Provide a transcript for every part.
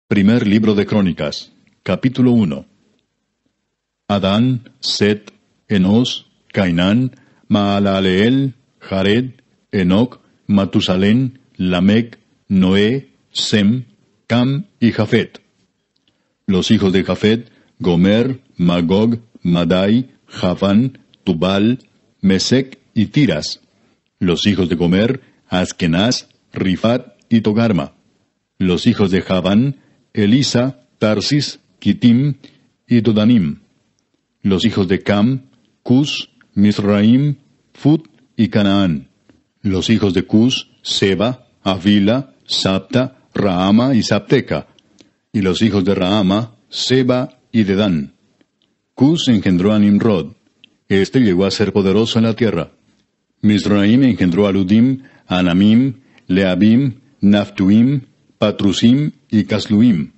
Primer libro de Crónicas, capítulo 1. Adán, Set, Enos, Cainán, Maalaleel, Jared, Enoc, Matusalén, Lamec, Noé, Sem, Cam y Jafet. Los hijos de Jafet: Gomer, Magog, Madai, Javán, Tubal, Mesec y Tiras. Los hijos de Gomer: Askenaz, Rifat y Togarma. Los hijos de Javán: Elisa, Tarsis, Kitim y Dodanim. Los hijos de Cam: Cus, Misraim, Fut y Canaán. Los hijos de Cus: Seba, Avila, Sapta, Raama y Sapteca. Y los hijos de Raama: Seba y Dedán. Cus engendró a Nimrod. Este llegó a ser poderoso en la tierra. Misraim engendró a Ludim, Anamim, Leabim, Naftuim, Patrusim y Casluim.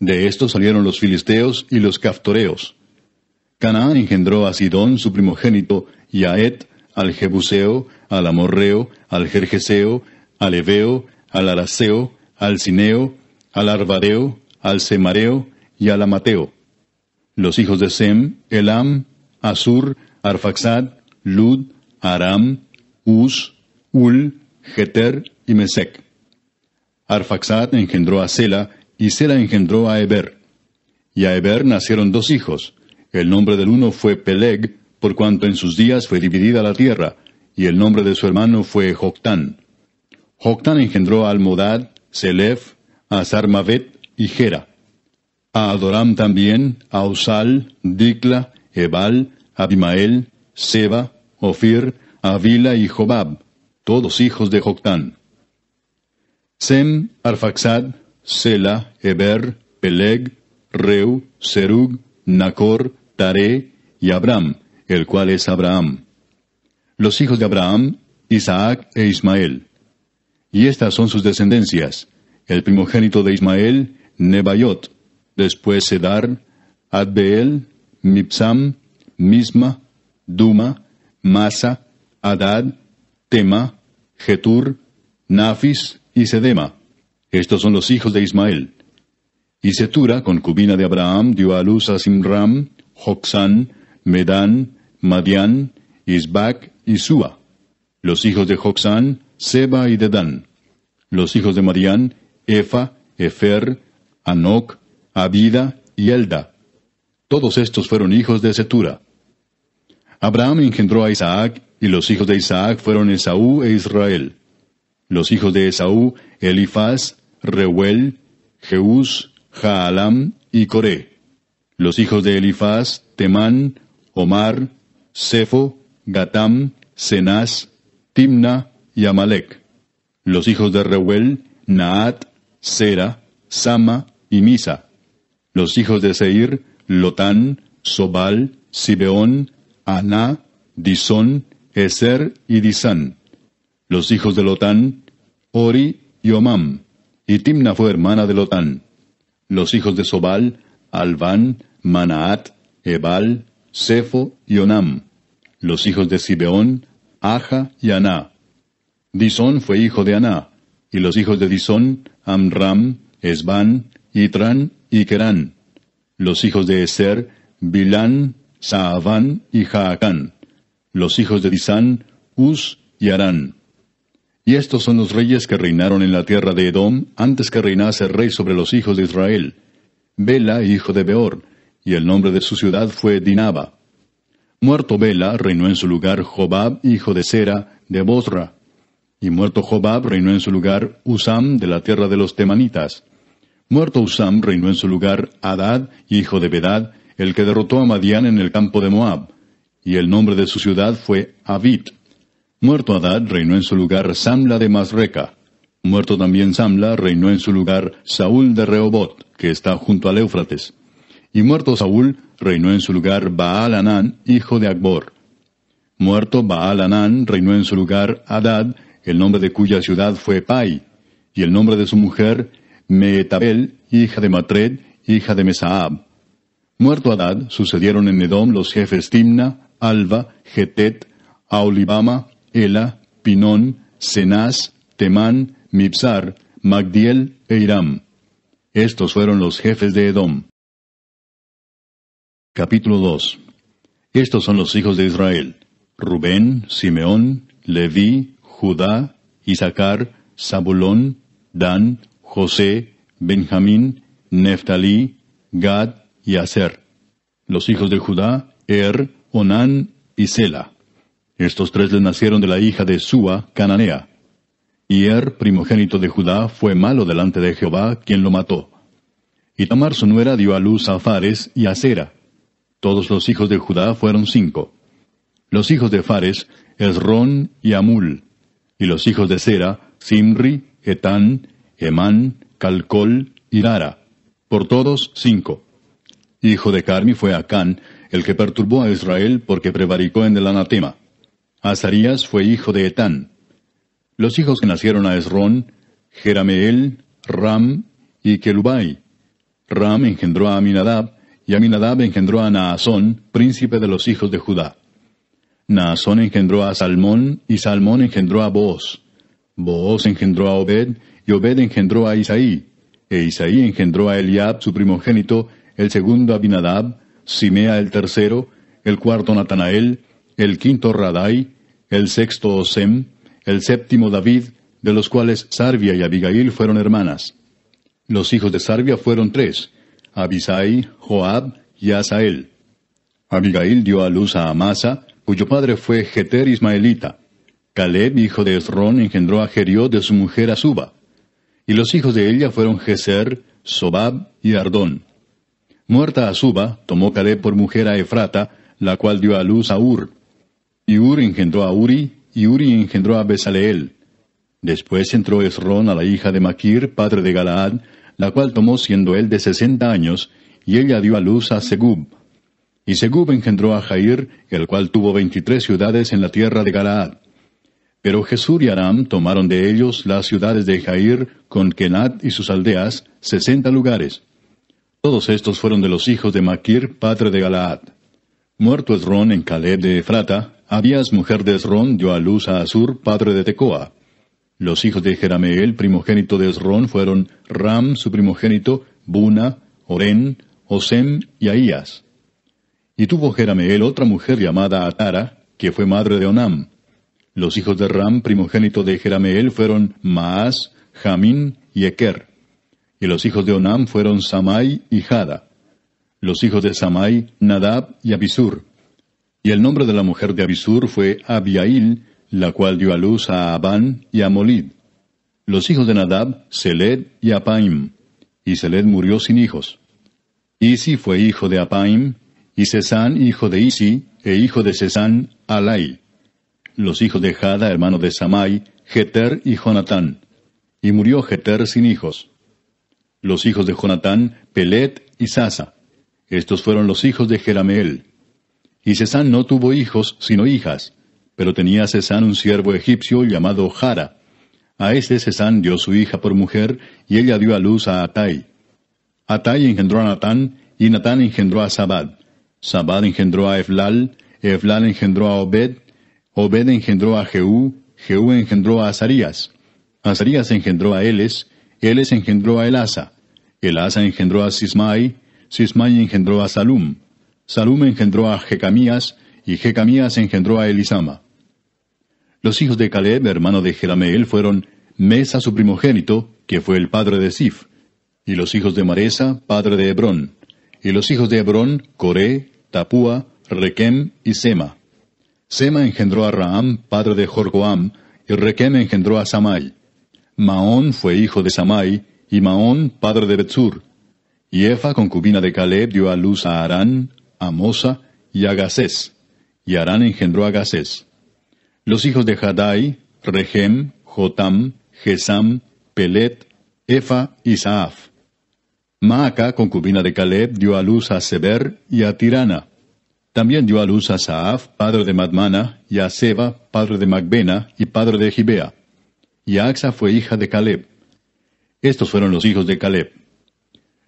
De estos salieron los filisteos y los caftoreos. Canaán engendró a Sidón, su primogénito, y a Et, al Jebuseo, al Amorreo, al Gergeseo, al Eveo, al Araseo, al Cineo, al Arvareo, al Semareo y al Amateo. Los hijos de Sem: Elam, Asur, Arfaxad, Lud, Aram, Uz, Ul, Geter y Mesec. Arfaxad engendró a Sela, y Sela engendró a Eber. Y a Eber nacieron dos hijos. El nombre del uno fue Peleg, por cuanto en sus días fue dividida la tierra, y el nombre de su hermano fue Joctán. Joctán engendró a Almodad, Selef, a Sarmavet y Gera. A Adoram también, a Usal, Dicla, Ebal, Abimael, Seba, Ofir, Avila y Jobab, todos hijos de Joctán. Sem, Arfaxad, Sela, Eber, Peleg, Reu, Serug, Nacor, Taré y Abram, el cual es Abraham. Los hijos de Abraham: Isaac e Ismael. Y estas son sus descendencias: el primogénito de Ismael, Nebaiot; después Sedar, Adbeel, Mibsam, Misma, Duma, Masa, Adad, Tema, Getur, Nafis y Sedema. Estos son los hijos de Ismael. Y Setura, concubina de Abraham, dio a luz a Simram, Jocsán, Medán, Madián, Isbac y Sua. Los hijos de Jocsán: Seba y Dedán. Los hijos de Madián: Efa, Efer, Anoc, Abida y Elda. Todos estos fueron hijos de Setura. Abraham engendró a Isaac, y los hijos de Isaac fueron Esaú e Israel. Los hijos de Esaú: Elifaz, Reuel, Jeús, Jaalam y Coré. Los hijos de Elifaz: Temán, Omar, Sefo, Gatam, Cenaz, Timna y Amalec. Los hijos de Reuel: Naat, Sera, Sama y Misa. Los hijos de Seir: Lotán, Sobal, Sibeón, Aná, Disón, Eser y Disán. Los hijos de Lotán: Ori y Omam. Y Timna fue hermana de Lotán. Los hijos de Sobal: Alván, Manaat, Ebal, Sefo y Onam. Los hijos de Sibeón: Aja y Aná. Disón fue hijo de Aná. Y los hijos de Disón: Amram, Esbán, Itran y Kerán. Los hijos de Eser: Bilán, Saaván y Jaacán. Los hijos de Disán: Uz y Arán. Y estos son los reyes que reinaron en la tierra de Edom, antes que reinase el rey sobre los hijos de Israel: Bela, hijo de Beor, y el nombre de su ciudad fue Dinaba. Muerto Bela, reinó en su lugar Jobab, hijo de Sera, de Bosra. Y muerto Jobab, reinó en su lugar Usam, de la tierra de los temanitas. Muerto Usam, reinó en su lugar Hadad, hijo de Bedad, el que derrotó a Madián en el campo de Moab. Y el nombre de su ciudad fue Avit. Muerto Hadad, reinó en su lugar Samla de Masreca. Muerto también Samla, reinó en su lugar Saúl de Rehobot, que está junto al Éufrates. Y muerto Saúl, reinó en su lugar Baal-Hanán, hijo de Acbor. Muerto Baal-Hanán, reinó en su lugar Hadad, el nombre de cuya ciudad fue Pai. Y el nombre de su mujer, Meetabel, hija de Matred, hija de Mesaab. Muerto Hadad, sucedieron en Edom los jefes Timna, Alva, Getet, Aolibama, Ela, Pinón, Cenaz, Temán, Mibsar, Magdiel e Iram. Estos fueron los jefes de Edom. Capítulo 2. Estos son los hijos de Israel: Rubén, Simeón, Leví, Judá, Isaacar, Zabulón, Dan, José, Benjamín, Neftalí, Gad y Aser. Los hijos de Judá: Onán y Sela. Estos tres les nacieron de la hija de Súa, cananea. Y primogénito de Judá, fue malo delante de Jehová, quien lo mató. Y Tamar su nuera dio a luz a Fares y a Sera. Todos los hijos de Judá fueron 5. Los hijos de Fares: Esrón y Amul. Y los hijos de Sera: Simri, Etán, Emán, Calcol y Dara. Por todos 5. Hijo de Carmi fue Acán, el que perturbó a Israel porque prevaricó en el anatema. Azarías fue hijo de Etán. Los hijos que nacieron a Esrón: Jerameel, Ram y Kelubai. Ram engendró a Aminadab, y Aminadab engendró a Naasón, príncipe de los hijos de Judá. Naasón engendró a Salmón, y Salmón engendró a Booz. Booz engendró a Obed, y Obed engendró a Isaí. E Isaí engendró a Eliab, su primogénito, el segundo Abinadab, Simea el tercero, el cuarto Natanael, el quinto Radai, el sexto Osem, el séptimo David, de los cuales Sarvia y Abigail fueron hermanas. Los hijos de Sarvia fueron 3, Abisai, Joab y Asael. Abigail dio a luz a Amasa, cuyo padre fue Jeter ismaelita. Caleb, hijo de Esrón, engendró a Jeriot de su mujer Azuba. Y los hijos de ella fueron Geser, Sobab y Ardón. Muerta Azuba, tomó Caleb por mujer a Efrata, la cual dio a luz a Ur. Y Ur engendró a Uri, y Uri engendró a Besaleel. Después entró Esrón a la hija de Maquir, padre de Galaad, la cual tomó siendo él de 60 años, y ella dio a luz a Segub. Y Segub engendró a Jair, el cual tuvo 23 ciudades en la tierra de Galaad. Pero Jesur y Aram tomaron de ellos las ciudades de Jair, con Kenat y sus aldeas, 60 lugares. Todos estos fueron de los hijos de Maquir, padre de Galaad. Muerto Esrón en Caleb de Efrata, Abías, mujer de Esrón, dio a luz a Asur, padre de Tecoa. Los hijos de Jerameel, primogénito de Esrón, fueron Ram, su primogénito, Buna, Orén, Osem y Ahías. Y tuvo Jerameel otra mujer llamada Atara, que fue madre de Onam. Los hijos de Ram, primogénito de Jerameel, fueron Maas, Jamín y Eker. Y los hijos de Onam fueron Samai y Jada. Los hijos de Samai, Nadab y Abisur. Y el nombre de la mujer de Abisur fue Abiail, la cual dio a luz a Abán y a Molid. Los hijos de Nadab, Seled y Apaim. Y Seled murió sin hijos. Isi fue hijo de Apaim, y Sesán hijo de Isi, e hijo de Sesán, Alai. Los hijos de Jada, hermano de Samai, Jeter y Jonatán. Y murió Jeter sin hijos. Los hijos de Jonatán, Pelet y Sasa. Estos fueron los hijos de Jerameel. Y Sesán no tuvo hijos, sino hijas, pero tenía Sesán un siervo egipcio llamado Jara. A este Sesán dio su hija por mujer, y ella dio a luz a Atai. Atai engendró a Natán, y Natán engendró a Sabad. Sabad engendró a Eflal engendró a Obed. Obed engendró a Jehú engendró a Azarías. Azarías engendró a Eles engendró a Elasa engendró a Sismai engendró a Salum engendró a Jecamías, y Jecamías engendró a Elisama. Los hijos de Caleb, hermano de Jerameel, fueron Mesa su primogénito, que fue el padre de Sif, y los hijos de Maresa, padre de Hebrón. Y los hijos de Hebrón, Coré, Tapúa, Requem y Sema. Sema engendró a Raham, padre de Jorgoam, y Requem engendró a Samai. Maón fue hijo de Samai, y Maón, padre de Betsur. Y Efa, concubina de Caleb, dio a luz a Arán, a Mosa y a Gasés. Y Arán engendró a Gasés. Los hijos de Jadai, Regem, Jotam, Gesam, Pelet, Efa y Saaf. Maaca, concubina de Caleb, dio a luz a Seber y a Tirana. También dio a luz a Saaf, padre de Madmana, y a Seba, padre de Macbena, y padre de Gibea. Y Axa fue hija de Caleb. Estos fueron los hijos de Caleb.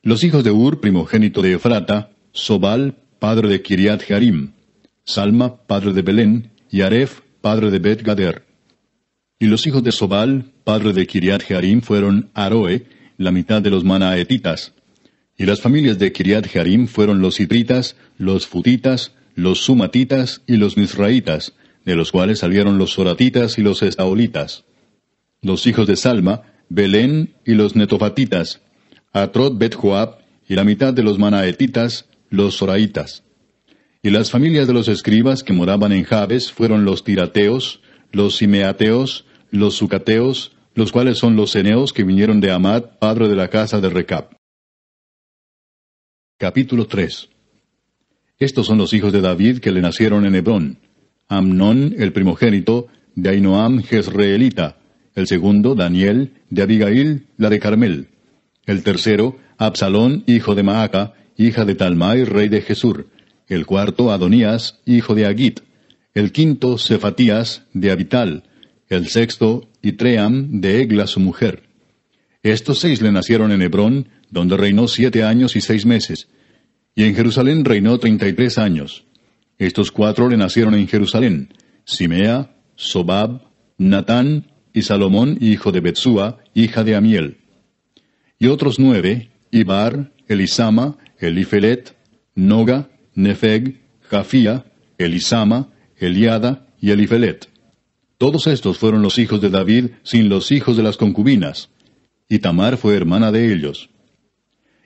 Los hijos de Ur, primogénito de Efrata, Sobal, padre de Kiriat Jearim, Salma, padre de Belén, y Aref, padre de Bet Gader. Y los hijos de Sobal, padre de Kiriat Jearim, fueron Aroe, la mitad de los manaetitas. Y las familias de Kiriat Jearim fueron los hitritas, los futitas, los sumatitas y los misraitas, de los cuales salieron los soratitas y los estaolitas. Los hijos de Salma, Belén y los netofatitas, Atrot Bet Joab y la mitad de los manaetitas, los soraitas. Y las familias de los escribas que moraban en Jabes fueron los tirateos, los simeateos, los sucateos, los cuales son los ceneos que vinieron de Amad, padre de la casa de Recab. Capítulo 3. Estos son los hijos de David que le nacieron en Hebrón: Amnón, el primogénito, de Ahinoam Jezreelita; el segundo, Daniel, de Abigail, la de Carmel; el tercero, Absalón, hijo de Maaca, hija de Talmai, rey de Jesur; el cuarto, Adonías, hijo de Agit; el quinto, Cefatías, de Abital; el sexto, Itream, de Egla su mujer. Estos 6 le nacieron en Hebrón, donde reinó 7 años y 6 meses. Y en Jerusalén reinó 33 años. Estos 4 le nacieron en Jerusalén: Simea, Sobab, Natán y Salomón, hijo de Betsúa, hija de Amiel. Y otros 9, Ibar, Elisama, Elifelet, Noga, Nefeg, Jafía, Elisama, Eliada y Elifelet. Todos estos fueron los hijos de David, sin los hijos de las concubinas. Y Tamar fue hermana de ellos.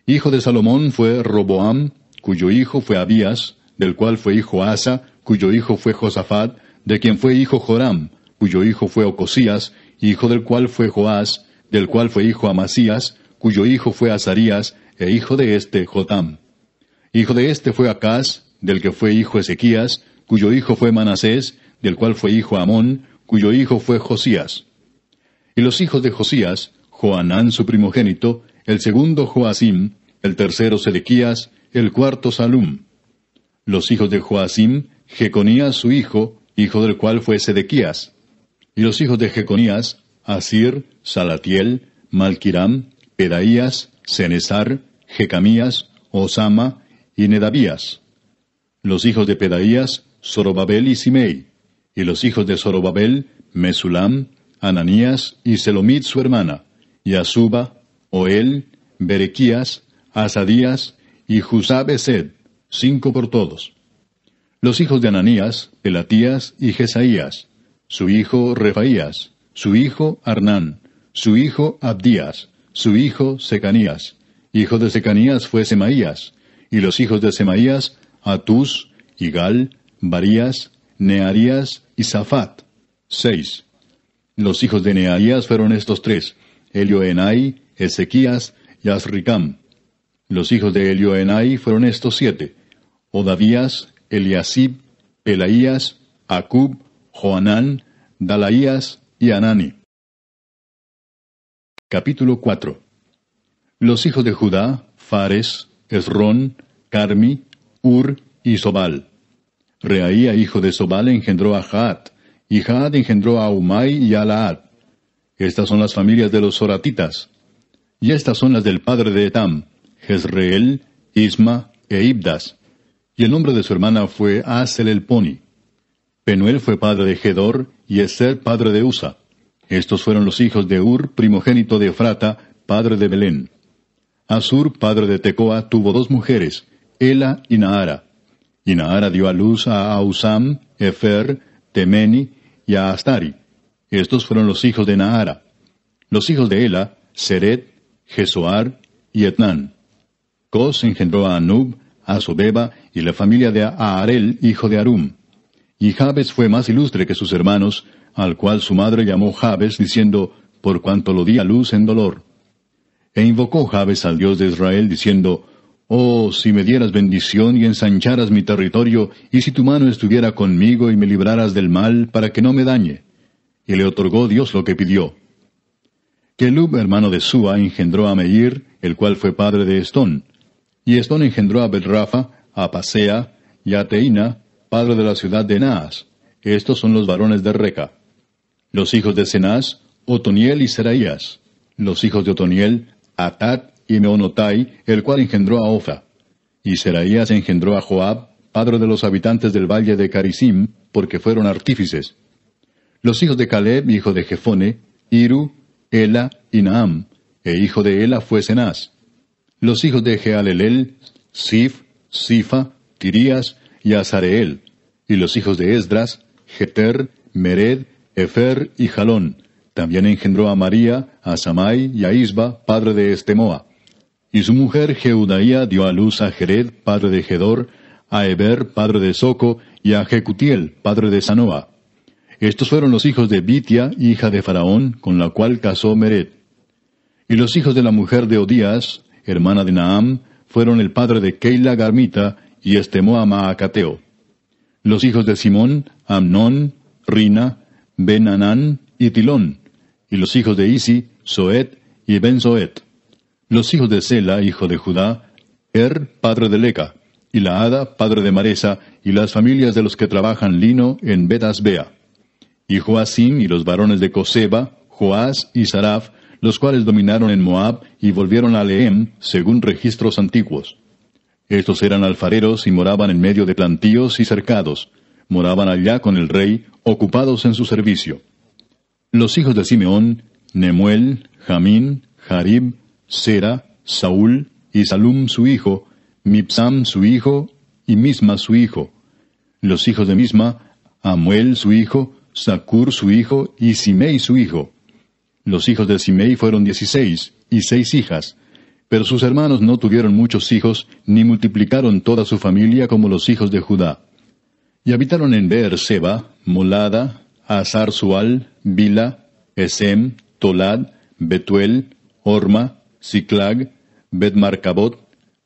Hijo de Salomón fue Roboam, cuyo hijo fue Abías, del cual fue hijo Asa, cuyo hijo fue Josafat, de quien fue hijo Joram, cuyo hijo fue Ocosías, hijo del cual fue Joás, del cual fue hijo Amasías, cuyo hijo fue Azarías, e hijo de éste Jotam. Hijo de éste fue Acaz, del que fue hijo Ezequías, cuyo hijo fue Manasés, del cual fue hijo Amón, cuyo hijo fue Josías. Y los hijos de Josías: Joanán su primogénito, el segundo Joacim, el tercero Sedequías, el cuarto Salum. Los hijos de Joacim: Jeconías su hijo del cual fue Sedequías. Y los hijos de Jeconías: Asir, Salatiel, Malquiram, Pedaías, Senesar, Jecamías, Osama y Nedabías. Los hijos de Pedaías: Zorobabel y Simei. Y los hijos de Zorobabel: Mesulam, Ananías y Selomit su hermana, y Asuba, Oel, Berequías, Asadías y Jusab-Esed, 5 por todos. Los hijos de Ananías: Pelatías y Jesaías; su hijo Refaías; su hijo Arnán; su hijo Abdías; su hijo Secanías. Hijo de Secanías fue Semaías; y los hijos de Semaías: Atús, Igal, Barías, Nearías y Safat, 6. Los hijos de Nearías fueron estos 3, Elioenai, Ezequías y Azricam. Los hijos de Elioenai fueron estos 7, Odavías, Eliasib, Pelaías, Acub, Joanán, Dalaías y Anani. Capítulo 4. Los hijos de Judá: Fares, Esrón, Carmi, Ur y Sobal. Reaía, hijo de Sobal, engendró a Jaat, y Jaat engendró a Umai y a Laad. Estas son las familias de los soratitas. Y estas son las del padre de Etam: Jezreel, Isma e Ibdas. Y el nombre de su hermana fue Asel el Poni. Penuel fue padre de Gedor, y Eser padre de Usa. Estos fueron los hijos de Ur, primogénito de Efrata, padre de Belén. Asur, padre de Tecoa, tuvo 2 mujeres, Ela y Naara. Y Naara dio a luz a Ausam, Efer, Temeni y a Astari. Estos fueron los hijos de Naara. Los hijos de Ela: Seret, Jesoar y Etnán. Cos engendró a Anub, a Sobeba y la familia de Aarel, hijo de Arum. Y Jabes fue más ilustre que sus hermanos, al cual su madre llamó Jabes, diciendo: por cuanto lo di a luz en dolor. E invocó Jabes al Dios de Israel, diciendo: oh, si me dieras bendición y ensancharas mi territorio, y si tu mano estuviera conmigo y me libraras del mal, para que no me dañe. Y le otorgó Dios lo que pidió. Kelub, hermano de Súa, engendró a Meir, el cual fue padre de Estón. Y Estón engendró a Bet-Rafa, a Pasea y a Teina, padre de la ciudad de Naas. Estos son los varones de Reca. Los hijos de Cenaz: Otoniel y Seraías. Los hijos de Otoniel: Atat y Meonotai, el cual engendró a Ofa. Y Seraías engendró a Joab, padre de los habitantes del valle de Carisim, porque fueron artífices. Los hijos de Caleb, hijo de Jefone: Iru, Ela y Naam. e hijo de Ela fue Cenaz. Los hijos de Jehalelel, Sif, Sifa, Tirías y Azareel. Y los hijos de Esdras, Jeter, Mered, Efer y Jalón. También engendró a María, a Samai y a Isba, padre de Estemoa. Y su mujer Jeudaía dio a luz a Jered, padre de Gedor, a Eber, padre de Soco, y a Jecutiel, padre de Sanoa. Estos fueron los hijos de Bitia, hija de Faraón, con la cual casó Mered. Y los hijos de la mujer de Odías, hermana de Naam, fueron el padre de Keila Garmita, y Estemoa Maacateo. Los hijos de Simón, Amnón, Rina, Ben-Anán y Tilón. Y los hijos de Isi, Soet y Ben-Soet. Los hijos de Sela, hijo de Judá, padre de Leca, y Laada, padre de Maresa, y las familias de los que trabajan lino en Bet-Asbea. Y Joacim y los varones de Coseba, Joás y Saraf, los cuales dominaron en Moab y volvieron a Lehem, según registros antiguos. Estos eran alfareros y moraban en medio de plantíos y cercados. Moraban allá con el rey, ocupados en su servicio. Los hijos de Simeón, Nemuel, Jamín, Jarib, Sera, Saúl, y Salum su hijo, Mipsam su hijo, y Misma su hijo. Los hijos de Misma, Amuel su hijo, Zacur su hijo, y Simei su hijo. Los hijos de Simei fueron 16, y 6 hijas. Pero sus hermanos no tuvieron muchos hijos, ni multiplicaron toda su familia como los hijos de Judá. Y habitaron en Beer-seba, Molada, Hazar-Sual, Bila, Esem, Tolad, Betuel, Orma, Siclag, Bet-Marcabot,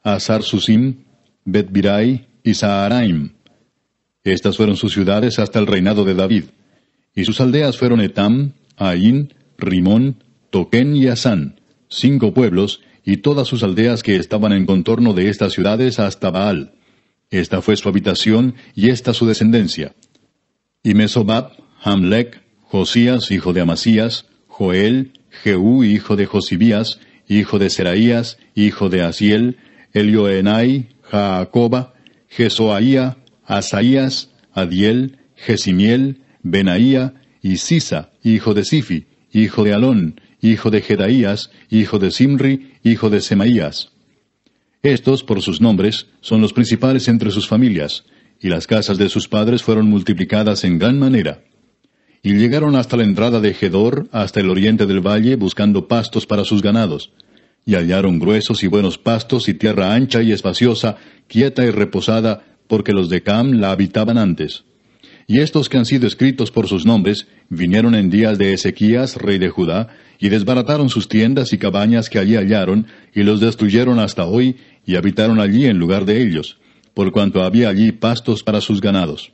Hazar-Susim, Bet-Birai y Saharaim. Estas fueron sus ciudades hasta el reinado de David. Y sus aldeas fueron Etam, Ain, Rimón, Toquén y Asán, 5 pueblos, y todas sus aldeas que estaban en contorno de estas ciudades hasta Baal. Esta fue su habitación, y esta su descendencia. Y Mesobab, Hamlec, Josías, hijo de Amasías, Joel, Jehú, hijo de Josibías, hijo de Seraías, hijo de Asiel, Elioenai, Jaacoba, Jesoaía, Asaías, Adiel, Jesimiel, Benaía, y Sisa, hijo de Sifi, hijo de Alón, hijo de Jedaías, hijo de Simri, hijo de Semaías. Estos, por sus nombres, son los principales entre sus familias, y las casas de sus padres fueron multiplicadas en gran manera. Y llegaron hasta la entrada de Gedor, hasta el oriente del valle, buscando pastos para sus ganados. Y hallaron gruesos y buenos pastos y tierra ancha y espaciosa, quieta y reposada, porque los de Cam la habitaban antes. Y estos que han sido escritos por sus nombres, vinieron en días de Ezequías, rey de Judá, y desbarataron sus tiendas y cabañas que allí hallaron, y los destruyeron hasta hoy, y habitaron allí en lugar de ellos, por cuanto había allí pastos para sus ganados.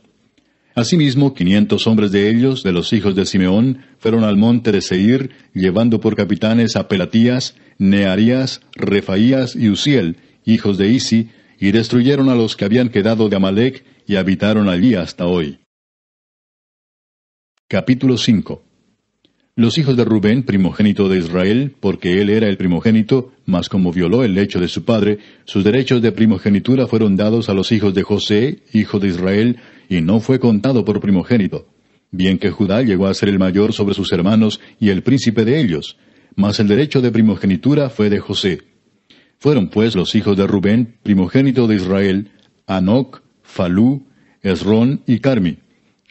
Asimismo, 500 hombres de ellos, de los hijos de Simeón, fueron al monte de Seir, llevando por capitanes a Pelatías, Nearías, Refaías y Uziel, hijos de Isi, y destruyeron a los que habían quedado de Amalec, y habitaron allí hasta hoy. Capítulo 5. Los hijos de Rubén, primogénito de Israel, porque él era el primogénito, mas como violó el lecho de su padre, sus derechos de primogenitura fueron dados a los hijos de José, hijo de Israel, y no fue contado por primogénito. Bien que Judá llegó a ser el mayor sobre sus hermanos y el príncipe de ellos, mas el derecho de primogenitura fue de José. Fueron pues los hijos de Rubén, primogénito de Israel, Anoc, Falú, Esrón y Carmi.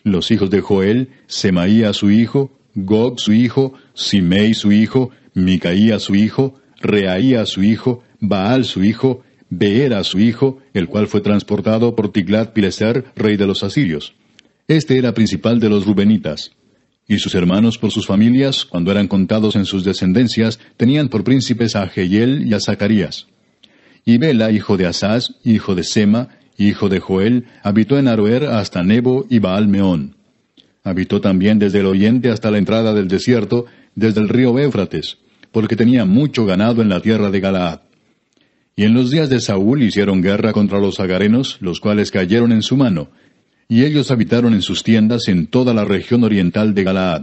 Los hijos de Joel, Semaía su hijo, Gog su hijo, Simei su hijo, Micaía su hijo, Reaía su hijo, Baal su hijo, Beera su hijo, el cual fue transportado por Tiglat-Pileser, rey de los asirios. Este era principal de los rubenitas. Y sus hermanos por sus familias, cuando eran contados en sus descendencias, tenían por príncipes a Jehiel y a Zacarías. Y Bela, hijo de Asaz, hijo de Sema, hijo de Joel, habitó en Aroer hasta Nebo y Baal-Meón. Habitó también desde el oriente hasta la entrada del desierto, desde el río Éufrates, porque tenía mucho ganado en la tierra de Galaad. Y en los días de Saúl hicieron guerra contra los agarenos, los cuales cayeron en su mano, y ellos habitaron en sus tiendas en toda la región oriental de Galaad.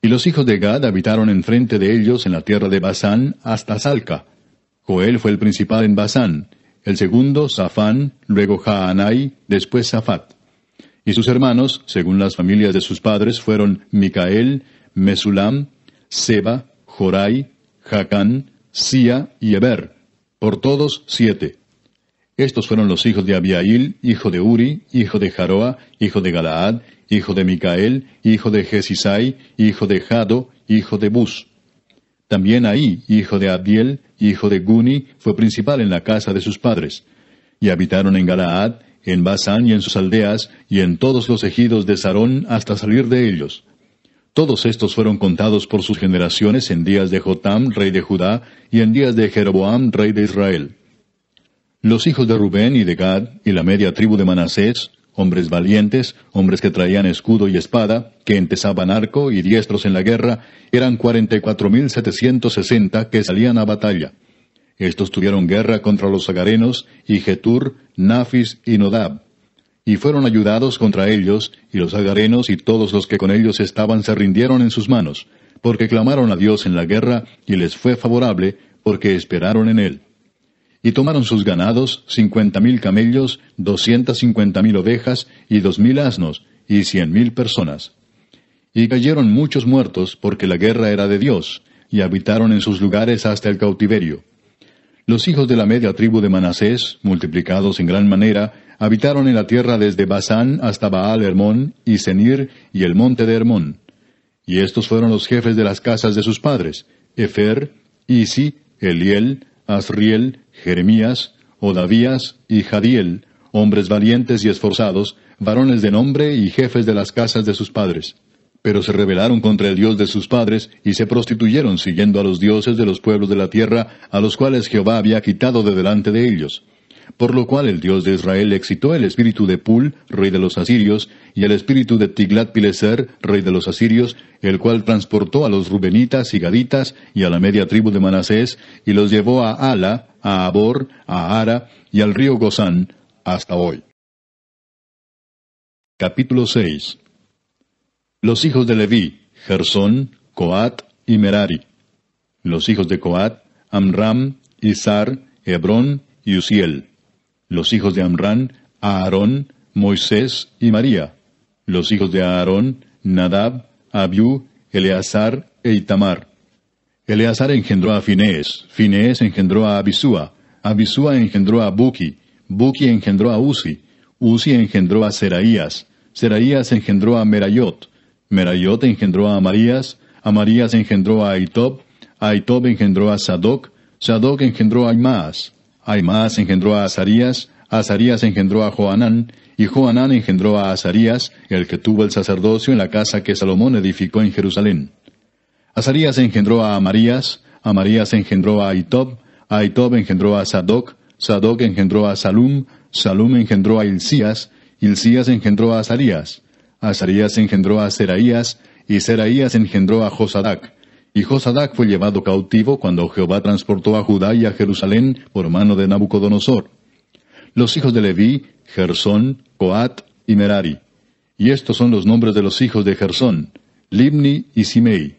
Y los hijos de Gad habitaron enfrente de ellos en la tierra de Basán hasta Salca. Joel fue el principal en Basán, el segundo Safán, luego Jaanai, después Safat. Y sus hermanos, según las familias de sus padres, fueron Micael, Mesulam, Seba, Jorai, Jacán, Sia y Eber, por todos 7. Estos fueron los hijos de Abiail, hijo de Uri, hijo de Jaroa, hijo de Galaad, hijo de Micael, hijo de Jesisai, hijo de Jado, hijo de Bus. También Ahí, hijo de Abdiel, hijo de Guni, fue principal en la casa de sus padres. Y habitaron en Galaad, en Basán y en sus aldeas, y en todos los ejidos de Sarón hasta salir de ellos. Todos estos fueron contados por sus generaciones en días de Jotam, rey de Judá, y en días de Jeroboam, rey de Israel. Los hijos de Rubén y de Gad, y la media tribu de Manasés, hombres valientes, hombres que traían escudo y espada, que entesaban arco y diestros en la guerra, eran 44,760 que salían a batalla. Estos tuvieron guerra contra los agarenos, y Getur, Nafis y Nodab. Y fueron ayudados contra ellos, y los agarenos y todos los que con ellos estaban se rindieron en sus manos, porque clamaron a Dios en la guerra, y les fue favorable, porque esperaron en él. Y tomaron sus ganados, 50,000 camellos, 250,000 ovejas, y 2,000 asnos, y 100,000 personas. Y cayeron muchos muertos, porque la guerra era de Dios, y habitaron en sus lugares hasta el cautiverio. Los hijos de la media tribu de Manasés, multiplicados en gran manera, habitaron en la tierra desde Basán hasta Baal Hermón, y Senir, y el monte de Hermón. Y estos fueron los jefes de las casas de sus padres: Efer, Isi, Eliel, Asriel, Jeremías, Odavías y Jadiel, hombres valientes y esforzados, varones de nombre y jefes de las casas de sus padres. Pero se rebelaron contra el Dios de sus padres, y se prostituyeron siguiendo a los dioses de los pueblos de la tierra, a los cuales Jehová había quitado de delante de ellos. Por lo cual el Dios de Israel excitó el espíritu de Pul, rey de los asirios, y el espíritu de Tiglat-Pileser, rey de los asirios, el cual transportó a los rubenitas y gaditas, y a la media tribu de Manasés, y los llevó a Ala, a Abor, a Ara, y al río Gozán, hasta hoy. Capítulo 6. Los hijos de Leví: Gersón, Coat y Merari. Los hijos de Coat: Amram, Izar, Hebrón y Uziel. Los hijos de Amram: Aarón, Moisés y María. Los hijos de Aarón: Nadab, Abiú, Eleazar e Itamar. Eleazar engendró a Finés, Finés engendró a Abisúa, Abisúa engendró a Buki, Buki engendró a Uzi, Uzi engendró a Seraías, Seraías engendró a Merayot, Merayot engendró a Amarías engendró a Ahitob, Ahitob engendró a Sadoc, Sadoc engendró a Aimaas, Aimaas engendró a Azarías, Azarías engendró a Johanán, y Johanán engendró a Azarías, el que tuvo el sacerdocio en la casa que Salomón edificó en Jerusalén. Azarías engendró a Amarías engendró a Ahitob, Ahitob engendró a Sadoc, Sadoc engendró a Salum, Salum engendró a Hilcías engendró a Azarías, Azarías engendró a Seraías, y Seraías engendró a Josadac. Y Josadac fue llevado cautivo cuando Jehová transportó a Judá y a Jerusalén por mano de Nabucodonosor. Los hijos de Leví: Gersón, Coat y Merari. Y estos son los nombres de los hijos de Gersón: Libni y Simei.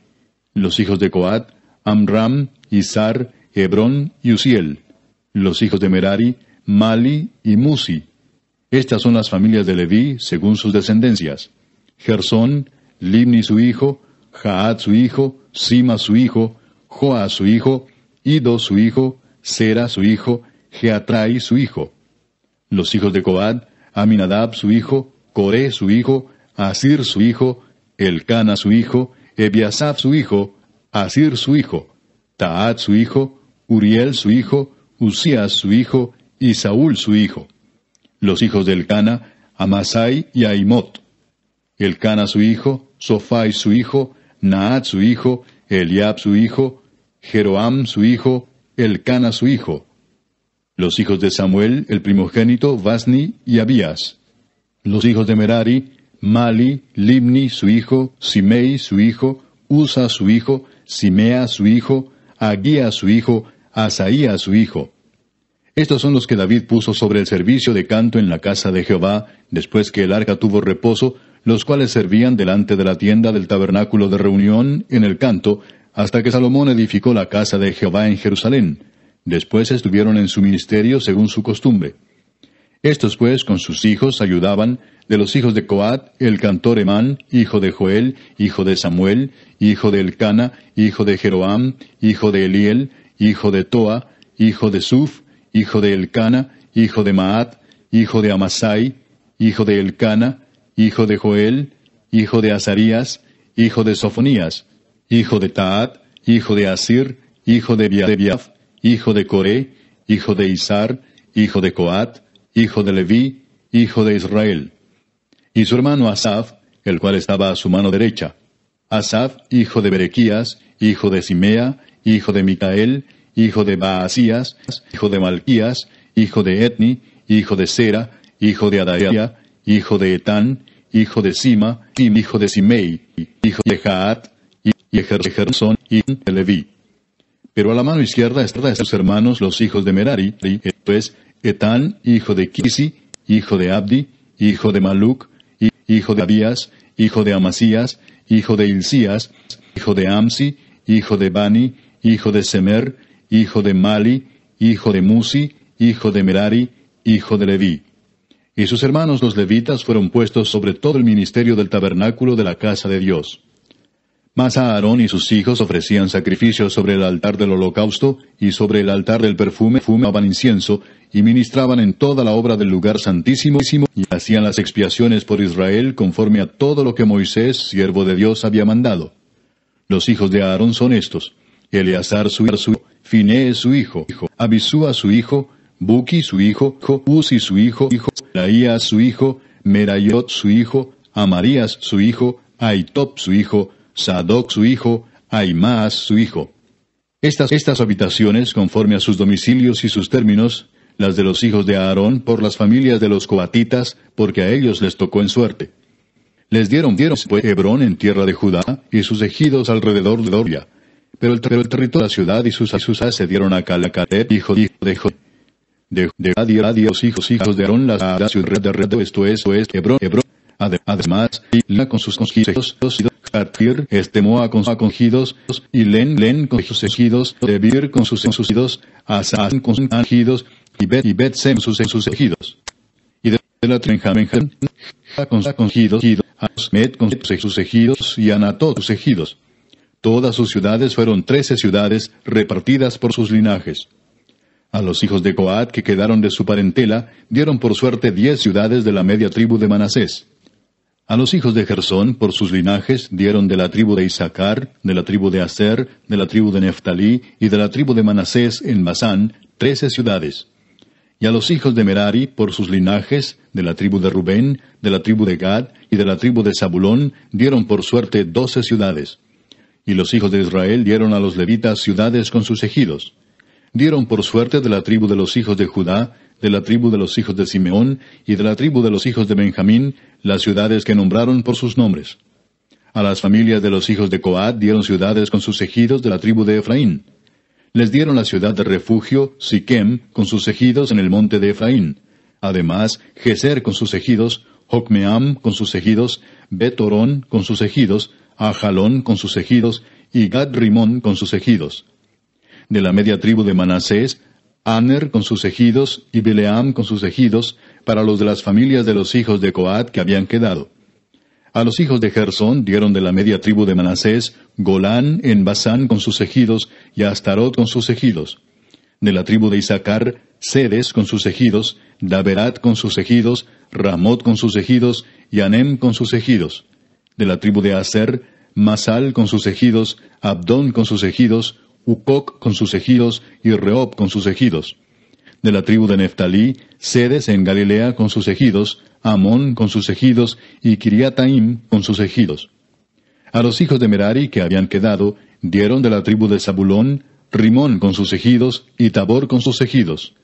Los hijos de Coat: Amram, Izar, Hebrón y Uziel. Los hijos de Merari: Mali y Musi. Estas son las familias de Leví, según sus descendencias: Gersón, Libni su hijo, Jaat su hijo, Sima su hijo, Joa su hijo, Ido su hijo, Sera su hijo, Jeatrai su hijo. Los hijos de Coat: Aminadab su hijo, Coré su hijo, Asir su hijo, Elcana su hijo, Ebiasaf su hijo, Asir su hijo, Taat su hijo, Uriel su hijo, Uzías su hijo, y Saúl su hijo. Los hijos de Elcana: Amasai y Ahimot. Elcana su hijo, Sofai su hijo, Naat su hijo, Eliab su hijo, Jeroam su hijo, Elcana su hijo. Los hijos de Samuel, el primogénito, Vasni y Abías. Los hijos de Merari: Mali, Libni su hijo, Simei su hijo, Usa su hijo, Simea su hijo, Agía su hijo, Asaía su hijo. Estos son los que David puso sobre el servicio de canto en la casa de Jehová, después que el arca tuvo reposo, los cuales servían delante de la tienda del tabernáculo de reunión en el canto, hasta que Salomón edificó la casa de Jehová en Jerusalén. Después estuvieron en su ministerio según su costumbre. Estos pues con sus hijos ayudaban: de los hijos de Coat, el cantor Emán, hijo de Joel, hijo de Samuel, hijo de Elcana, hijo de Jeroam, hijo de Eliel, hijo de Toa, hijo de Suf, hijo de Elcana, hijo de Maat, hijo de Amasai, hijo de Elcana, hijo de Joel, hijo de Azarías, hijo de Sofonías, hijo de Taat, hijo de Asir, hijo de Biaf, hijo de Coré, hijo de Izar, hijo de Coat, hijo de Leví, hijo de Israel. Y su hermano Asaf, el cual estaba a su mano derecha. Asaf, hijo de Berequías, hijo de Simea, hijo de Micael, hijo de Baasías, hijo de Malquías, hijo de Etni, hijo de Sera, hijo de Adaía, hijo de Etán, hijo de Sima, hijo de Simei, hijo de Jaat, y de Gersón, hijo de Leví. Pero a la mano izquierda están sus hermanos los hijos de Merari, pues Etán, hijo de Kisi, hijo de Abdi, hijo de Maluc, hijo de Abías, hijo de Amasías, hijo de Hilcías, hijo de Amsi, hijo de Bani, hijo de Semer, hijo de Mali, hijo de Musi, hijo de Merari, hijo de Leví. Y sus hermanos los levitas fueron puestos sobre todo el ministerio del tabernáculo de la casa de Dios. Mas Aarón y sus hijos ofrecían sacrificios sobre el altar del holocausto, y sobre el altar del perfume fumaban incienso, y ministraban en toda la obra del lugar santísimo, y hacían las expiaciones por Israel conforme a todo lo que Moisés, siervo de Dios, había mandado. Los hijos de Aarón son estos: Eleazar su hijo, Finés su hijo, Abisúa su hijo, Buki su hijo, Uzi su hijo, Laías su hijo, Merayot su hijo, Amarías su hijo, Aitop su hijo, Sadoc su hijo, Ahimaas su hijo. Estas habitaciones, conforme a sus domicilios y sus términos, las de los hijos de Aarón por las familias de los coatitas, porque a ellos les tocó en suerte. Les dieron pues Hebrón en tierra de Judá, y sus ejidos alrededor de Doria. Pero el territorio de la ciudad y sus se dieron a Calacatep, hijo de Jod. De Adia los hijos de Aarón la ciudad de Redo, esto es Hebrón. Además, Ila con sus ejidos, Jatir, Estemoa con sus ejidos, y Len con sus ejidos, Debir con sus ejidos, Asán con sus ejidos, y Bet-Sem con sus ejidos. Y de la Benjamín, con sus ejidos, Asmet con sus ejidos, y Anatot sus ejidos. Todas sus ciudades fueron 13 ciudades repartidas por sus linajes. A los hijos de Coat que quedaron de su parentela, dieron por suerte 10 ciudades de la media tribu de Manasés. A los hijos de Gersón, por sus linajes, dieron de la tribu de Isaacar, de la tribu de Aser, de la tribu de Neftalí y de la tribu de Manasés en Basán, 13 ciudades. Y a los hijos de Merari, por sus linajes, de la tribu de Rubén, de la tribu de Gad y de la tribu de Zabulón, dieron por suerte 12 ciudades. Y los hijos de Israel dieron a los levitas ciudades con sus ejidos. Dieron por suerte de la tribu de los hijos de Judá, de la tribu de los hijos de Simeón y de la tribu de los hijos de Benjamín, las ciudades que nombraron por sus nombres. A las familias de los hijos de Coat dieron ciudades con sus ejidos de la tribu de Efraín. Les dieron la ciudad de refugio, Siquem, con sus ejidos en el monte de Efraín. Además, Geser con sus ejidos, Jocmeam con sus ejidos, Bet-Orón con sus ejidos, Ajalón con sus ejidos, y Gad-Rimón con sus ejidos. De la media tribu de Manasés, Aner con sus ejidos, y Bileam con sus ejidos, para los de las familias de los hijos de Coat que habían quedado. A los hijos de Gersón dieron de la media tribu de Manasés, Golán en Basán con sus ejidos, y Astarot con sus ejidos. De la tribu de Isaacar, Sedes con sus ejidos, Daberat con sus ejidos, Ramot con sus ejidos, y Anem con sus ejidos. De la tribu de Aser, Masal con sus ejidos, Abdón con sus ejidos, Ucoc con sus ejidos, y Rehob con sus ejidos. De la tribu de Neftalí, Sedes en Galilea con sus ejidos, Amón con sus ejidos, y Kiriataim con sus ejidos. A los hijos de Merari que habían quedado, dieron de la tribu de Zabulón, Rimón con sus ejidos, y Tabor con sus ejidos.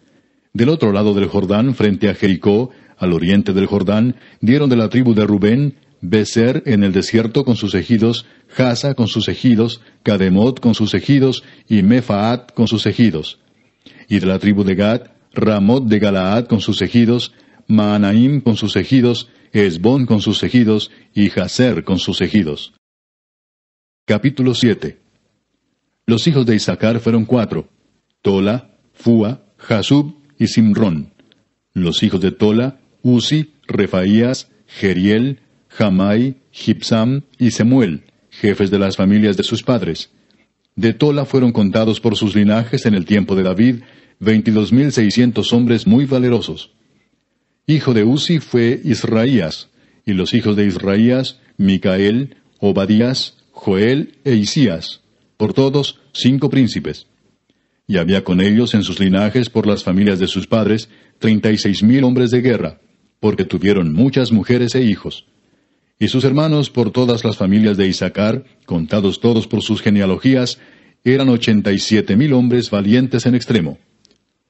Del otro lado del Jordán, frente a Jericó, al oriente del Jordán, dieron de la tribu de Rubén, Beser en el desierto con sus ejidos, Jasa con sus ejidos, Cademot con sus ejidos, y Mefaat con sus ejidos. Y de la tribu de Gad, Ramot de Galaad con sus ejidos, Maanaim con sus ejidos, Esbón con sus ejidos, y Jaser con sus ejidos. Capítulo 7. Los hijos de Isaacar fueron 4, Tola, Fua, Jasub y Simrón. Los hijos de Tola, Uzi, Refaías, Jeriel, Jamai, Gibsam y Semuel, jefes de las familias de sus padres. De Tola fueron contados por sus linajes en el tiempo de David 22,600 hombres muy valerosos. Hijo de Uzi fue Israías, y los hijos de Israías, Micael, Obadías, Joel e Isías, por todos 5 príncipes. Y había con ellos en sus linajes por las familias de sus padres 36,000 hombres de guerra, porque tuvieron muchas mujeres e hijos. Y sus hermanos por todas las familias de Isaacar, contados todos por sus genealogías, eran 87,000 hombres valientes en extremo.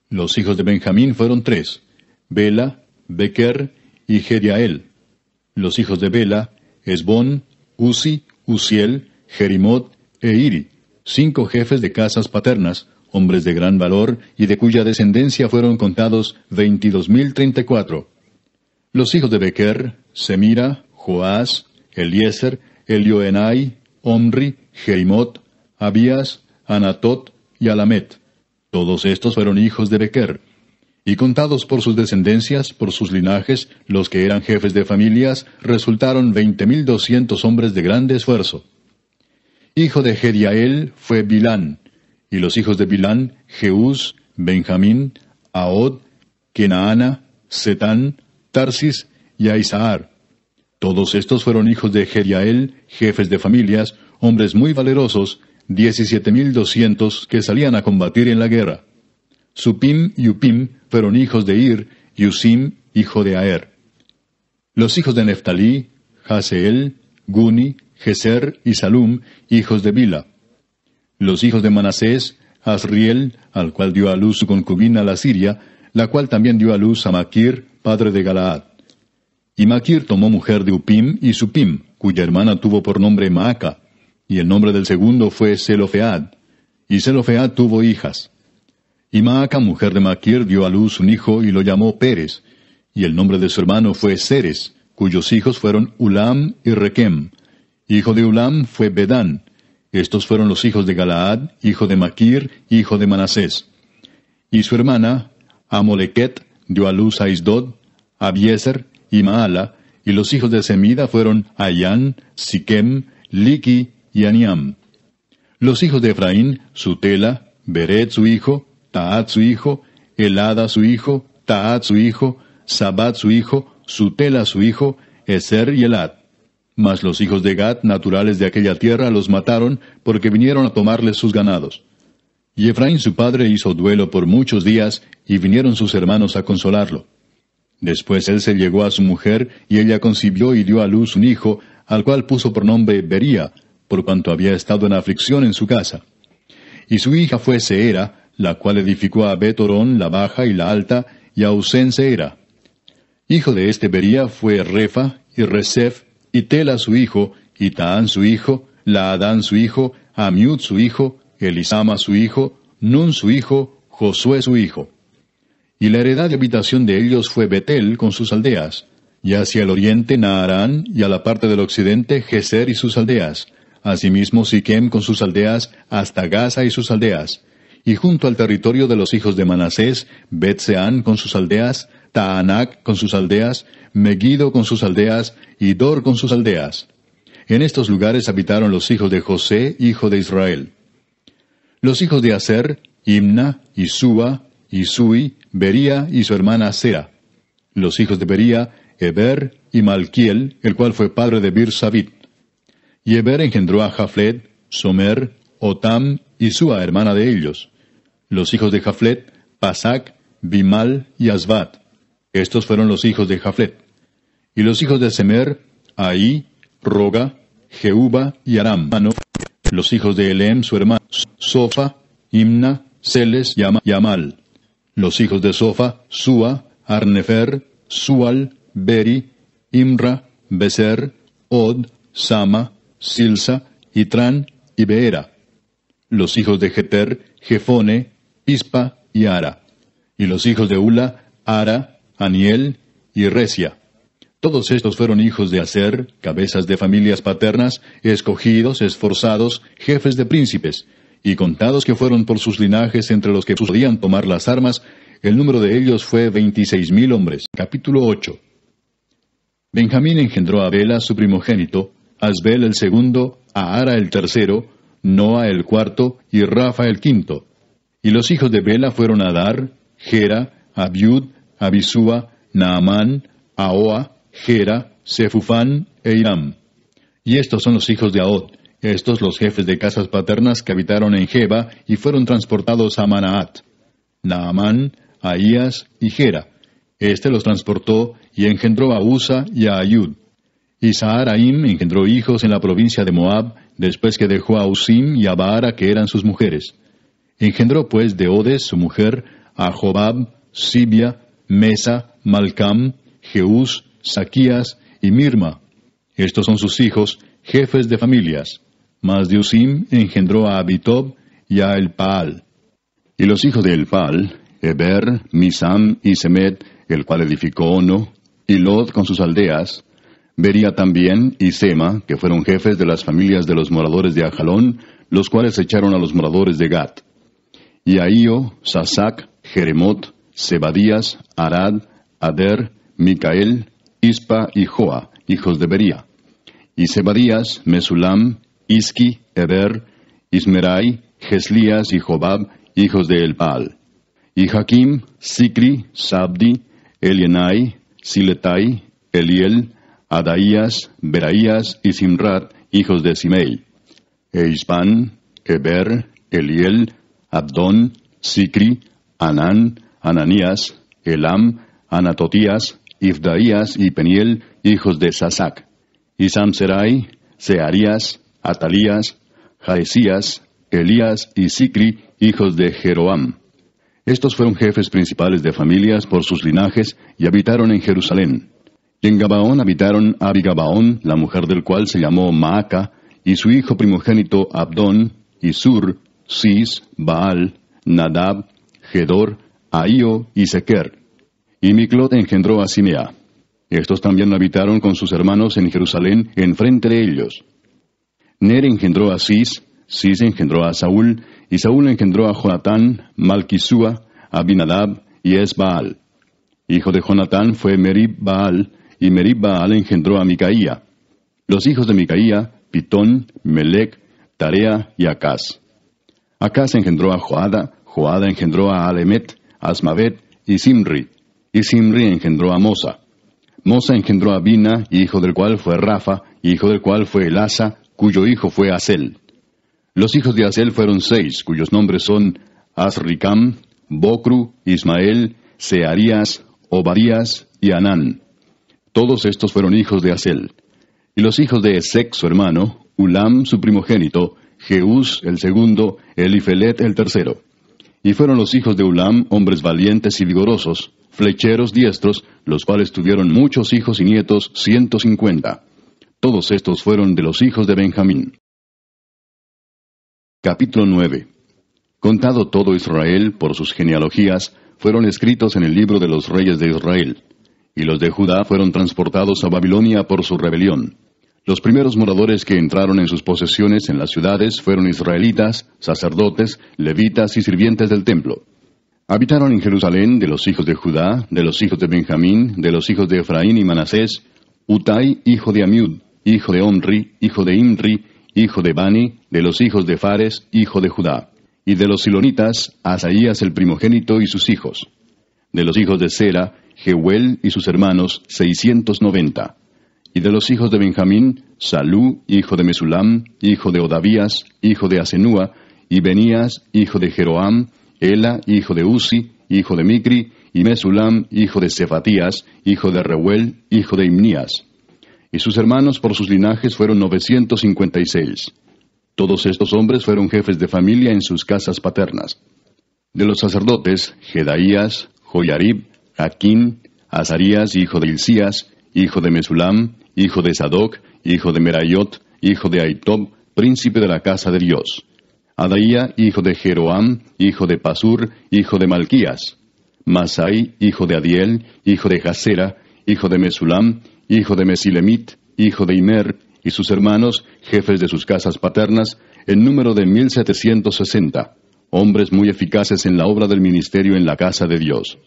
Los hijos de Benjamín fueron 3, Bela, Bequer y Jediael. Los hijos de Bela, Esbón, Uzi, Uziel, Jerimot e Iri, 5 jefes de casas paternas, hombres de gran valor, y de cuya descendencia fueron contados 22,034. Los hijos de Bequer, Semira, Joás, Eliezer, Elioenai, Omri, Jerimot, Abías, Anatot y Alamet. Todos estos fueron hijos de Bequer. Y contados por sus descendencias, por sus linajes, los que eran jefes de familias, resultaron 20,200 hombres de grande esfuerzo. Hijo de Jediael fue Bilán, y los hijos de Bilán, Jeús, Benjamín, Ahod, Kenaana, Setán, Tarsis y Aizahar. Todos estos fueron hijos de Jediael, jefes de familias, hombres muy valerosos, 17,200 que salían a combatir en la guerra. Supim y Upim fueron hijos de Ir, y Usim, hijo de Aer. Los hijos de Neftalí, Jaseel, Guni, Geser y Salum, hijos de Bila. Los hijos de Manasés, Asriel, al cual dio a luz su concubina la Siria, la cual también dio a luz a Maquir, padre de Galaad. Y Maquir tomó mujer de Upim y Supim, cuya hermana tuvo por nombre Maaca, y el nombre del segundo fue Zelofead. Y Zelofead tuvo hijas. Y Maaca, mujer de Maquir, dio a luz un hijo y lo llamó Pérez, y el nombre de su hermano fue Seres, cuyos hijos fueron Ulam y Requem. Hijo de Ulam fue Bedán. Estos fueron los hijos de Galaad, hijo de Maquir, hijo de Manasés. Y su hermana, Amolequet, dio a luz a Isdod, Abiezer y Maala, y los hijos de Semida fueron Ayán, Siquem, Liqui y Aniam. Los hijos de Efraín, Sutela, Beret su hijo, Taat su hijo, Elada su hijo, Taat su hijo, Sabat su hijo, Sutela su hijo, Eser y Elad. Mas los hijos de Gad, naturales de aquella tierra, los mataron, porque vinieron a tomarles sus ganados. Y Efraín su padre hizo duelo por muchos días, y vinieron sus hermanos a consolarlo. Después él se llegó a su mujer, y ella concibió y dio a luz un hijo, al cual puso por nombre Bería, por cuanto había estado en aflicción en su casa. Y su hija fue Seera, la cual edificó a Bet-Orón, la baja y la alta, y a Usén Seera. Hijo de este Bería fue Refa, y Resef, y Tela su hijo, y Taán su hijo, Laadán su hijo, Amiud su hijo, Elisama su hijo, Nun su hijo, Josué su hijo. Y la heredad de habitación de ellos fue Betel con sus aldeas, y hacia el oriente Naarán, y a la parte del occidente Geser y sus aldeas, asimismo Siquem con sus aldeas, hasta Gaza y sus aldeas, y junto al territorio de los hijos de Manasés, Bet-Seán con sus aldeas, Taanac con sus aldeas, Megiddo con sus aldeas, y Dor con sus aldeas. En estos lugares habitaron los hijos de José, hijo de Israel. Los hijos de Aser, Imna, Isúa, Isui, Bería y su hermana Sera. Los hijos de Bería, Eber y Malquiel, el cual fue padre de Bir-Sabit. Y Eber engendró a Jaflet, Somer, Otam y Sua, hermana de ellos. Los hijos de Jaflet, Pasac, Bimal y Asbat. Estos fueron los hijos de Jaflet. Y los hijos de Semer, Ahí, Roga, Jehuba y Aram. Los hijos de Elem, su hermano, Sofa, Imna, Seles y Amal. Los hijos de Sofa, Sua, Arnefer, Sual, Beri, Imra, Beser, Od, Sama, Silsa, Itran y Beera. Los hijos de Jeter, Jefone, Pispa y Ara. Y los hijos de Ula, Ara, Aniel y Resia. Todos estos fueron hijos de Aser, cabezas de familias paternas, escogidos, esforzados, jefes de príncipes, y contados que fueron por sus linajes entre los que podían tomar las armas, el número de ellos fue 26,000 hombres. Capítulo 8. Benjamín engendró a Bela su primogénito, Asbel el segundo, Ahara el tercero, Noa el cuarto, y Rafa el quinto. Y los hijos de Bela fueron Adar, Gera, Abiud, Abisúa, Naamán, Ahoa, Gera, Sefufán e Hiram. Y estos son los hijos de Ahod, estos los jefes de casas paternas que habitaron en Geba y fueron transportados a Manaat. Naamán, Ahías y Gera. Este los transportó y engendró a Usa y a Ayud. Y Saharaim engendró hijos en la provincia de Moab, después que dejó a Usim y a Baara, que eran sus mujeres. Engendró pues de Odes, su mujer, a Jobab, Sibia, Mesa, Malcam, Jeús, Saquías y Mirma. Estos son sus hijos, jefes de familias. Mas de Usim engendró a Abitob y a Elpaal. Y los hijos de Elpaal, Eber, Misam y Semed, el cual edificó Ono, y Lod con sus aldeas, Bería también y Sema, que fueron jefes de las familias de los moradores de Ajalón, los cuales echaron a los moradores de Gat. Y Ahío, Sasac, Jeremot, Zebadías, Arad, Ader, Micael, Ispa y Joa, hijos de Bería. Y Zebadías, Mesulam, Isqui, Eber, Ismerai, Geslías y Jobab, hijos de Elpaal. Y Jaquim, Sicri, Sabdi, Elienai, Siletai, Eliel, Adaías, Beraías y Simrat, hijos de Simei. E Ispan, Eber, Eliel, Abdón, Sicri, Anán, Ananías, Elam, Anatotías, Ifdaías y Peniel, hijos de Sasac. Y Samserai, Searías, Atalías, Jaesías, Elías y Sicri, hijos de Jeroam. Estos fueron jefes principales de familias por sus linajes y habitaron en Jerusalén. Y en Gabaón habitaron Abigabaón, la mujer del cual se llamó Maaca, y su hijo primogénito Abdón, y Sur, Cis, Baal, Nadab, Gedor, Ahío y Sequer. Y Miclot engendró a Simea. Estos también habitaron con sus hermanos en Jerusalén, enfrente de ellos. Ner engendró a Cis, Cis engendró a Saúl, y Saúl engendró a Jonatán, Malquisúa, Abinadab y Esbaal. Hijo de Jonatán fue Merib Baal, y Merib Baal engendró a Micaía. Los hijos de Micaía, Pitón, Melec, Tarea y Acaz. Acaz engendró a Joada, Joada engendró a Alemet, Asmavet y Simri engendró a Mosa. Mosa engendró a Bina, hijo del cual fue Rafa, hijo del cual fue Elasa, cuyo hijo fue Asel. Los hijos de Asel fueron 6, cuyos nombres son Asricam, Bocru, Ismael, Searías, Obadías y Anán. Todos estos fueron hijos de Asel. Y los hijos de Esec, su hermano, Ulam, su primogénito, Jeús, el segundo, Elifelet, el tercero. Y fueron los hijos de Ulam hombres valientes y vigorosos, flecheros diestros, los cuales tuvieron muchos hijos y nietos, 150. Todos estos fueron de los hijos de Benjamín. Capítulo 9. Contado todo Israel por sus genealogías, fueron escritos en el libro de los reyes de Israel. Y los de Judá fueron transportados a Babilonia por su rebelión. Los primeros moradores que entraron en sus posesiones en las ciudades fueron israelitas, sacerdotes, levitas y sirvientes del templo. Habitaron en Jerusalén de los hijos de Judá, de los hijos de Benjamín, de los hijos de Efraín y Manasés, Utai, hijo de Amiud, hijo de Omri, hijo de Imri, hijo de Bani, de los hijos de Fares, hijo de Judá. Y de los silonitas, Asaías el primogénito y sus hijos. De los hijos de Sera, Jehuel y sus hermanos, 690. Y de los hijos de Benjamín, Salú, hijo de Mesulam, hijo de Odavías, hijo de Asenúa, y Benías, hijo de Jeroam, Ela, hijo de Uzi, hijo de Micri, y Mesulam, hijo de Cefatías, hijo de Reuel, hijo de Imnías. Y sus hermanos por sus linajes fueron 956. Todos estos hombres fueron jefes de familia en sus casas paternas. De los sacerdotes, Jedaías, Joyarib, Jaquín, Azarías, hijo de Hilcías, hijo de Mesulam, hijo de Sadoc, hijo de Merayot, hijo de Aitob, príncipe de la casa de Dios. Adaía, hijo de Jeroam, hijo de Pasur, hijo de Malquías. Masai, hijo de Adiel, hijo de Jasera, hijo de Mesulam, hijo de Mesilemit, hijo de Imer, y sus hermanos, jefes de sus casas paternas, en número de 1760, hombres muy eficaces en la obra del ministerio en la casa de Dios.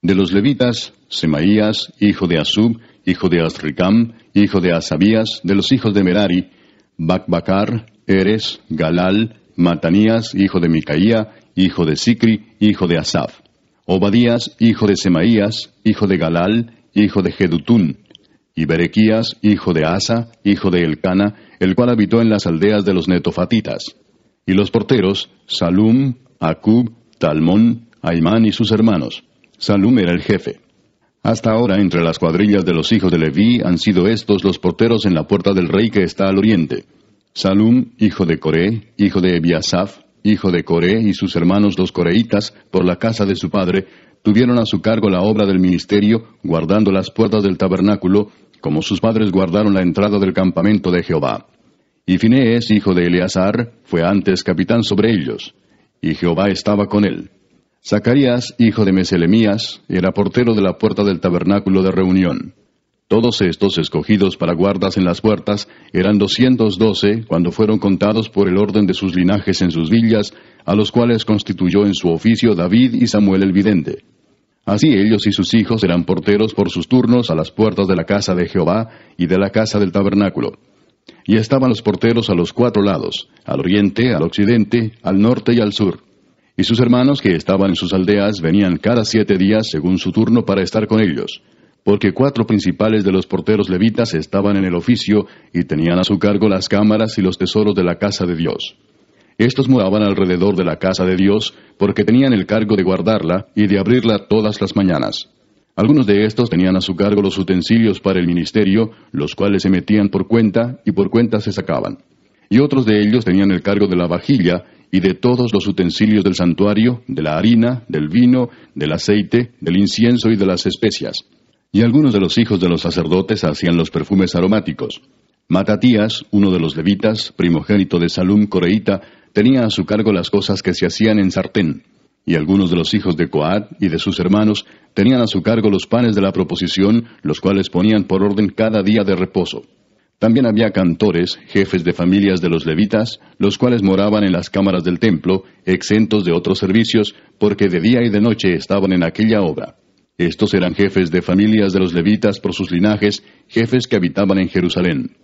De los levitas, Semaías, hijo de Asub, hijo de Azricam, hijo de Asabías, de los hijos de Merari, Bacbacar, Eres, Galal, Matanías, hijo de Micaía, hijo de Sicri, hijo de Asaf. Obadías, hijo de Semaías, hijo de Galal, hijo de Jedutún. Y Berequías, hijo de Asa, hijo de Elcana, el cual habitó en las aldeas de los netofatitas. Y los porteros, Salum, Acub, Talmón, Aimán y sus hermanos. Salum era el jefe. Hasta ahora, entre las cuadrillas de los hijos de Leví, han sido estos los porteros en la puerta del rey que está al oriente. Salum, hijo de Coré, hijo de Ebiasaf, hijo de Coré, y sus hermanos los coreitas, por la casa de su padre, tuvieron a su cargo la obra del ministerio, guardando las puertas del tabernáculo, como sus padres guardaron la entrada del campamento de Jehová. Y Finees, hijo de Eleazar, fue antes capitán sobre ellos, y Jehová estaba con él. Zacarías, hijo de Meselemías, era portero de la puerta del tabernáculo de reunión. Todos estos, escogidos para guardas en las puertas, eran 212 cuando fueron contados por el orden de sus linajes en sus villas, a los cuales constituyó en su oficio David y Samuel el vidente. Así ellos y sus hijos eran porteros por sus turnos a las puertas de la casa de Jehová y de la casa del tabernáculo. Y estaban los porteros a los 4 lados, al oriente, al occidente, al norte y al sur. Y sus hermanos que estaban en sus aldeas venían cada 7 días según su turno para estar con ellos, porque 4 principales de los porteros levitas estaban en el oficio y tenían a su cargo las cámaras y los tesoros de la casa de Dios. Estos moraban alrededor de la casa de Dios, porque tenían el cargo de guardarla y de abrirla todas las mañanas. Algunos de estos tenían a su cargo los utensilios para el ministerio, los cuales se metían por cuenta y por cuenta se sacaban. Y otros de ellos tenían el cargo de la vajilla y de todos los utensilios del santuario, de la harina, del vino, del aceite, del incienso y de las especias. Y algunos de los hijos de los sacerdotes hacían los perfumes aromáticos. Matatías, uno de los levitas, primogénito de Salum coreíta, tenía a su cargo las cosas que se hacían en sartén. Y algunos de los hijos de Coat y de sus hermanos tenían a su cargo los panes de la proposición, los cuales ponían por orden cada día de reposo. También había cantores, jefes de familias de los levitas, los cuales moraban en las cámaras del templo, exentos de otros servicios, porque de día y de noche estaban en aquella obra. Estos eran jefes de familias de los levitas por sus linajes, jefes que habitaban en Jerusalén.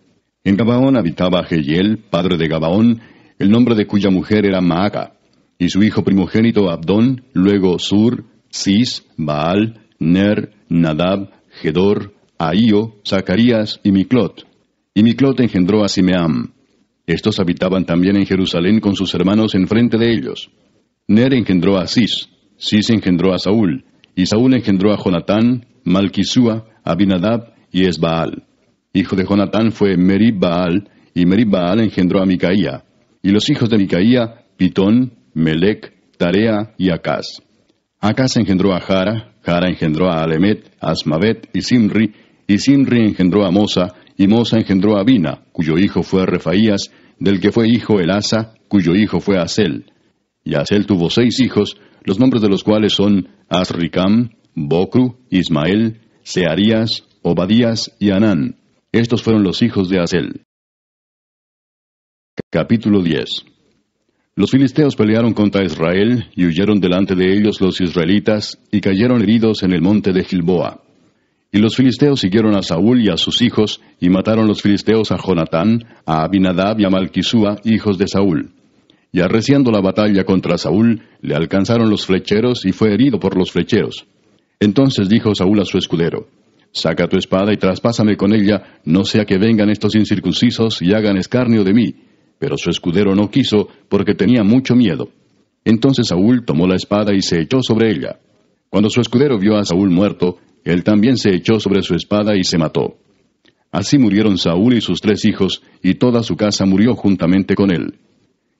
En Gabaón habitaba Jehiel, padre de Gabaón, el nombre de cuya mujer era Maaca, y su hijo primogénito Abdón, luego Sur, Cis, Baal, Ner, Nadab, Gedor, Ahío, Zacarías y Miclot. Y Miclot engendró a Simeam. Estos habitaban también en Jerusalén con sus hermanos enfrente de ellos. Ner engendró a Cis, Cis engendró a Saúl, y Saúl engendró a Jonatán, Malquisúa, Abinadab y Esbaal. Hijo de Jonatán fue Merib-Baal, y Merib-Baal engendró a Micaía. Y los hijos de Micaía, Pitón, Melec, Tarea y Acaz. Acaz engendró a Jara, Jara engendró a Alemet, Asmavet y Simri engendró a Mosa, y Mosa engendró a Abina, cuyo hijo fue Refaías, del que fue hijo Elasa, cuyo hijo fue Asel. Y Asel tuvo 6 hijos, los nombres de los cuales son Azricam, Bocru, Ismael, Searías, Obadías y Anán. Estos fueron los hijos de Asel. Capítulo 10. Los filisteos pelearon contra Israel, y huyeron delante de ellos los israelitas, y cayeron heridos en el monte de Gilboa. Y los filisteos siguieron a Saúl y a sus hijos, y mataron los filisteos a Jonatán, a Abinadab y a Malquisúa, hijos de Saúl. Y arreciando la batalla contra Saúl, le alcanzaron los flecheros, y fue herido por los flecheros. Entonces dijo Saúl a su escudero: Saca tu espada y traspásame con ella, no sea que vengan estos incircuncisos y hagan escarnio de mí. Pero su escudero no quiso, porque tenía mucho miedo. Entonces Saúl tomó la espada y se echó sobre ella. Cuando su escudero vio a Saúl muerto, él también se echó sobre su espada y se mató. Así murieron Saúl y sus 3 hijos, y toda su casa murió juntamente con él.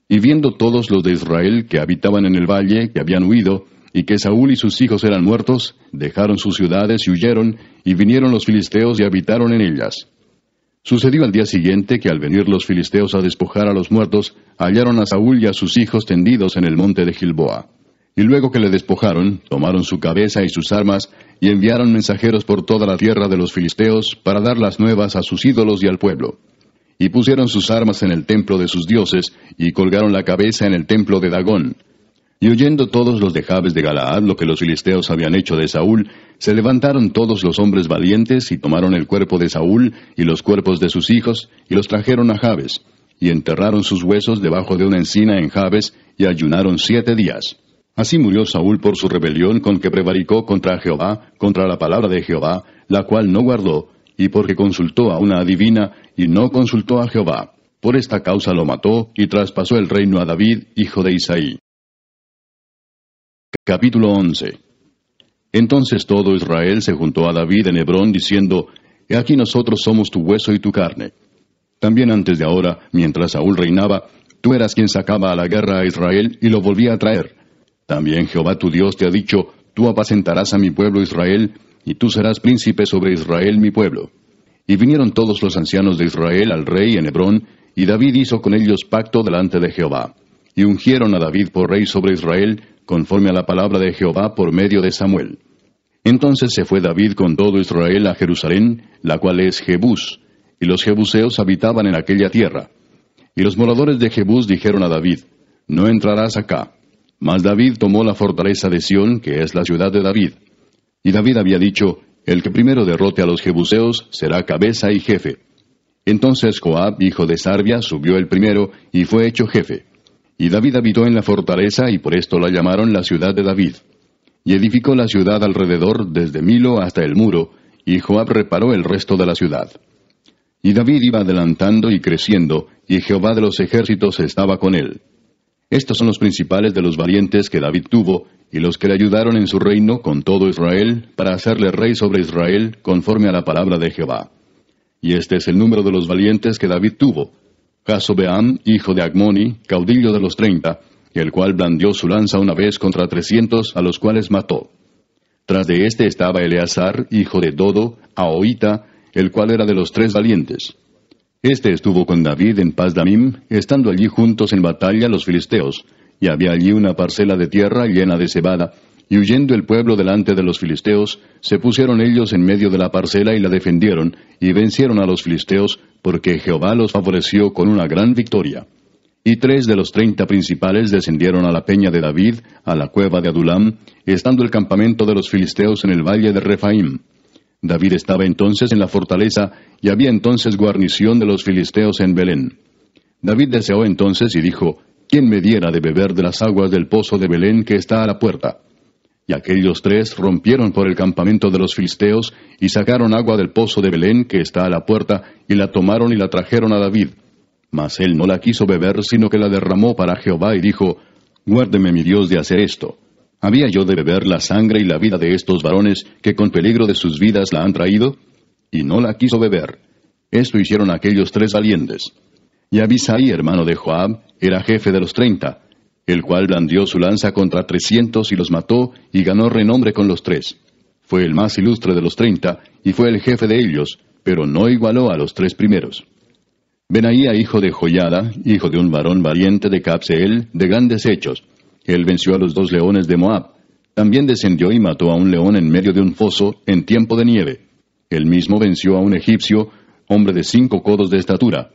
Y viendo todos los de Israel que habitaban en el valle, que habían huido, y que Saúl y sus hijos eran muertos, dejaron sus ciudades y huyeron, y vinieron los filisteos y habitaron en ellas. Sucedió al día siguiente que al venir los filisteos a despojar a los muertos, hallaron a Saúl y a sus hijos tendidos en el monte de Gilboa. Y luego que le despojaron, tomaron su cabeza y sus armas, y enviaron mensajeros por toda la tierra de los filisteos para dar las nuevas a sus ídolos y al pueblo. Y pusieron sus armas en el templo de sus dioses, y colgaron la cabeza en el templo de Dagón. Y oyendo todos los de Jabes de Galaad lo que los filisteos habían hecho de Saúl, se levantaron todos los hombres valientes, y tomaron el cuerpo de Saúl, y los cuerpos de sus hijos, y los trajeron a Jabes, y enterraron sus huesos debajo de una encina en Jabes, y ayunaron 7 días. Así murió Saúl por su rebelión con que prevaricó contra Jehová, contra la palabra de Jehová, la cual no guardó, y porque consultó a una adivina, y no consultó a Jehová. Por esta causa lo mató, y traspasó el reino a David, hijo de Isaí. Capítulo 11. Entonces todo Israel se juntó a David en Hebrón, diciendo, He aquí nosotros somos tu hueso y tu carne. También antes de ahora, mientras Saúl reinaba, tú eras quien sacaba a la guerra a Israel y lo volvía a traer. También Jehová tu Dios te ha dicho, Tú apacentarás a mi pueblo Israel, y tú serás príncipe sobre Israel mi pueblo. Y vinieron todos los ancianos de Israel al rey en Hebrón, y David hizo con ellos pacto delante de Jehová. Y ungieron a David por rey sobre Israel, conforme a la palabra de Jehová por medio de Samuel. Entonces se fue David con todo Israel a Jerusalén, la cual es Jebús, y los jebuseos habitaban en aquella tierra. Y los moradores de Jebús dijeron a David, No entrarás acá. Mas David tomó la fortaleza de Sión, que es la ciudad de David. Y David había dicho, El que primero derrote a los jebuseos será cabeza y jefe. Entonces Joab, hijo de Sarvia, subió el primero, y fue hecho jefe. Y David habitó en la fortaleza, y por esto la llamaron la ciudad de David. Y edificó la ciudad alrededor, desde Milo hasta el muro, y Joab reparó el resto de la ciudad. Y David iba adelantando y creciendo, y Jehová de los ejércitos estaba con él. Estos son los principales de los valientes que David tuvo, y los que le ayudaron en su reino con todo Israel, para hacerle rey sobre Israel, conforme a la palabra de Jehová. Y este es el número de los valientes que David tuvo: Jasobeam, hijo de Agmoni, caudillo de los 30, el cual blandió su lanza una vez contra 300, a los cuales mató. Tras de éste estaba Eleazar, hijo de Dodo, Ahoita, el cual era de los 3 valientes. Este estuvo con David en Pasdamim, estando allí juntos en batalla los filisteos, y había allí una parcela de tierra llena de cebada, y huyendo el pueblo delante de los filisteos, se pusieron ellos en medio de la parcela y la defendieron, y vencieron a los filisteos, porque Jehová los favoreció con una gran victoria. Y 3 de los 30 principales descendieron a la peña de David, a la cueva de Adulam, estando el campamento de los filisteos en el valle de Refaim. David estaba entonces en la fortaleza, y había entonces guarnición de los filisteos en Belén. David deseó entonces y dijo, ¿Quién me diera de beber de las aguas del pozo de Belén que está a la puerta? Y aquellos 3 rompieron por el campamento de los filisteos, y sacaron agua del pozo de Belén que está a la puerta, y la tomaron y la trajeron a David. Mas él no la quiso beber, sino que la derramó para Jehová, y dijo, Guárdeme mi Dios de hacer esto. ¿Había yo de beber la sangre y la vida de estos varones que con peligro de sus vidas la han traído? Y no la quiso beber. Esto hicieron aquellos 3 valientes. Y Abisai, hermano de Joab, era jefe de los 30, el cual blandió su lanza contra 300 y los mató, y ganó renombre con los 3. Fue el más ilustre de los 30, y fue el jefe de ellos, pero no igualó a los 3 primeros. Benaía, hijo de Joiada, hijo de un varón valiente de Cabseel, de grandes hechos. Él venció a los 2 leones de Moab. También descendió y mató a un león en medio de un foso, en tiempo de nieve. Él mismo venció a un egipcio, hombre de 5 codos de estatura.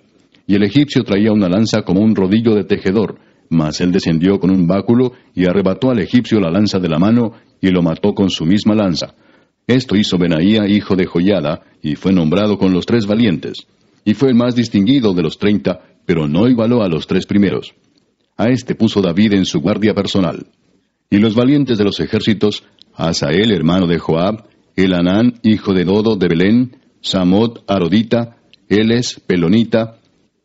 Y el egipcio traía una lanza como un rodillo de tejedor, mas él descendió con un báculo, y arrebató al egipcio la lanza de la mano, y lo mató con su misma lanza. Esto hizo Benaía, hijo de Joiada, y fue nombrado con los 3 valientes. Y fue el más distinguido de los 30, pero no igualó a los 3 primeros. A este puso David en su guardia personal. Y los valientes de los ejércitos, Asael, hermano de Joab, Elanán, hijo de Dodo de Belén, Samot, Arodita, Eles, Pelonita,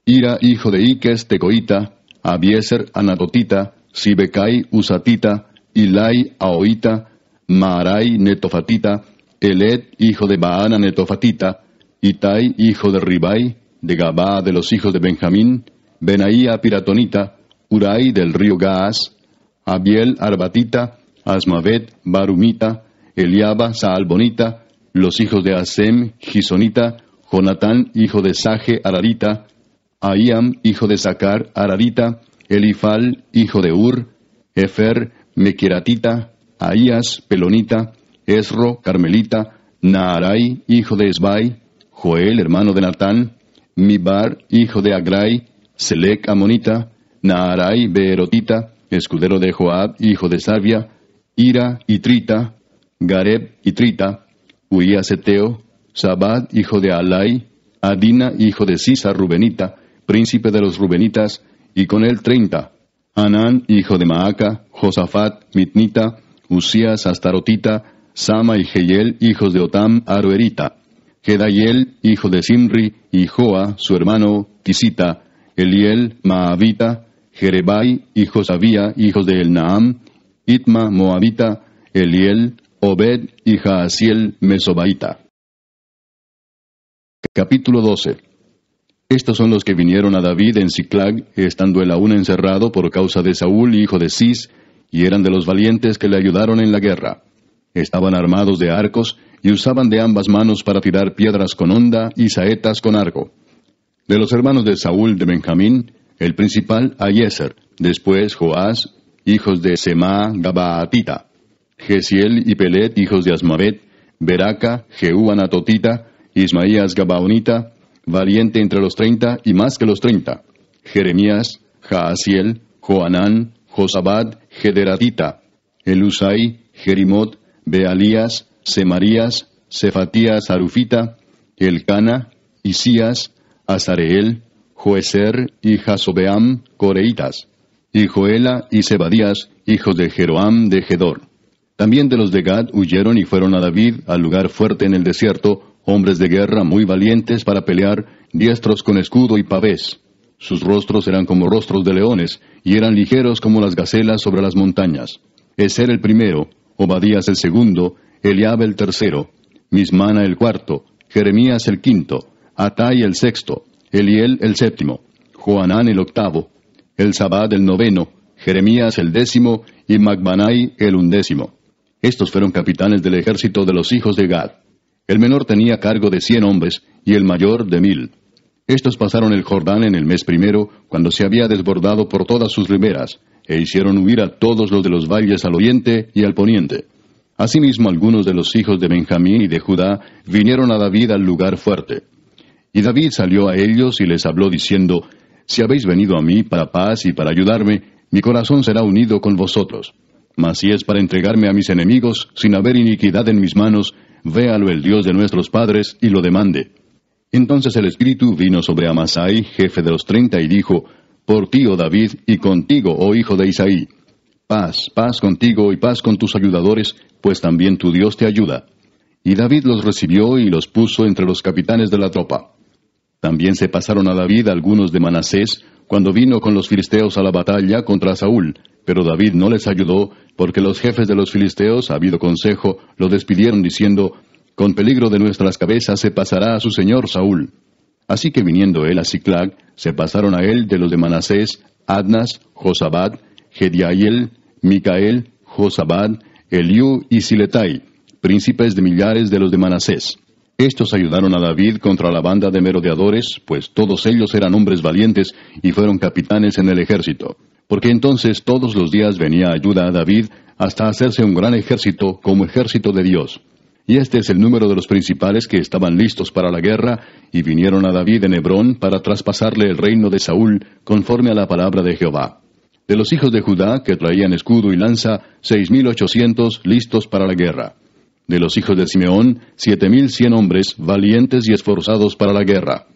Ira, hijo de Iques, Tecoita, Abieser, Anatotita, Sibecai, Usatita, Ilai, Ahoita, Maarai, Netofatita, Eled, hijo de Baana, Netofatita, Itai, hijo de Ribai, de Gabaa de los hijos de Benjamín, Benaía, Piratonita, Urai del río Gaas, Abiel, Arbatita, Asmavet, Barumita, Eliaba, Saalbonita, los hijos de Asem, Gisonita, Jonatán, hijo de Sage, Ararita, Ahiam, hijo de Sacar, Ararita, Elifal, hijo de Ur, Efer, Mequiratita, Ahías, Pelonita, Esro, Carmelita, Naarai, hijo de Esbai, Joel, hermano de Natán, Mibar, hijo de Agrai, Selec, Amonita, Naarai, Beerotita, escudero de Joab, hijo de Sarvia, Ira y Trita, Gareb y Trita, Urías Eteo, Zabad, hijo de Alai, Adina, hijo de Sisa Rubenita, príncipe de los Rubenitas, y con él 30, Anán, hijo de Maaca, Josafat, Mitnita, Usías, Astarotita, Sama y Jehiel, hijos de Otam, Aroerita, Gedayel, hijo de Simri, y Joa, su hermano, Tisita, Eliel, Maavita, Jerebai y Josabía, hijos de Elnaam, Itma, Moabita, Eliel, Obed y Jaasiel, Mesobaita. Capítulo 12. Estos son los que vinieron a David en Siclag, estando él aún encerrado por causa de Saúl, hijo de Cis, y eran de los valientes que le ayudaron en la guerra. Estaban armados de arcos, y usaban de ambas manos para tirar piedras con honda y saetas con arco. De los hermanos de Saúl de Benjamín, el principal Ahiezer, después Joás, hijos de Semá Gabaatita, Gesiel y Pelet, hijos de Asmavet, Beraca, Jehú Anatotita, Ismaías Gabaonita, valiente entre los 30 y más que los 30, Jeremías, Jaasiel, Joanán, Josabad, Gederatita, Elusai, Jerimot, Bealías, Semarías, Cefatías Arufita, Elcana, Isías, Azareel, Joeser y Jasobeam, Coreitas, y Joela y Zebadías, hijos de Jeroam de Gedor. También de los de Gad huyeron y fueron a David al lugar fuerte en el desierto, hombres de guerra muy valientes para pelear, diestros con escudo y pavés. Sus rostros eran como rostros de leones, y eran ligeros como las gacelas sobre las montañas. Eser el primero, Obadías el segundo, Eliab el tercero, Mismana el cuarto, Jeremías el quinto, Atai el sexto, Eliel el séptimo, Joanán el octavo, Elzabad el noveno, Jeremías el 10º y Macbanai el 11º. Estos fueron capitanes del ejército de los hijos de Gad. El menor tenía cargo de 100 hombres y el mayor de 1000. Estos pasaron el Jordán en el mes primero, cuando se había desbordado por todas sus riberas, e hicieron huir a todos los de los valles al oriente y al poniente. Asimismo, algunos de los hijos de Benjamín y de Judá vinieron a David al lugar fuerte. Y David salió a ellos y les habló diciendo, Si habéis venido a mí para paz y para ayudarme, mi corazón será unido con vosotros. Mas si es para entregarme a mis enemigos, sin haber iniquidad en mis manos, véalo el Dios de nuestros padres y lo demande. Entonces el Espíritu vino sobre Amasai, jefe de los 30, y dijo, Por ti, oh David, y contigo, oh hijo de Isaí. Paz, paz contigo y paz con tus ayudadores, pues también tu Dios te ayuda. Y David los recibió y los puso entre los capitanes de la tropa. También se pasaron a David algunos de Manasés, cuando vino con los filisteos a la batalla contra Saúl, pero David no les ayudó, porque los jefes de los filisteos, habido consejo, lo despidieron diciendo, Con peligro de nuestras cabezas se pasará a su señor Saúl. Así que viniendo él a Siclag, se pasaron a él de los de Manasés, Adnas, Josabad, Gediael, Micael, Josabad, Eliú y Siletai, príncipes de millares de los de Manasés. Estos ayudaron a David contra la banda de merodeadores, pues todos ellos eran hombres valientes y fueron capitanes en el ejército. Porque entonces todos los días venía ayuda a David hasta hacerse un gran ejército como ejército de Dios. Y este es el número de los principales que estaban listos para la guerra y vinieron a David en Hebrón para traspasarle el reino de Saúl conforme a la palabra de Jehová. De los hijos de Judá, que traían escudo y lanza, 6,800 listos para la guerra. De los hijos de Simeón, 7,100 hombres, valientes y esforzados para la guerra.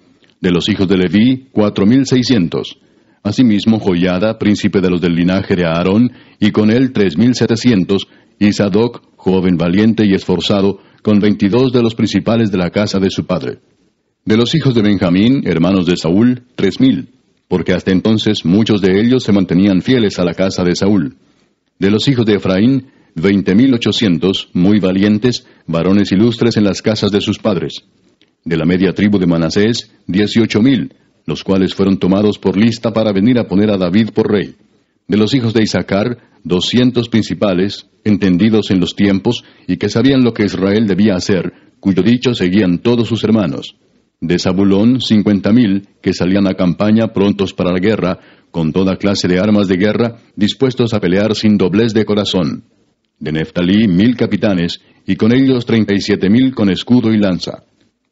De los hijos de Leví, 4,600. Asimismo, Joiada, príncipe de los del linaje de Aarón, y con él 3,700, y Sadoc, joven valiente y esforzado, con 22 de los principales de la casa de su padre. De los hijos de Benjamín, hermanos de Saúl, 3,000, porque hasta entonces muchos de ellos se mantenían fieles a la casa de Saúl. De los hijos de Efraín, 20,800, muy valientes, varones ilustres en las casas de sus padres. De la media tribu de Manasés, 18,000, los cuales fueron tomados por lista para venir a poner a David por rey. De los hijos de Isaacar, 200 principales, entendidos en los tiempos, y que sabían lo que Israel debía hacer, cuyo dicho seguían todos sus hermanos. De Zabulón, 50,000, que salían a campaña prontos para la guerra, con toda clase de armas de guerra, dispuestos a pelear sin doblez de corazón. De Neftalí, 1,000 capitanes, y con ellos 37,000 con escudo y lanza.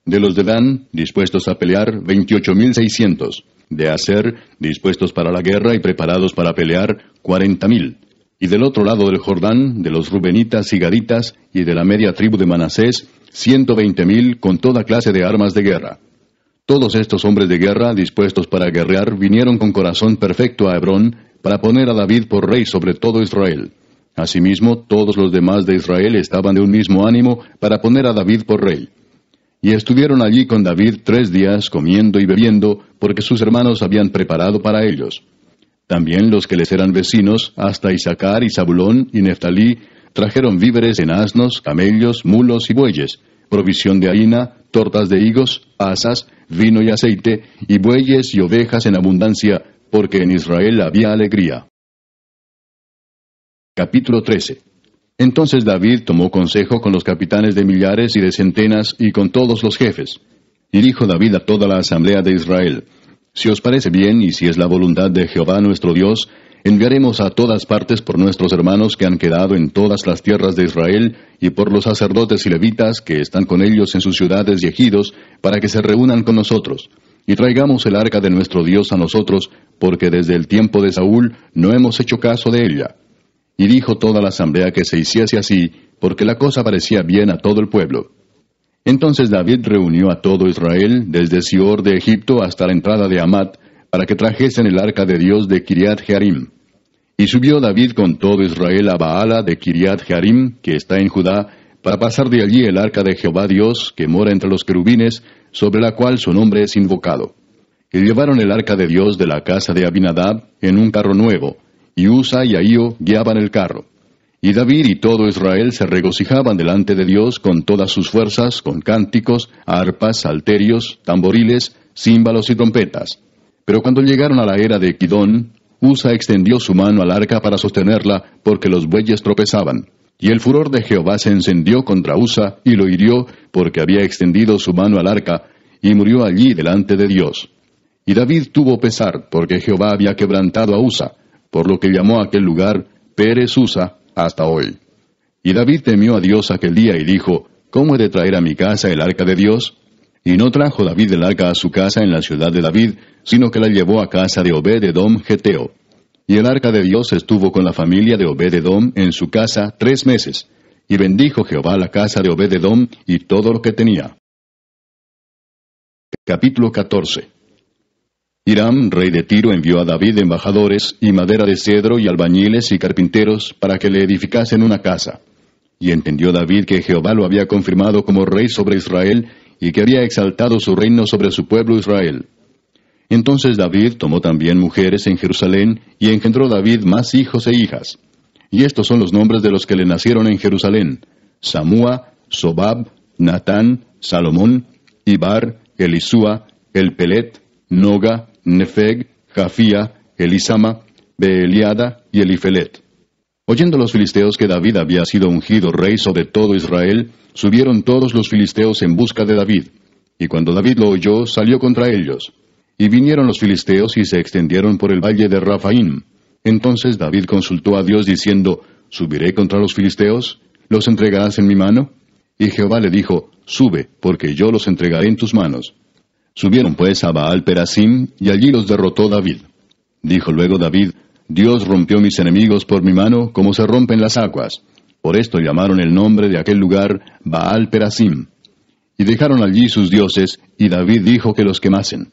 De los de Dan, dispuestos a pelear, 28,600. de Aser, dispuestos para la guerra y preparados para pelear, 40,000. Y del otro lado del Jordán, de los Rubenitas y Gaditas, y de la media tribu de Manasés, 120,000 con toda clase de armas de guerra. Todos estos hombres de guerra, dispuestos para guerrear, vinieron con corazón perfecto a Hebrón, para poner a David por rey sobre todo Israel. Asimismo, todos los demás de Israel estaban de un mismo ánimo para poner a David por rey. Y estuvieron allí con David 3 días, comiendo y bebiendo, porque sus hermanos habían preparado para ellos. También los que les eran vecinos, hasta Isaacar y Zabulón y Neftalí, trajeron víveres en asnos, camellos, mulos y bueyes, provisión de harina, tortas de higos, asas, vino y aceite, y bueyes y ovejas en abundancia, porque en Israel había alegría. Capítulo 13. Entonces David tomó consejo con los capitanes de millares y de centenas y con todos los jefes. Y dijo David a toda la asamblea de Israel: Si os parece bien y si es la voluntad de Jehová nuestro Dios, enviaremos a todas partes por nuestros hermanos que han quedado en todas las tierras de Israel y por los sacerdotes y levitas que están con ellos en sus ciudades y ejidos, para que se reúnan con nosotros. Y traigamos el arca de nuestro Dios a nosotros, porque desde el tiempo de Saúl no hemos hecho caso de ella. Y dijo toda la asamblea que se hiciese así, porque la cosa parecía bien a todo el pueblo. Entonces David reunió a todo Israel, desde Sior de Egipto hasta la entrada de Hamat, para que trajesen el arca de Dios de Kiriat Jearim. Y subió David con todo Israel a Baala de Kiriat Jearim, que está en Judá, para pasar de allí el arca de Jehová Dios, que mora entre los querubines, sobre la cual su nombre es invocado. Y llevaron el arca de Dios de la casa de Abinadab en un carro nuevo, y Usa y Ahío guiaban el carro. Y David y todo Israel se regocijaban delante de Dios con todas sus fuerzas, con cánticos, arpas, salterios, tamboriles, címbalos y trompetas. Pero cuando llegaron a la era de Kidón, Usa extendió su mano al arca para sostenerla, porque los bueyes tropezaban. Y el furor de Jehová se encendió contra Usa, y lo hirió, porque había extendido su mano al arca, y murió allí delante de Dios. Y David tuvo pesar, porque Jehová había quebrantado a Usa, por lo que llamó a aquel lugar Pérez Usa hasta hoy. Y David temió a Dios aquel día y dijo: ¿Cómo he de traer a mi casa el arca de Dios? Y no trajo David el arca a su casa en la ciudad de David, sino que la llevó a casa de Obed-edom Geteo. Y el arca de Dios estuvo con la familia de Obed-edom en su casa 3 meses. Y bendijo Jehová la casa de Obed-edom y todo lo que tenía. Capítulo 14. Hiram, rey de Tiro, envió a David embajadores, y madera de cedro, y albañiles y carpinteros, para que le edificasen una casa. Y entendió David que Jehová lo había confirmado como rey sobre Israel, y que había exaltado su reino sobre su pueblo Israel. Entonces David tomó también mujeres en Jerusalén, y engendró David más hijos e hijas. Y estos son los nombres de los que le nacieron en Jerusalén: Samúa, Sobab, Natán, Salomón, Ibar, Elisúa, Elpelet, Noga, Nefeg, Jafía, Elisama, Beeliada y Elifelet. Oyendo los filisteos que David había sido ungido rey sobre todo Israel, subieron todos los filisteos en busca de David. Y cuando David lo oyó, salió contra ellos. Y vinieron los filisteos y se extendieron por el valle de Rafaim. Entonces David consultó a Dios diciendo: ¿Subiré contra los filisteos? ¿Los entregarás en mi mano? Y Jehová le dijo: Sube, porque yo los entregaré en tus manos. Subieron pues a Baal Perasim, y allí los derrotó David. Dijo luego David: Dios rompió mis enemigos por mi mano, como se rompen las aguas. Por esto llamaron el nombre de aquel lugar Baal Perasim. Y dejaron allí sus dioses, y David dijo que los quemasen.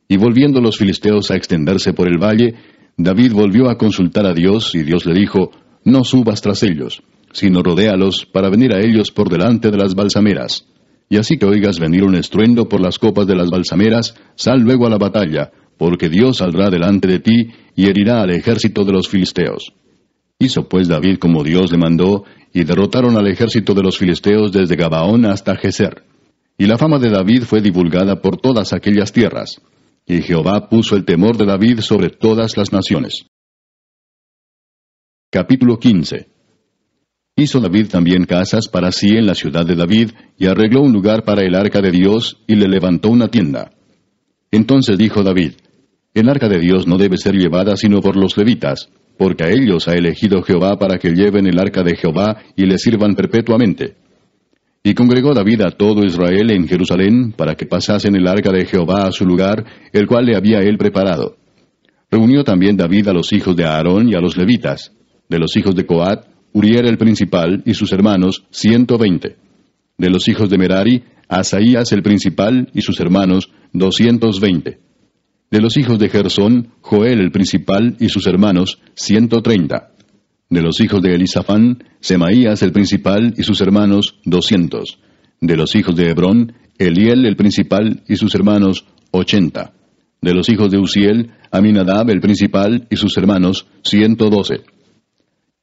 Y volviendo los filisteos a extenderse por el valle, David volvió a consultar a Dios, y Dios le dijo: No subas tras ellos, sino rodéalos para venir a ellos por delante de las balsameras. Y así que oigas venir un estruendo por las copas de las balsameras, sal luego a la batalla, porque Dios saldrá delante de ti y herirá al ejército de los filisteos. Hizo pues David como Dios le mandó, y derrotaron al ejército de los filisteos desde Gabaón hasta Geser. Y la fama de David fue divulgada por todas aquellas tierras. Y Jehová puso el temor de David sobre todas las naciones. Capítulo 15. Hizo David también casas para sí en la ciudad de David, y arregló un lugar para el arca de Dios, y le levantó una tienda. Entonces dijo David: El arca de Dios no debe ser llevada sino por los levitas, porque a ellos ha elegido Jehová para que lleven el arca de Jehová y le sirvan perpetuamente. Y congregó David a todo Israel en Jerusalén para que pasasen el arca de Jehová a su lugar, el cual le había él preparado. Reunió también David a los hijos de Aarón y a los levitas. De los hijos de Coat, Uriel el principal y sus hermanos, 120. De los hijos de Merari, Asaías el principal y sus hermanos, 220. De los hijos de Gersón, Joel el principal y sus hermanos, 130. De los hijos de Elisafán, Semaías el principal y sus hermanos, 200. De los hijos de Hebrón, Eliel el principal y sus hermanos, 80. De los hijos de Uziel, Aminadab el principal y sus hermanos, 112.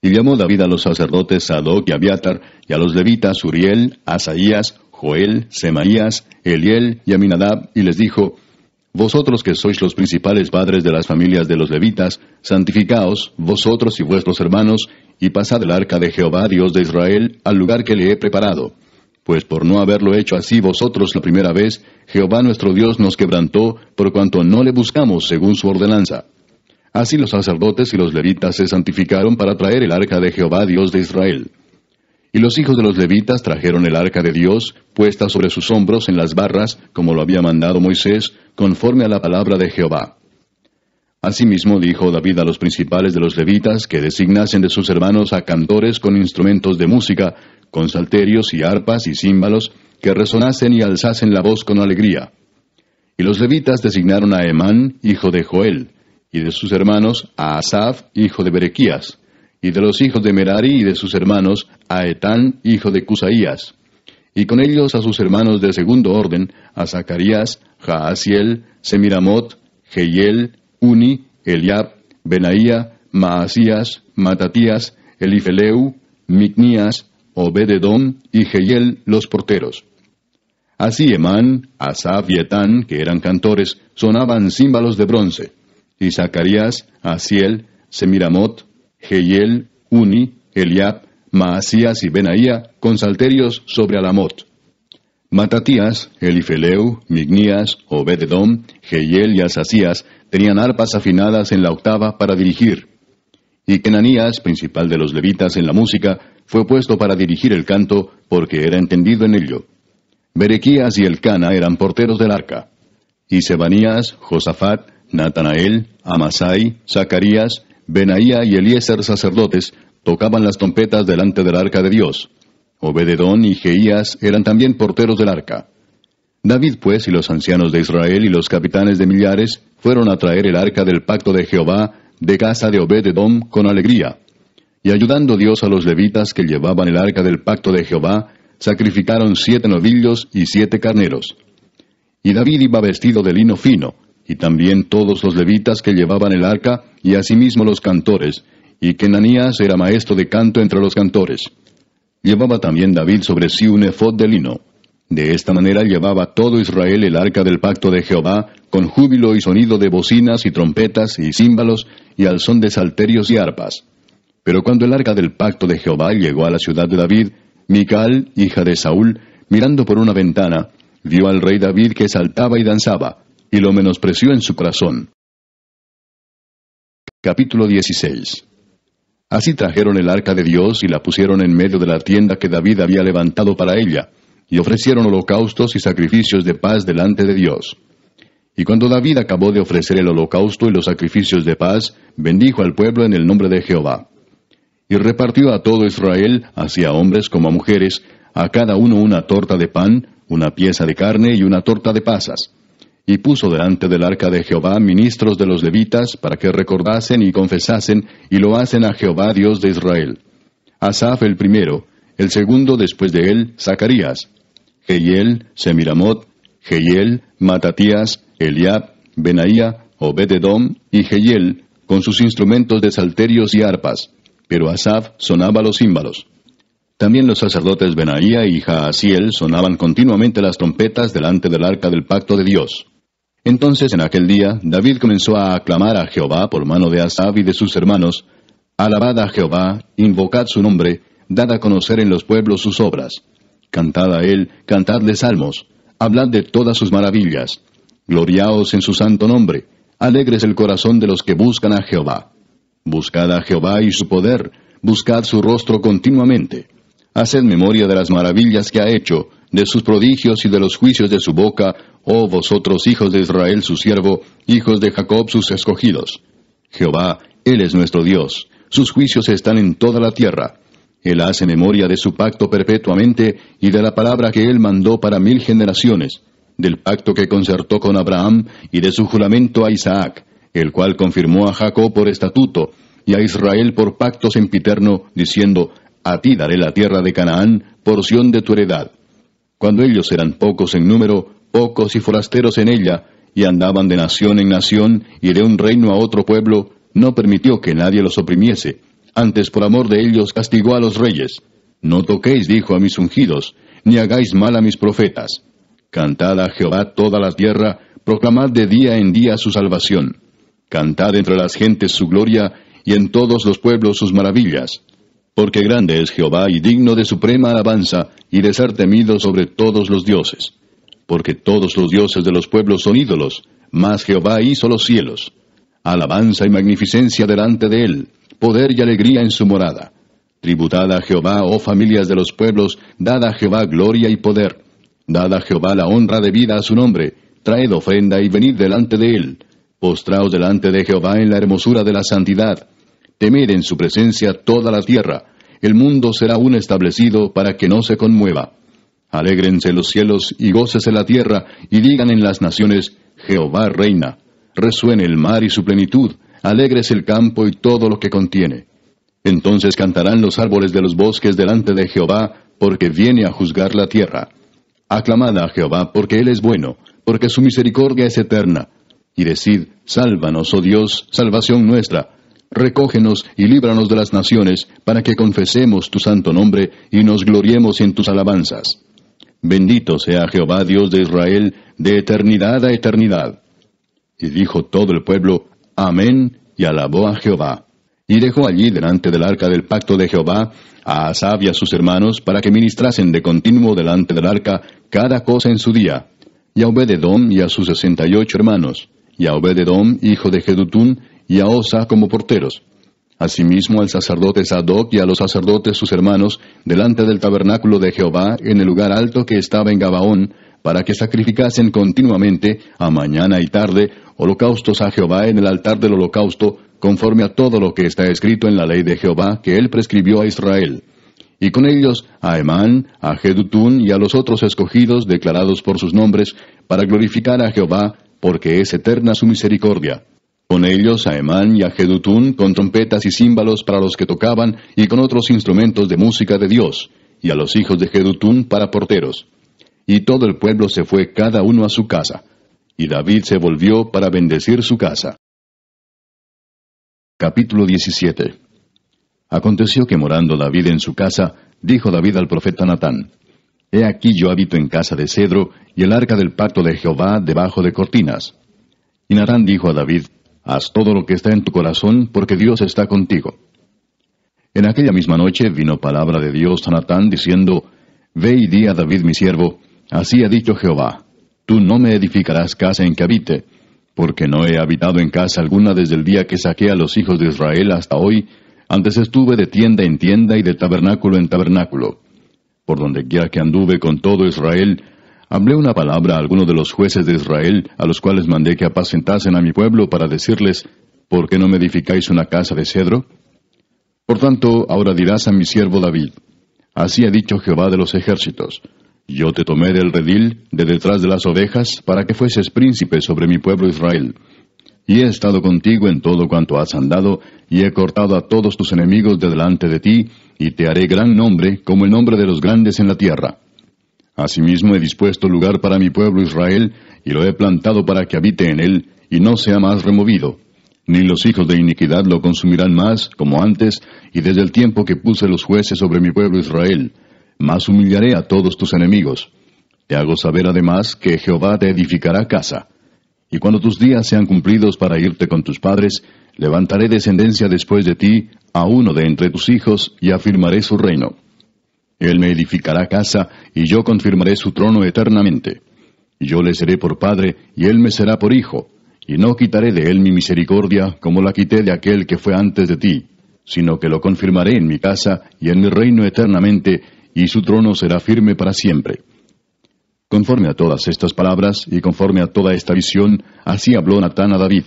Y llamó David a los sacerdotes Sadoc y Abiatar, y a los levitas Uriel, Asaías, Joel, Semaías, Eliel y Aminadab, y les dijo: Vosotros que sois los principales padres de las familias de los levitas, santificaos, vosotros y vuestros hermanos, y pasad el arca de Jehová, Dios de Israel, al lugar que le he preparado. Pues por no haberlo hecho así vosotros la primera vez, Jehová nuestro Dios nos quebrantó, por cuanto no le buscamos según su ordenanza. Así los sacerdotes y los levitas se santificaron para traer el arca de Jehová, Dios de Israel. Y los hijos de los levitas trajeron el arca de Dios, puesta sobre sus hombros en las barras, como lo había mandado Moisés, conforme a la palabra de Jehová. Asimismo dijo David a los principales de los levitas que designasen de sus hermanos a cantores con instrumentos de música, con salterios y arpas y címbalos, que resonasen y alzasen la voz con alegría. Y los levitas designaron a Emán, hijo de Joel, y de sus hermanos a Asaf, hijo de Berequías, y de los hijos de Merari y de sus hermanos a Etán, hijo de Cusaías, y con ellos a sus hermanos de segundo orden, a Zacarías, Jaasiel, Semiramot, Jehiel, Uni, Eliab, Benaía, Maasías, Matatías, Elifeleu, Micnías, Obed-edom y Jehiel los porteros. Así Emán, Asaf y Etán, que eran cantores, sonaban címbalos de bronce, y Zacarías, Asiel, Semiramot, Jehiel, Uni, Eliab, Maasías y Benaía, con salterios sobre Alamot. Matatías, Elifeleu, Micnías, Obed-edom, Jehiel y Asasías tenían arpas afinadas en la octava para dirigir. Y Kenanías, principal de los levitas en la música, fue puesto para dirigir el canto, porque era entendido en ello. Berequías y Elcana eran porteros del arca. Y Sebanías, Josafat, Natanael, Amasai, Zacarías, Benaía y Eliezer sacerdotes tocaban las trompetas delante del arca de Dios. Obed-edom y Jeías eran también porteros del arca. David, pues, y los ancianos de Israel y los capitanes de millares fueron a traer el arca del pacto de Jehová de casa de Obed-edom con alegría. Y ayudando Dios a los levitas que llevaban el arca del pacto de Jehová, sacrificaron 7 novillos y 7 carneros. Y David iba vestido de lino fino, y también todos los levitas que llevaban el arca, y asimismo los cantores, y Kenanías era maestro de canto entre los cantores. Llevaba también David sobre sí un efod de lino. De esta manera llevaba todo Israel el arca del pacto de Jehová, con júbilo y sonido de bocinas y trompetas y címbalos, y al son de salterios y arpas. Pero cuando el arca del pacto de Jehová llegó a la ciudad de David, Mical, hija de Saúl, mirando por una ventana, vio al rey David que saltaba y danzaba, y lo menospreció en su corazón. Capítulo 16. Así trajeron el arca de Dios y la pusieron en medio de la tienda que David había levantado para ella, y ofrecieron holocaustos y sacrificios de paz delante de Dios. Y cuando David acabó de ofrecer el holocausto y los sacrificios de paz, bendijo al pueblo en el nombre de Jehová. Y repartió a todo Israel, así a hombres como a mujeres, a cada uno una torta de pan, una pieza de carne y una torta de pasas. Y puso delante del arca de Jehová ministros de los levitas, para que recordasen y confesasen, y lo hacen a Jehová Dios de Israel. Asaf el primero, el segundo después de él, Zacarías. Jehiel, Semiramot, Jehiel, Matatías, Eliab, Benaía, Obed-edom y Jehiel, con sus instrumentos de salterios y arpas. Pero Asaf sonaba los címbalos. También los sacerdotes Benaía y Jaasiel sonaban continuamente las trompetas delante del arca del pacto de Dios. Entonces en aquel día David comenzó a aclamar a Jehová por mano de Asaf y de sus hermanos: Alabad a Jehová, invocad su nombre, dad a conocer en los pueblos sus obras. Cantad a él, cantadle salmos, hablad de todas sus maravillas. Gloriaos en su santo nombre, alegres el corazón de los que buscan a Jehová. Buscad a Jehová y su poder, buscad su rostro continuamente. Haced memoria de las maravillas que ha hecho, de sus prodigios y de los juicios de su boca, oh vosotros hijos de Israel su siervo, hijos de Jacob sus escogidos. Jehová, Él es nuestro Dios, sus juicios están en toda la tierra. Él hace memoria de su pacto perpetuamente y de la palabra que Él mandó para 1000 generaciones, del pacto que concertó con Abraham y de su juramento a Isaac, el cual confirmó a Jacob por estatuto y a Israel por pacto sempiterno, diciendo, a ti daré la tierra de Canaán, porción de tu heredad. Cuando ellos eran pocos en número, pocos y forasteros en ella, y andaban de nación en nación y de un reino a otro pueblo, no permitió que nadie los oprimiese. Antes por amor de ellos castigó a los reyes. No toquéis, dijo, a mis ungidos, ni hagáis mal a mis profetas. Cantad a Jehová toda la tierra, proclamad de día en día su salvación. Cantad entre las gentes su gloria, y en todos los pueblos sus maravillas. Porque grande es Jehová y digno de suprema alabanza, y de ser temido sobre todos los dioses. Porque todos los dioses de los pueblos son ídolos, mas Jehová hizo los cielos. Alabanza y magnificencia delante de él, poder y alegría en su morada. Tributad a Jehová, oh familias de los pueblos, dad a Jehová gloria y poder. Dad a Jehová la honra debida a su nombre, traed ofrenda y venid delante de él. Postraos delante de Jehová en la hermosura de la santidad. Temed en su presencia toda la tierra. El mundo será aún establecido para que no se conmueva. Alégrense los cielos y gócese la tierra, y digan en las naciones, Jehová reina. Resuene el mar y su plenitud, alégrese el campo y todo lo que contiene. Entonces cantarán los árboles de los bosques delante de Jehová, porque viene a juzgar la tierra. Aclamad a Jehová, porque Él es bueno, porque su misericordia es eterna. Y decid, sálvanos, oh Dios, salvación nuestra. Recógenos y líbranos de las naciones, para que confesemos tu santo nombre y nos gloriemos en tus alabanzas. Bendito sea Jehová, Dios de Israel, de eternidad a eternidad. Y dijo todo el pueblo, Amén, y alabó a Jehová. Y dejó allí delante del arca del pacto de Jehová a Asaf y a sus hermanos, para que ministrasen de continuo delante del arca cada cosa en su día, y a Obed-edom y a sus 68 hermanos, y a Obed-edom, hijo de Jedutún, y a Osa como porteros. Asimismo al sacerdote Sadoc y a los sacerdotes sus hermanos, delante del tabernáculo de Jehová, en el lugar alto que estaba en Gabaón, para que sacrificasen continuamente, a mañana y tarde, holocaustos a Jehová en el altar del holocausto, conforme a todo lo que está escrito en la ley de Jehová que él prescribió a Israel. Y con ellos a Emán, a Jedutún y a los otros escogidos declarados por sus nombres, para glorificar a Jehová, porque es eterna su misericordia. Con ellos a Emán y a Jedutún, con trompetas y címbalos para los que tocaban, y con otros instrumentos de música de Dios, y a los hijos de Jedutún para porteros. Y todo el pueblo se fue cada uno a su casa. Y David se volvió para bendecir su casa. Capítulo 17. Aconteció que morando David en su casa, dijo David al profeta Natán, He aquí yo habito en casa de cedro, y el arca del pacto de Jehová debajo de cortinas. Y Natán dijo a David, Haz todo lo que está en tu corazón, porque Dios está contigo. En aquella misma noche vino palabra de Dios a Natán, diciendo, Ve y di a David mi siervo, así ha dicho Jehová, tú no me edificarás casa en que habite, porque no he habitado en casa alguna desde el día que saqué a los hijos de Israel hasta hoy, antes estuve de tienda en tienda y de tabernáculo en tabernáculo. Por donde quiera que anduve con todo Israel, hablé una palabra a alguno de los jueces de Israel, a los cuales mandé que apacentasen a mi pueblo para decirles, ¿por qué no me edificáis una casa de cedro? Por tanto, ahora dirás a mi siervo David, así ha dicho Jehová de los ejércitos, yo te tomé del redil, de detrás de las ovejas, para que fueses príncipe sobre mi pueblo Israel. Y he estado contigo en todo cuanto has andado, y he cortado a todos tus enemigos de delante de ti, y te haré gran nombre, como el nombre de los grandes en la tierra. Asimismo he dispuesto lugar para mi pueblo Israel, y lo he plantado para que habite en él, y no sea más removido. Ni los hijos de iniquidad lo consumirán más, como antes, y desde el tiempo que puse los jueces sobre mi pueblo Israel. Mas humillaré a todos tus enemigos. Te hago saber además que Jehová te edificará casa. Y cuando tus días sean cumplidos para irte con tus padres, levantaré descendencia después de ti, a uno de entre tus hijos, y afirmaré su reino. Él me edificará casa, y yo confirmaré su trono eternamente. Y yo le seré por padre, y él me será por hijo. Y no quitaré de él mi misericordia, como la quité de aquel que fue antes de ti, sino que lo confirmaré en mi casa y en mi reino eternamente, y su trono será firme para siempre. Conforme a todas estas palabras, y conforme a toda esta visión, así habló Natán a David.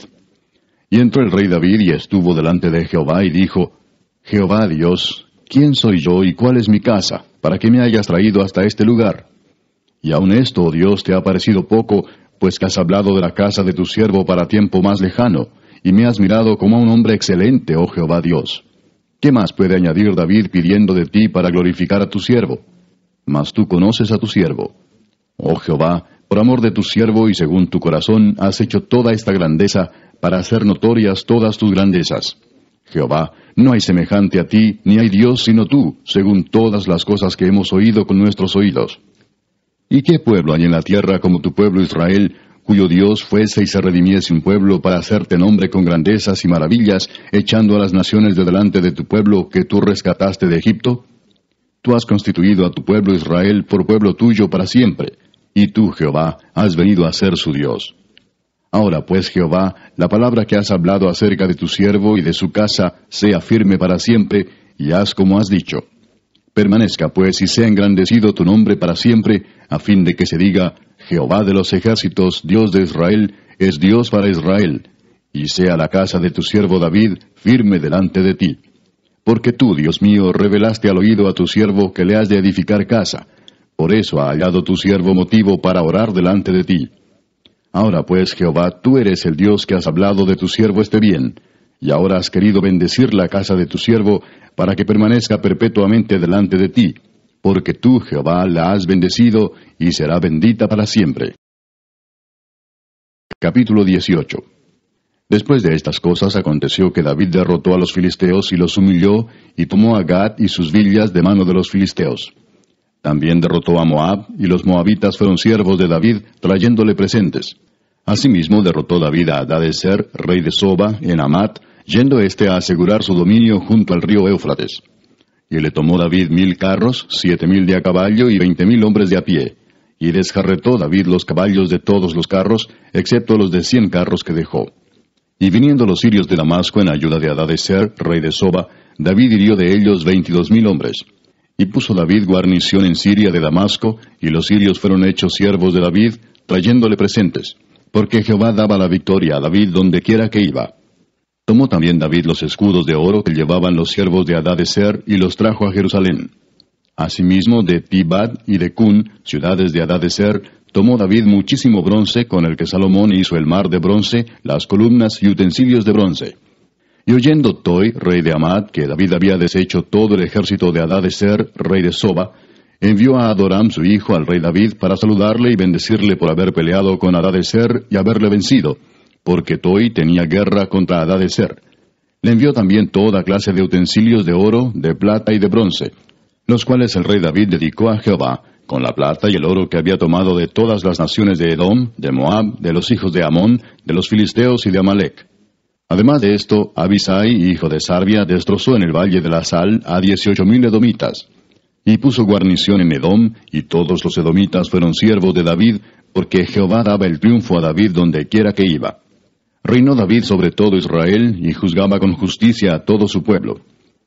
Y entró el rey David y estuvo delante de Jehová, y dijo, Jehová Dios, ¿quién soy yo y cuál es mi casa, para que me hayas traído hasta este lugar? Y aun esto, oh Dios, te ha parecido poco, pues que has hablado de la casa de tu siervo para tiempo más lejano, y me has mirado como a un hombre excelente, oh Jehová Dios. ¿Qué más puede añadir David pidiendo de ti para glorificar a tu siervo? Mas tú conoces a tu siervo. Oh Jehová, por amor de tu siervo y según tu corazón, has hecho toda esta grandeza para hacer notorias todas tus grandezas. Jehová, no hay semejante a ti, ni hay Dios sino tú, según todas las cosas que hemos oído con nuestros oídos. ¿Y qué pueblo hay en la tierra como tu pueblo Israel, cuyo Dios fuese y se redimiese un pueblo para hacerte nombre con grandezas y maravillas, echando a las naciones de delante de tu pueblo que tú rescataste de Egipto? Tú has constituido a tu pueblo Israel por pueblo tuyo para siempre, y tú, Jehová, has venido a ser su Dios. Ahora pues, Jehová, la palabra que has hablado acerca de tu siervo y de su casa sea firme para siempre, y haz como has dicho. Permanezca pues y sea engrandecido tu nombre para siempre, a fin de que se diga, Jehová de los ejércitos, Dios de Israel, es Dios para Israel, y sea la casa de tu siervo David firme delante de ti. Porque tú, Dios mío, revelaste al oído a tu siervo que le has de edificar casa. Por eso ha hallado tu siervo motivo para orar delante de ti. Ahora pues, Jehová, tú eres el Dios que has hablado de tu siervo este bien, y ahora has querido bendecir la casa de tu siervo, para que permanezca perpetuamente delante de ti, porque tú, Jehová, la has bendecido, y será bendita para siempre. Capítulo 18. Después de estas cosas aconteció que David derrotó a los filisteos y los humilló, y tomó a Gat y sus villas de mano de los filisteos. También derrotó a Moab, y los moabitas fueron siervos de David, trayéndole presentes. Asimismo derrotó David a Hadadezer, rey de Soba, en Amat, yendo éste a asegurar su dominio junto al río Éufrates. Y le tomó David 1000 carros, 7000 de a caballo y 20,000 hombres de a pie. Y desjarretó David los caballos de todos los carros, excepto los de 100 carros que dejó. Y viniendo los sirios de Damasco en ayuda de Hadadezer, rey de Soba, David hirió de ellos 22,000 hombres. Y puso David guarnición en Siria de Damasco, y los sirios fueron hechos siervos de David, trayéndole presentes, porque Jehová daba la victoria a David donde quiera que iba. Tomó también David los escudos de oro que llevaban los siervos de Hadadezer, y los trajo a Jerusalén. Asimismo de Tibad y de Cun, ciudades de Hadadezer, tomó David muchísimo bronce, con el que Salomón hizo el mar de bronce, las columnas y utensilios de bronce. Y oyendo Toi, rey de Amad, que David había deshecho todo el ejército de Hadadezer, rey de Soba, envió a Adoram su hijo al rey David para saludarle y bendecirle por haber peleado con Hadadezer y haberle vencido, porque Toi tenía guerra contra Hadadezer. Le envió también toda clase de utensilios de oro, de plata y de bronce, los cuales el rey David dedicó a Jehová, con la plata y el oro que había tomado de todas las naciones de Edom, de Moab, de los hijos de Amón, de los filisteos y de Amalec. Además de esto, Abisai, hijo de Sarbia, destrozó en el valle de la Sal a 18,000 edomitas. Y puso guarnición en Edom, y todos los edomitas fueron siervos de David, porque Jehová daba el triunfo a David donde quiera que iba. Reinó David sobre todo Israel, y juzgaba con justicia a todo su pueblo.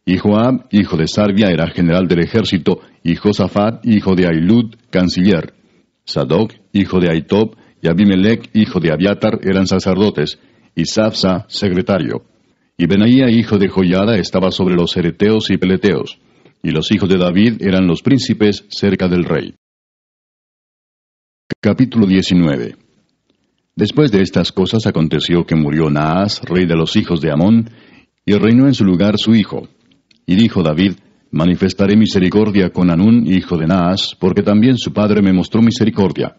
Y Joab, hijo de Sarbia, era general del ejército, y Josafat, hijo de Ahilud, canciller. Sadoc, hijo de Ahitob, y Abimelech, hijo de Abiatar, eran sacerdotes, y Sapsa, secretario. Y Benaía, hijo de Joiada, estaba sobre los cereteos y peleteos. Y los hijos de David eran los príncipes cerca del rey. Capítulo 19. Después de estas cosas aconteció que murió Naas, rey de los hijos de Amón, y reinó en su lugar su hijo. Y dijo David, manifestaré misericordia con Hanún, hijo de Naas, porque también su padre me mostró misericordia.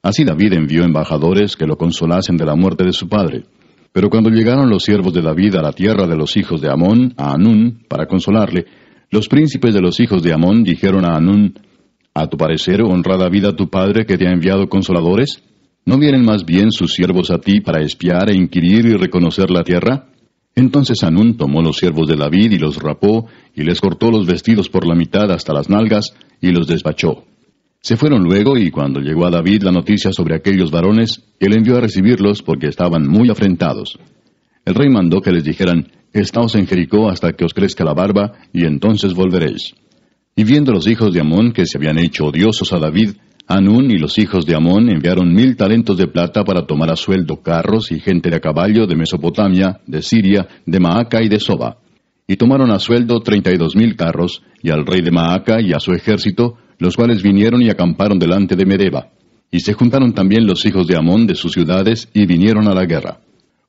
Así David envió embajadores que lo consolasen de la muerte de su padre. Pero cuando llegaron los siervos de David a la tierra de los hijos de Amón, a Hanún, para consolarle, los príncipes de los hijos de Amón dijeron a Hanún, ¿a tu parecer honra David a tu padre que te ha enviado consoladores? ¿No vienen más bien sus siervos a ti para espiar e inquirir y reconocer la tierra? Entonces Hanún tomó los siervos de David y los rapó, y les cortó los vestidos por la mitad hasta las nalgas, y los despachó. Se fueron luego, y cuando llegó a David la noticia sobre aquellos varones, él envió a recibirlos porque estaban muy afrentados. El rey mandó que les dijeran, Estaos en Jericó hasta que os crezca la barba, y entonces volveréis. Y viendo los hijos de Amón que se habían hecho odiosos a David, Hanún y los hijos de Amón enviaron 1000 talentos de plata para tomar a sueldo carros y gente de a caballo de Mesopotamia, de Siria, de Maaca y de Soba. Y tomaron a sueldo 32,000 carros, y al rey de Maaca y a su ejército, los cuales vinieron y acamparon delante de Medeba. Y se juntaron también los hijos de Amón de sus ciudades, y vinieron a la guerra.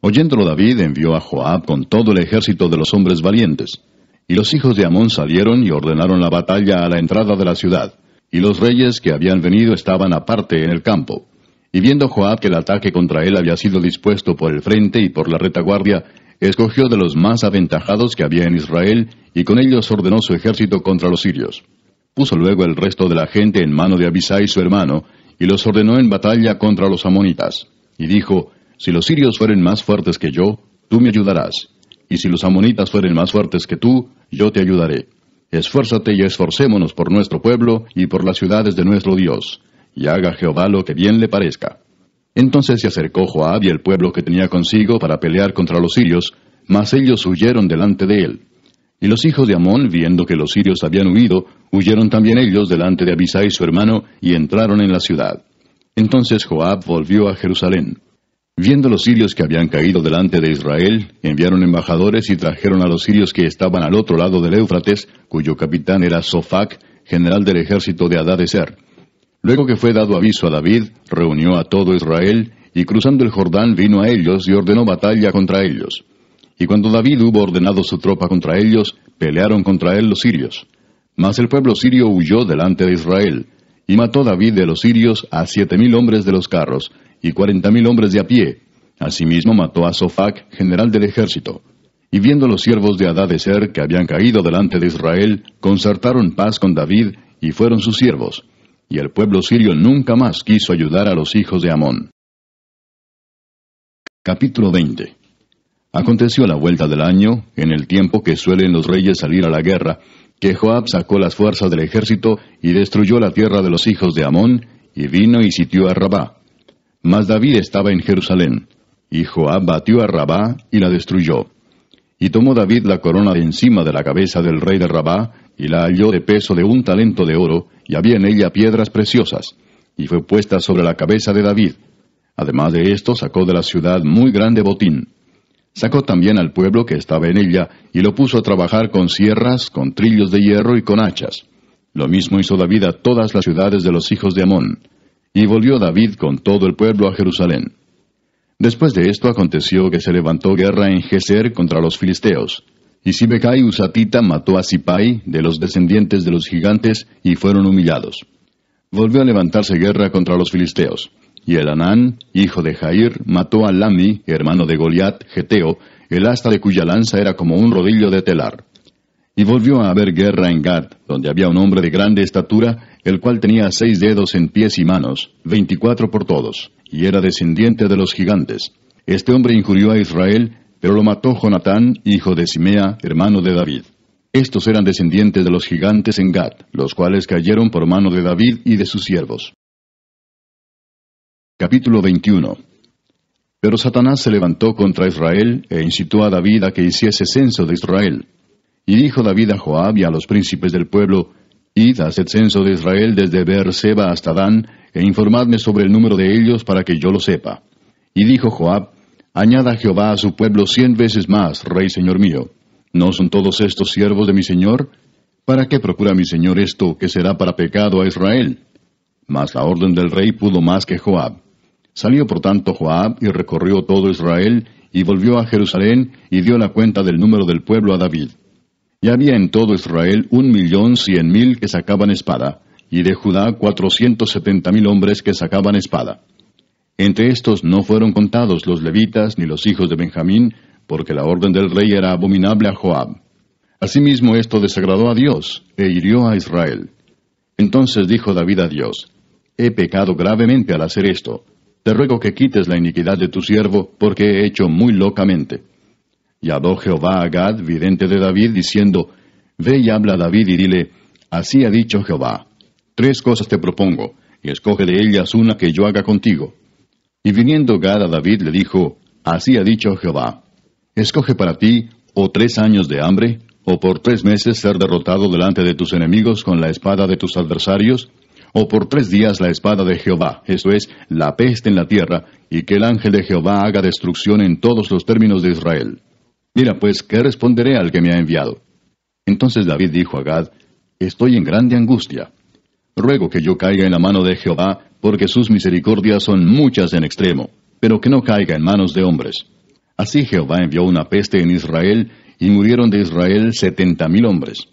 Oyéndolo David envió a Joab con todo el ejército de los hombres valientes. Y los hijos de Amón salieron y ordenaron la batalla a la entrada de la ciudad. Y los reyes que habían venido estaban aparte en el campo. Y viendo Joab que el ataque contra él había sido dispuesto por el frente y por la retaguardia, escogió de los más aventajados que había en Israel, y con ellos ordenó su ejército contra los sirios. Puso luego el resto de la gente en mano de Abisai su hermano, y los ordenó en batalla contra los amonitas. Y dijo, si los sirios fueren más fuertes que yo, tú me ayudarás. Y si los amonitas fueren más fuertes que tú, yo te ayudaré. Esfuérzate y esforcémonos por nuestro pueblo y por las ciudades de nuestro Dios, y haga Jehová lo que bien le parezca. Entonces se acercó Joab y el pueblo que tenía consigo para pelear contra los sirios, mas ellos huyeron delante de él. Y los hijos de Amón, viendo que los sirios habían huido, huyeron también ellos delante de Abisai su hermano, y entraron en la ciudad. Entonces Joab volvió a Jerusalén. Viendo los sirios que habían caído delante de Israel, enviaron embajadores y trajeron a los sirios que estaban al otro lado del Éufrates, cuyo capitán era Sofac, general del ejército de Hadadezer. Luego que fue dado aviso a David, reunió a todo Israel, y cruzando el Jordán vino a ellos y ordenó batalla contra ellos. Y cuando David hubo ordenado su tropa contra ellos, pelearon contra él los sirios. Mas el pueblo sirio huyó delante de Israel, y mató David de los sirios a 7,000 hombres de los carros, y 40,000 hombres de a pie. Asimismo mató a Sofac, general del ejército. Y viendo los siervos de Hadadezer que habían caído delante de Israel, concertaron paz con David, y fueron sus siervos. Y el pueblo sirio nunca más quiso ayudar a los hijos de Amón. Capítulo 20. Aconteció a la vuelta del año, en el tiempo que suelen los reyes salir a la guerra, que Joab sacó las fuerzas del ejército y destruyó la tierra de los hijos de Amón, y vino y sitió a Rabá. Mas David estaba en Jerusalén, y Joab batió a Rabá y la destruyó. Y tomó David la corona de encima de la cabeza del rey de Rabá, y la halló de peso de 1 talento de oro, y había en ella piedras preciosas, y fue puesta sobre la cabeza de David. Además de esto, sacó de la ciudad muy grande botín. Sacó también al pueblo que estaba en ella, y lo puso a trabajar con sierras, con trillos de hierro y con hachas. Lo mismo hizo David a todas las ciudades de los hijos de Amón. Y volvió David con todo el pueblo a Jerusalén. Después de esto aconteció que se levantó guerra en Geser contra los filisteos. Y Sibecai Husatita mató a Sipai, de los descendientes de los gigantes, y fueron humillados. Volvió a levantarse guerra contra los filisteos. Y Elhanán, hijo de Jair, mató a Lami, hermano de Goliat, geteo, el asta de cuya lanza era como un rodillo de telar. Y volvió a haber guerra en Gad, donde había un hombre de grande estatura, el cual tenía 6 dedos en pies y manos, 24 por todos, y era descendiente de los gigantes. Este hombre injurió a Israel, pero lo mató Jonatán, hijo de Simea, hermano de David. Estos eran descendientes de los gigantes en Gad, los cuales cayeron por mano de David y de sus siervos. Capítulo 21. Pero Satanás se levantó contra Israel, e incitó a David a que hiciese censo de Israel. Y dijo David a Joab y a los príncipes del pueblo, Id, haced censo de Israel desde Beer-seba hasta Dan, e informadme sobre el número de ellos para que yo lo sepa. Y dijo Joab, Añada Jehová a su pueblo 100 veces más, rey señor mío. ¿No son todos estos siervos de mi señor? ¿Para qué procura mi señor esto, que será para pecado a Israel? Mas la orden del rey pudo más que Joab. Salió por tanto Joab y recorrió todo Israel, y volvió a Jerusalén, y dio la cuenta del número del pueblo a David. Y había en todo Israel 1,100,000 que sacaban espada, y de Judá 470,000 hombres que sacaban espada. Entre estos no fueron contados los levitas ni los hijos de Benjamín, porque la orden del rey era abominable a Joab. Asimismo esto desagradó a Dios, e hirió a Israel. Entonces dijo David a Dios, He pecado gravemente al hacer esto. Te ruego que quites la iniquidad de tu siervo, porque he hecho muy locamente. Y habló Jehová a Gad, vidente de David, diciendo, Ve y habla a David y dile, Así ha dicho Jehová, 3 cosas te propongo, y escoge de ellas una que yo haga contigo. Y viniendo Gad a David le dijo, Así ha dicho Jehová, escoge para ti, o 3 años de hambre, o por 3 meses ser derrotado delante de tus enemigos con la espada de tus adversarios, o por 3 días la espada de Jehová, esto es, la peste en la tierra, y que el ángel de Jehová haga destrucción en todos los términos de Israel. Mira pues, ¿qué responderé al que me ha enviado? Entonces David dijo a Gad, estoy en grande angustia. Ruego que yo caiga en la mano de Jehová, porque sus misericordias son muchas en extremo, pero que no caiga en manos de hombres. Así Jehová envió una peste en Israel, y murieron de Israel 70,000 hombres.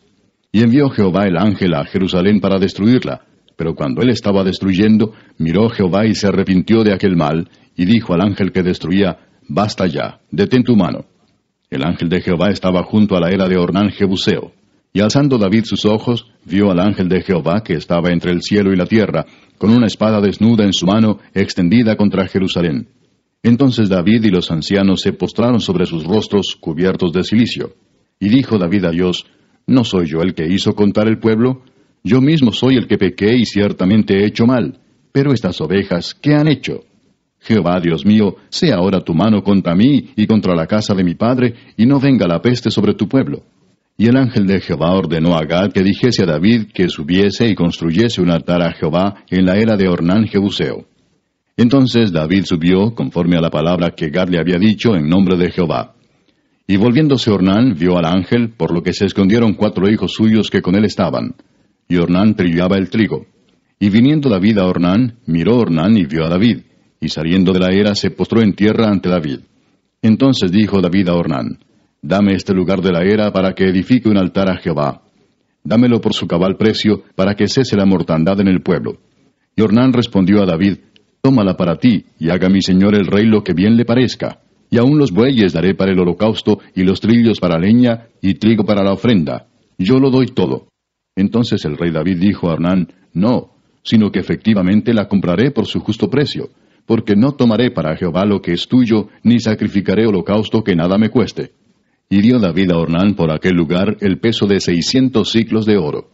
Y envió Jehová el ángel a Jerusalén para destruirla, pero cuando él estaba destruyendo, miró Jehová y se arrepintió de aquel mal, y dijo al ángel que destruía, basta ya, detén tu mano. El ángel de Jehová estaba junto a la era de Ornán Jebuseo. Y alzando David sus ojos, vio al ángel de Jehová que estaba entre el cielo y la tierra, con una espada desnuda en su mano, extendida contra Jerusalén. Entonces David y los ancianos se postraron sobre sus rostros, cubiertos de cilicio. Y dijo David a Dios, ¿no soy yo el que hizo contar el pueblo? Yo mismo soy el que pequé y ciertamente he hecho mal. Pero estas ovejas, ¿qué han hecho? Jehová, Dios mío, sea ahora tu mano contra mí y contra la casa de mi padre, y no venga la peste sobre tu pueblo. Y el ángel de Jehová ordenó a Gad que dijese a David que subiese y construyese un altar a Jehová en la era de Ornán Jebuseo. Entonces David subió, conforme a la palabra que Gad le había dicho, en nombre de Jehová. Y volviéndose Ornán, vio al ángel, por lo que se escondieron 4 hijos suyos que con él estaban. Y Ornán trillaba el trigo. Y viniendo David a Ornán, miró Ornán y vio a David, y saliendo de la era se postró en tierra ante David. Entonces dijo David a Ornán, dame este lugar de la era para que edifique un altar a Jehová. Dámelo por su cabal precio, para que cese la mortandad en el pueblo. Y Ornán respondió a David, tómala para ti, y haga mi señor el rey lo que bien le parezca. Y aun los bueyes daré para el holocausto, y los trillos para leña, y trigo para la ofrenda. Yo lo doy todo. Entonces el rey David dijo a Ornán, no, sino que efectivamente la compraré por su justo precio, porque no tomaré para Jehová lo que es tuyo, ni sacrificaré holocausto que nada me cueste. Y dio David a Ornán por aquel lugar el peso de 600 siclos de oro.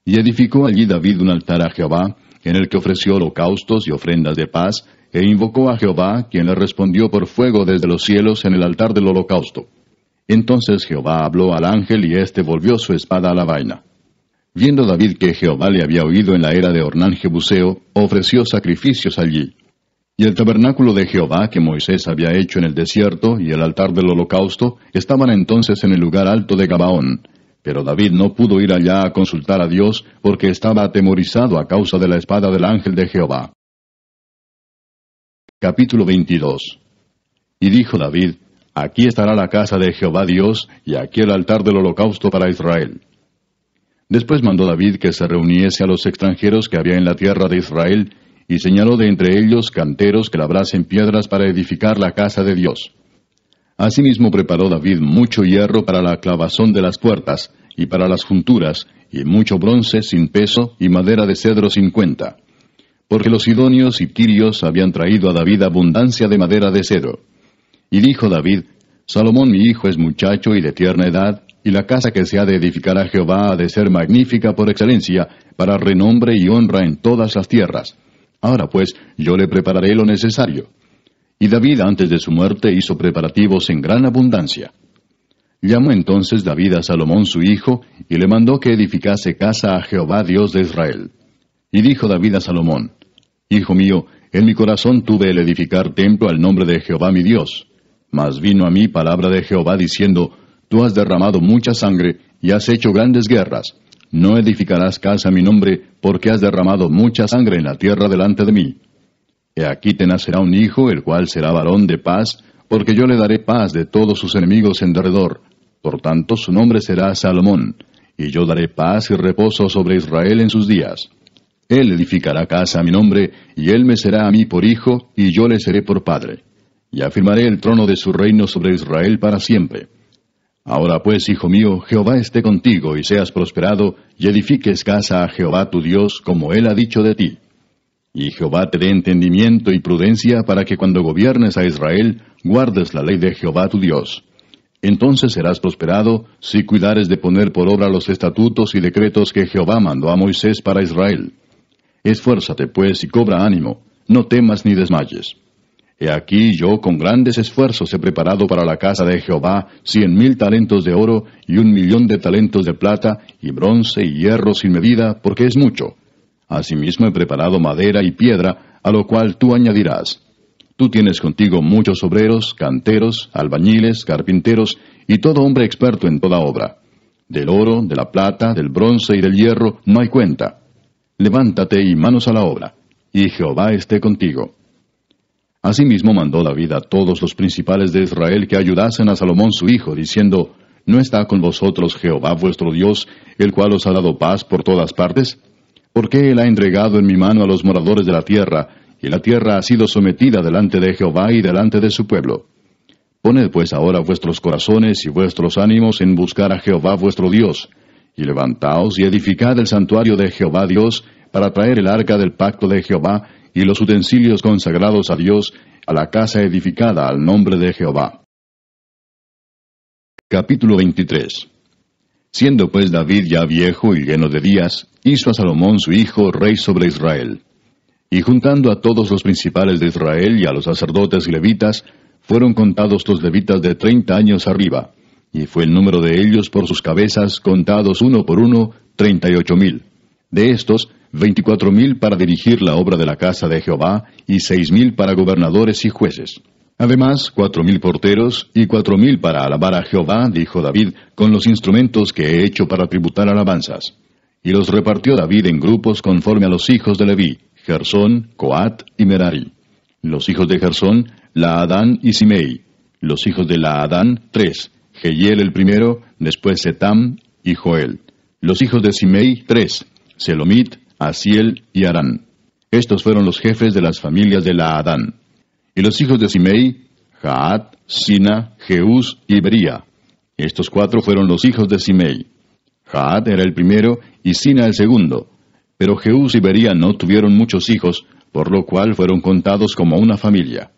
Y edificó allí David un altar a Jehová, en el que ofreció holocaustos y ofrendas de paz, e invocó a Jehová, quien le respondió por fuego desde los cielos en el altar del holocausto. Entonces Jehová habló al ángel, y éste volvió su espada a la vaina. Viendo David que Jehová le había oído en la era de Ornán Jebuseo, ofreció sacrificios allí. Y el tabernáculo de Jehová que Moisés había hecho en el desierto, y el altar del holocausto, estaban entonces en el lugar alto de Gabaón. Pero David no pudo ir allá a consultar a Dios, porque estaba atemorizado a causa de la espada del ángel de Jehová. Capítulo 22. Y dijo David, aquí estará la casa de Jehová Dios, y aquí el altar del holocausto para Israel. Después mandó David que se reuniese a los extranjeros que había en la tierra de Israel, y señaló de entre ellos canteros que labrasen piedras para edificar la casa de Dios. Asimismo preparó David mucho hierro para la clavazón de las puertas, y para las junturas, y mucho bronce sin peso, y madera de cedro sin cuenta. Porque los sidonios y tirios habían traído a David abundancia de madera de cedro. Y dijo David, Salomón mi hijo es muchacho y de tierna edad, y la casa que se ha de edificar a Jehová ha de ser magnífica por excelencia, para renombre y honra en todas las tierras. Ahora pues, yo le prepararé lo necesario. Y David antes de su muerte hizo preparativos en gran abundancia. Llamó entonces David a Salomón su hijo, y le mandó que edificase casa a Jehová Dios de Israel. Y dijo David a Salomón, Hijo mío, en mi corazón tuve el edificar templo al nombre de Jehová mi Dios. Mas vino a mí palabra de Jehová diciendo, Tú has derramado mucha sangre, y has hecho grandes guerras. No edificarás casa a mi nombre, porque has derramado mucha sangre en la tierra delante de mí. He aquí te nacerá un hijo, el cual será varón de paz, porque yo le daré paz de todos sus enemigos en derredor. Por tanto su nombre será Salomón, y yo daré paz y reposo sobre Israel en sus días. Él edificará casa a mi nombre, y él me será a mí por hijo, y yo le seré por padre. Y afirmaré el trono de su reino sobre Israel para siempre. Ahora pues, hijo mío, Jehová esté contigo, y seas prosperado, y edifiques casa a Jehová tu Dios, como él ha dicho de ti. Y Jehová te dé entendimiento y prudencia, para que cuando gobiernes a Israel, guardes la ley de Jehová tu Dios. Entonces serás prosperado, si cuidares de poner por obra los estatutos y decretos que Jehová mandó a Moisés para Israel. Esfuérzate pues y cobra ánimo, no temas ni desmayes. He aquí yo con grandes esfuerzos he preparado para la casa de Jehová 100,000 talentos de oro y 1,000,000 de talentos de plata, y bronce y hierro sin medida, porque es mucho. Asimismo he preparado madera y piedra, a lo cual tú añadirás. Tú tienes contigo muchos obreros, canteros, albañiles, carpinteros, y todo hombre experto en toda obra. Del oro, de la plata, del bronce y del hierro no hay cuenta. Levántate y manos a la obra, y Jehová esté contigo. Asimismo mandó David a todos los principales de Israel que ayudasen a Salomón su hijo, diciendo, ¿no está con vosotros Jehová vuestro Dios, el cual os ha dado paz por todas partes? Porque él ha entregado en mi mano a los moradores de la tierra, y la tierra ha sido sometida delante de Jehová y delante de su pueblo. Poned pues ahora vuestros corazones y vuestros ánimos en buscar a Jehová vuestro Dios, y levantaos y edificad el santuario de Jehová Dios, para traer el arca del pacto de Jehová, y los utensilios consagrados a Dios, a la casa edificada al nombre de Jehová. Capítulo 23. Siendo pues David ya viejo y lleno de días, hizo a Salomón su hijo rey sobre Israel. Y juntando a todos los principales de Israel y a los sacerdotes y levitas, fueron contados los levitas de 30 años arriba, y fue el número de ellos por sus cabezas, contados uno por uno, 38,000. De estos, 24,000 para dirigir la obra de la casa de Jehová, y 6,000 para gobernadores y jueces. Además, 4,000 porteros, y 4,000 para alabar a Jehová, dijo David, con los instrumentos que he hecho para tributar alabanzas. Y los repartió David en grupos conforme a los hijos de Leví, Gersón, Coat y Merari. Los hijos de Gersón, Laadán y Simei. Los hijos de Laadán, 3, Jehiel el primero, después Setam y Joel. Los hijos de Simei, 3, Selomit, Asiel y Arán. Estos fueron los jefes de las familias de Laadán. Y los hijos de Simei, Jaat, Sina, Jeús y Bería. Estos 4 fueron los hijos de Simei. Jaat era el primero y Sina el segundo. Pero Jeús y Bería no tuvieron muchos hijos, por lo cual fueron contados como una familia.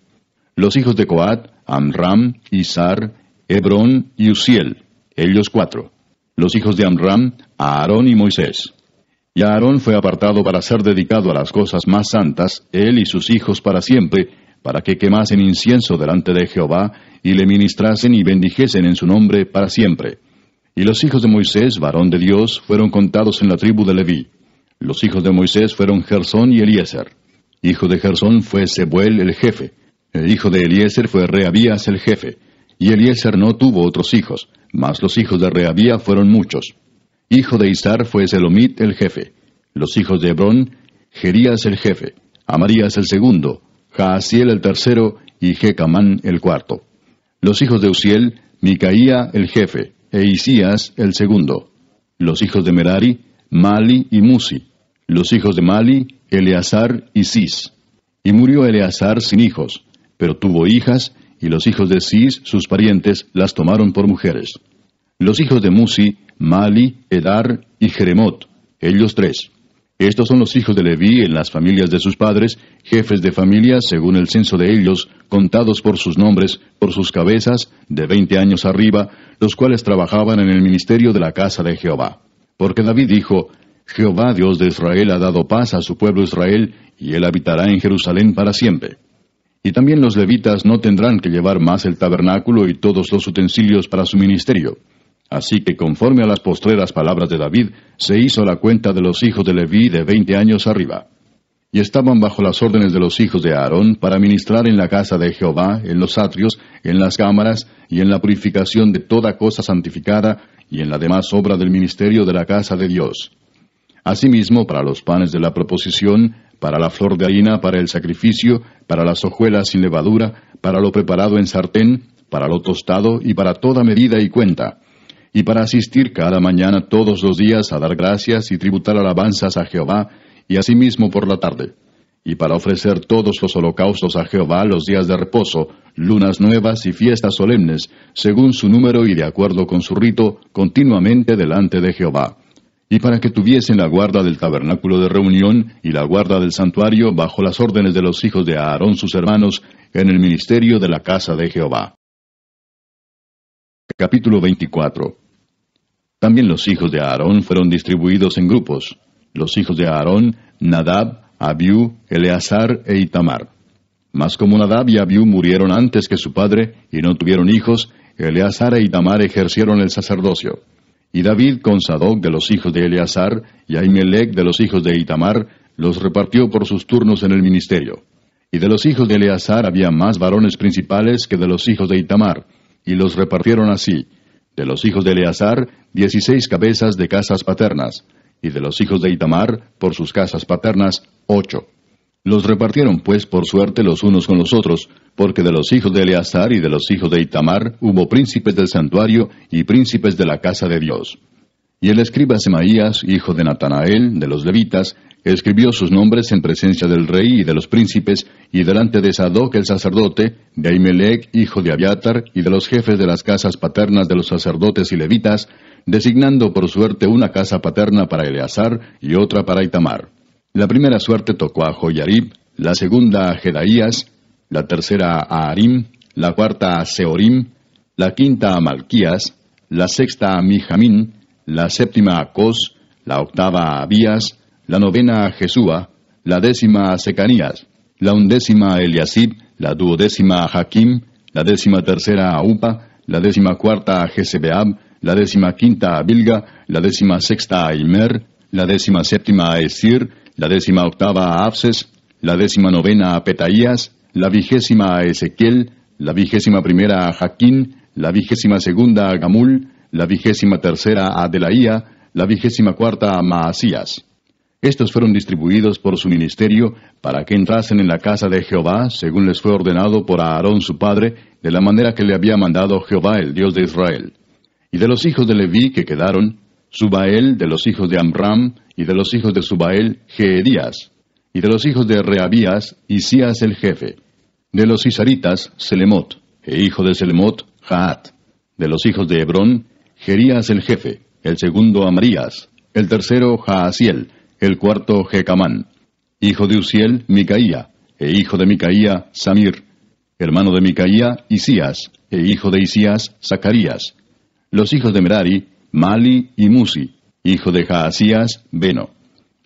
Los hijos de Coat, Amram, Izar, Hebrón y Uziel, ellos 4. Los hijos de Amram, Aarón y Moisés. Y Aarón fue apartado para ser dedicado a las cosas más santas, él y sus hijos para siempre, para que quemasen incienso delante de Jehová, y le ministrasen y bendijesen en su nombre para siempre. Y los hijos de Moisés, varón de Dios, fueron contados en la tribu de Leví. Los hijos de Moisés fueron Gersón y Eliezer. Hijo de Gersón fue Sebuel el jefe. El hijo de Eliezer fue Rehabías el jefe. Y Eliezer no tuvo otros hijos, mas los hijos de Rehabía fueron muchos. Hijo de Izar fue Selomit el jefe. Los hijos de Hebrón, Jerías el jefe, Amarías el segundo, Jaasiel el tercero y Jecamán el cuarto. Los hijos de Uziel, Micaía el jefe, e Isías el segundo. Los hijos de Merari, Mali y Musi. Los hijos de Mali, Eleazar y Cis. Y murió Eleazar sin hijos, pero tuvo hijas, y los hijos de Cis, sus parientes, las tomaron por mujeres. Los hijos de Musi, Mali, Edar y Jeremot, ellos 3. Estos son los hijos de Leví en las familias de sus padres, jefes de familias según el censo de ellos, contados por sus nombres, por sus cabezas, de 20 años arriba, los cuales trabajaban en el ministerio de la casa de Jehová. Porque David dijo, Jehová Dios de Israel ha dado paz a su pueblo Israel, y él habitará en Jerusalén para siempre. Y también los levitas no tendrán que llevar más el tabernáculo y todos los utensilios para su ministerio. Así que conforme a las postreras palabras de David, se hizo la cuenta de los hijos de Leví de 20 años arriba. Y estaban bajo las órdenes de los hijos de Aarón para ministrar en la casa de Jehová, en los atrios, en las cámaras, y en la purificación de toda cosa santificada, y en la demás obra del ministerio de la casa de Dios. Asimismo, para los panes de la proposición, para la flor de harina, para el sacrificio, para las hojuelas sin levadura, para lo preparado en sartén, para lo tostado, y para toda medida y cuenta, y para asistir cada mañana todos los días a dar gracias y tributar alabanzas a Jehová, y asimismo por la tarde, y para ofrecer todos los holocaustos a Jehová los días de reposo, lunas nuevas y fiestas solemnes, según su número y de acuerdo con su rito, continuamente delante de Jehová. Y para que tuviesen la guarda del tabernáculo de reunión y la guarda del santuario bajo las órdenes de los hijos de Aarón sus hermanos, en el ministerio de la casa de Jehová. Capítulo 24. También los hijos de Aarón fueron distribuidos en grupos. Los hijos de Aarón, Nadab, Abiú, Eleazar e Itamar. Mas como Nadab y Abiú murieron antes que su padre, y no tuvieron hijos, Eleazar e Itamar ejercieron el sacerdocio. Y David con Sadoc de los hijos de Eleazar, y Ahimelech de los hijos de Itamar, los repartió por sus turnos en el ministerio. Y de los hijos de Eleazar había más varones principales que de los hijos de Itamar, y los repartieron así: de los hijos de Eleazar, 16 cabezas de casas paternas, y de los hijos de Itamar, por sus casas paternas, 8. Los repartieron pues por suerte los unos con los otros, porque de los hijos de Eleazar y de los hijos de Itamar hubo príncipes del santuario y príncipes de la casa de Dios. Y el escriba Semaías, hijo de Natanael, de los levitas, escribió sus nombres en presencia del rey y de los príncipes, y delante de Sadoc el sacerdote, de Ahimelech, hijo de Abiatar, y de los jefes de las casas paternas de los sacerdotes y levitas, designando por suerte una casa paterna para Eleazar y otra para Itamar. La primera suerte tocó a Joyarib, la segunda a Jedaías, la tercera a Harim, la cuarta a Seorim, la quinta a Malquías, la sexta a Mijamín, la séptima a Cos, la octava a Abías, la novena a Jesúa, la décima a Secanías, la undécima a Eliasib, la duodécima a Jaquim, la 13ª a Upa, la 14ª a Jesebeab, la 15ª a Bilga, la 16ª a Imer, la 17ª a Esir, la 18ª a Abses, la 19ª a Petaías, la 20ª a Ezequiel, la 21ª a Jaquín, la 22ª a Gamul, la 23ª a Delaía, la 24ª a Maasías. Estos fueron distribuidos por su ministerio para que entrasen en la casa de Jehová, según les fue ordenado por Aarón su padre, de la manera que le había mandado Jehová, el Dios de Israel. Y de los hijos de Leví que quedaron, Subael de los hijos de Amram, y de los hijos de Subael, Jeedías, y de los hijos de Reabías, Isías el jefe. De los isaritas, Selemot, e hijo de Selemot, Jaat. De los hijos de Hebrón, Jerías el jefe, el segundo Amarías, el tercero Jaasiel, el cuarto Jecamán. Hijo de Uziel, Micaía, e hijo de Micaía, Samir. Hermano de Micaía, Isías, e hijo de Isías, Zacarías. Los hijos de Merari, Mali y Musi. Hijo de Jaasías, Beno.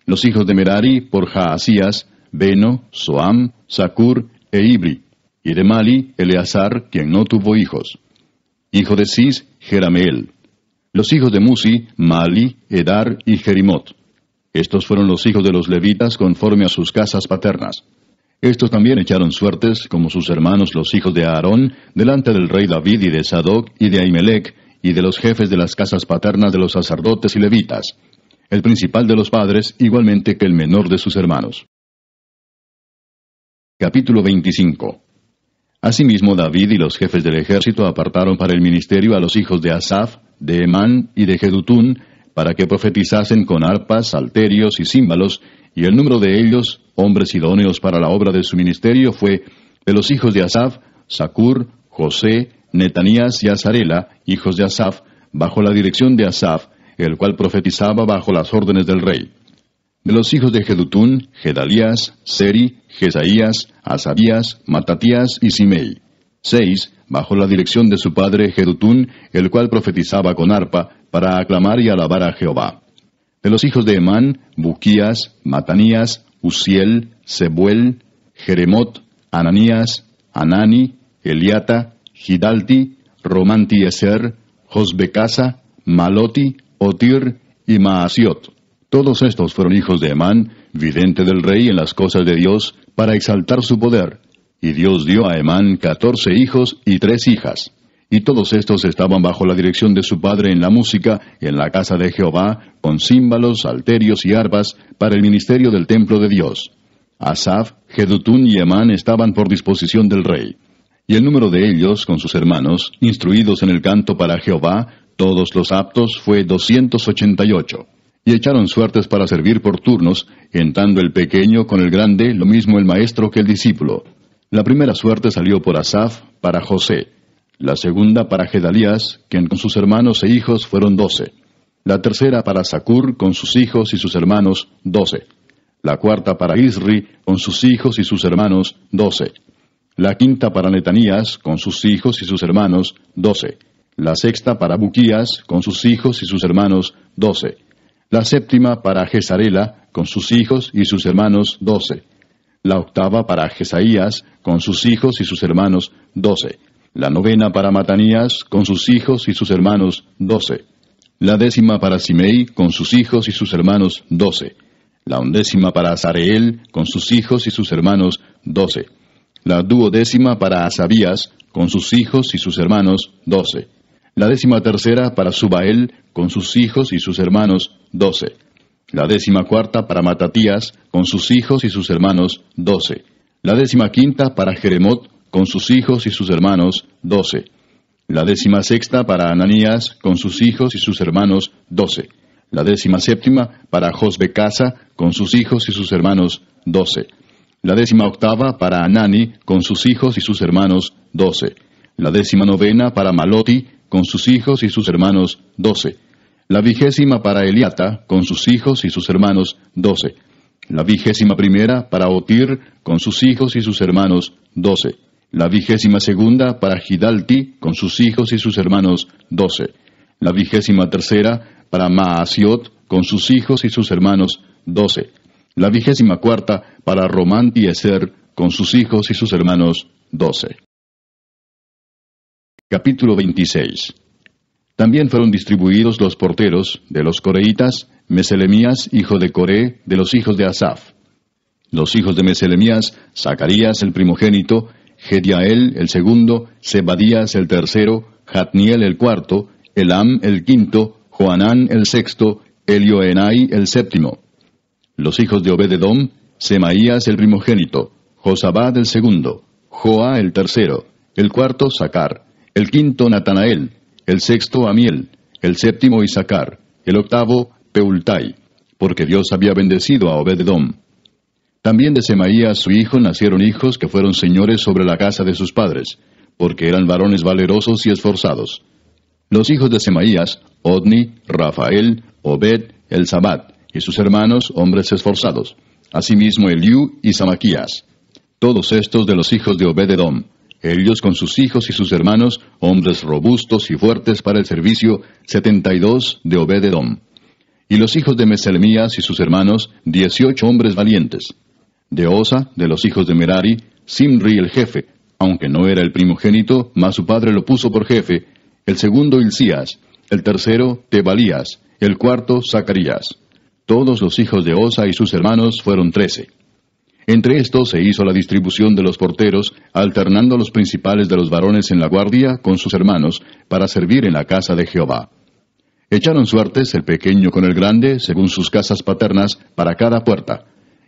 Los hijos de Merari, por Jaasías, Beno, Soam, Zacur e Ibri. Y de Mali, Eleazar, quien no tuvo hijos. Hijo de Cis, Jerameel. Los hijos de Musi, Mali, Edar y Jerimot. Estos fueron los hijos de los levitas conforme a sus casas paternas. Estos también echaron suertes, como sus hermanos los hijos de Aarón, delante del rey David y de Sadoc y de Ahimelech, y de los jefes de las casas paternas de los sacerdotes y levitas. El principal de los padres, igualmente que el menor de sus hermanos. Capítulo 25. Asimismo David y los jefes del ejército apartaron para el ministerio a los hijos de Asaf, de Emán y de Jedutún, para que profetizasen con arpas, salterios y címbalos, y el número de ellos, hombres idóneos para la obra de su ministerio, fue: de los hijos de Asaf, Zacur, José, Netanías y Azarela, hijos de Asaf, bajo la dirección de Asaf, el cual profetizaba bajo las órdenes del rey. De los hijos de Jedutún, Gedalías, Seri, Jesaías, Asabías, Matatías y Simei. 6, bajo la dirección de su padre Jedutún, el cual profetizaba con arpa, para aclamar y alabar a Jehová. De los hijos de Emán, Buquías, Matanías, Uziel, Sebuel, Jeremot, Ananías, Anani, Eliata, Gidalti, Romantieser, Josbecasa, Maloti, Otir y Maasiot. Todos estos fueron hijos de Emán, vidente del rey en las cosas de Dios, para exaltar su poder. Y Dios dio a Emán 14 hijos y 3 hijas. Y todos estos estaban bajo la dirección de su padre en la música, en la casa de Jehová, con címbalos, salterios y arpas, para el ministerio del templo de Dios. Asaf, Jedutún y Emán estaban por disposición del rey. Y el número de ellos, con sus hermanos, instruidos en el canto para Jehová, todos los aptos, fue 288. Y echaron suertes para servir por turnos, entrando el pequeño con el grande, lo mismo el maestro que el discípulo. La primera suerte salió por Asaf, para José. La segunda para Gedalías, quien con sus hermanos e hijos fueron 12. La tercera para Zacur, con sus hijos y sus hermanos, 12. La cuarta para Isri, con sus hijos y sus hermanos, 12. La quinta para Netanías, con sus hijos y sus hermanos, 12. La sexta para Buquías, con sus hijos y sus hermanos, 12. La séptima para Gesarela, con sus hijos y sus hermanos, 12. La octava para Jesaías, con sus hijos y sus hermanos, 12. La novena para Matanías, con sus hijos y sus hermanos, 12. La décima para Simei, con sus hijos y sus hermanos, 12. La undécima para Azareel, con sus hijos y sus hermanos, 12. La duodécima para Asabías, con sus hijos y sus hermanos, 12. La 13ª para Subael, con sus hijos y sus hermanos, 12. La 14ª para Matatías, con sus hijos y sus hermanos, 12. La 15ª para Jeremot, con sus hijos y sus hermanos, 12. La 16ª para Ananías, con sus hijos y sus hermanos, 12. La 17ª para Josbecasa, con sus hijos y sus hermanos, 12. La 18ª para Anani, con sus hijos y sus hermanos, 12. La 19ª para Maloti, con sus hijos y sus hermanos, 12. La 20ª para Eliata, con sus hijos y sus hermanos, 12. La 21ª para Otir, con sus hijos y sus hermanos, 12. La 22ª para Gidalti, con sus hijos y sus hermanos, 12. La 23ª para Maasiot, con sus hijos y sus hermanos, 12. La 24ª para Romantieser, con sus hijos y sus hermanos, 12. Capítulo 26. También fueron distribuidos los porteros de los coreitas, Meselemías, hijo de Coré, de los hijos de Asaf. Los hijos de Meselemías, Zacarías el primogénito, Gediael el segundo, Zebadías el tercero, Jatniel el cuarto, Elam el quinto, Joanán el sexto, Elioenai el séptimo. Los hijos de Obed-edom, Semaías el primogénito, Josabad el segundo, Joa el tercero, el cuarto Sacar, el quinto Natanael, el sexto Amiel, el séptimo Isacar, el octavo Peultai, porque Dios había bendecido a Obed-edom. También de Semaías su hijo nacieron hijos que fueron señores sobre la casa de sus padres, porque eran varones valerosos y esforzados. Los hijos de Semaías, Odni, Rafael, Obed, Elzabad, y sus hermanos, hombres esforzados. Asimismo Eliú y Samaquías. Todos estos de los hijos de Obed-edom, ellos con sus hijos y sus hermanos, hombres robustos y fuertes para el servicio, 72 de Obed-edom. Y los hijos de Meselemías y sus hermanos, 18 hombres valientes. De Osa, de los hijos de Merari, Simri el jefe, aunque no era el primogénito, mas su padre lo puso por jefe, el segundo Hilcías, el tercero Tebalías, el cuarto Zacarías. Todos los hijos de Osa y sus hermanos fueron 13. Entre estos se hizo la distribución de los porteros, alternando los principales de los varones en la guardia con sus hermanos, para servir en la casa de Jehová. Echaron suertes el pequeño con el grande, según sus casas paternas, para cada puerta.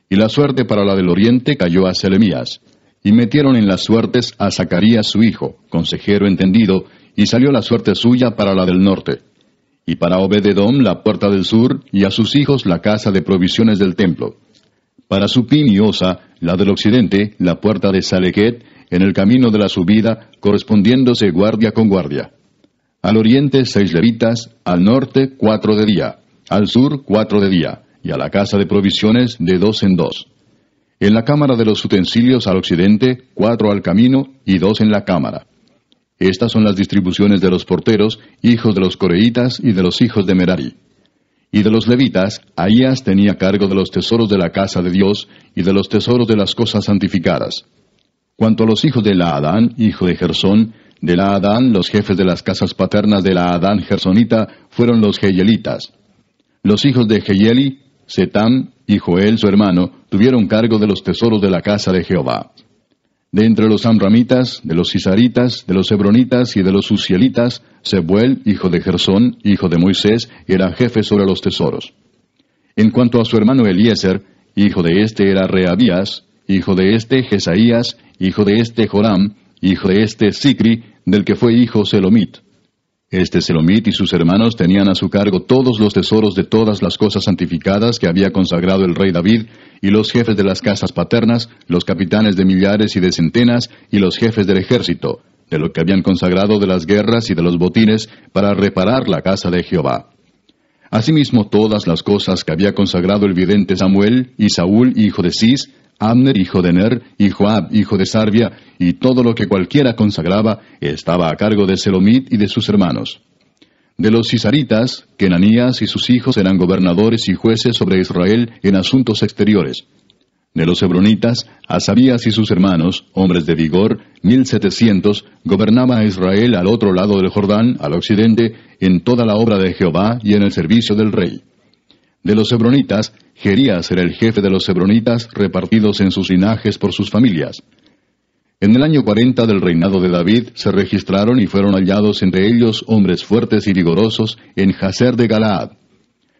Y la suerte para la del oriente cayó a Selemías. Y metieron en las suertes a Zacarías su hijo, consejero entendido, y salió la suerte suya para la del norte. Y para Obed-edom la puerta del sur, y a sus hijos la casa de provisiones del templo. Para Supim y Osa, la del occidente, la puerta de Salequet, en el camino de la subida, correspondiéndose guardia con guardia. Al oriente 6 levitas, al norte 4 de día, al sur 4 de día, y a la casa de provisiones de 2 en 2. En la cámara de los utensilios al occidente, 4 al camino y 2 en la cámara. Estas son las distribuciones de los porteros, hijos de los coreitas y de los hijos de Merari. Y de los levitas, Ahías tenía cargo de los tesoros de la casa de Dios y de los tesoros de las cosas santificadas. Cuanto a los hijos de Laadán, hijo de Gersón, de Laadán los jefes de las casas paternas de Laadán Gersonita fueron los Jeyelitas. Los hijos de Jeyeli, Setam y Joel su hermano, tuvieron cargo de los tesoros de la casa de Jehová. De entre los amramitas, de los cisaritas, de los hebronitas y de los uzielitas, Sebuel, hijo de Gersón, hijo de Moisés, era jefe sobre los tesoros. En cuanto a su hermano Eliezer, hijo de este era Reabías, hijo de este Jesaías, hijo de este Joram, hijo de este Sicri, del que fue hijo Selomit. Este Selomit y sus hermanos tenían a su cargo todos los tesoros de todas las cosas santificadas que había consagrado el rey David, y los jefes de las casas paternas, los capitanes de millares y de centenas, y los jefes del ejército, de lo que habían consagrado de las guerras y de los botines, para reparar la casa de Jehová. Asimismo todas las cosas que había consagrado el vidente Samuel, y Saúl hijo de Cis, Abner hijo de Ner, y Joab hijo de Sarvia, y todo lo que cualquiera consagraba, estaba a cargo de Selomit y de sus hermanos. De los cisaritas, Kenanías y sus hijos eran gobernadores y jueces sobre Israel en asuntos exteriores. De los hebronitas, Asabías y sus hermanos, hombres de vigor, 1700, gobernaba a Israel al otro lado del Jordán, al occidente, en toda la obra de Jehová y en el servicio del rey. De los hebronitas, Jerías era el jefe de los hebronitas, repartidos en sus linajes por sus familias. En el año 40 del reinado de David se registraron y fueron hallados entre ellos hombres fuertes y vigorosos en Jazer de Galaad.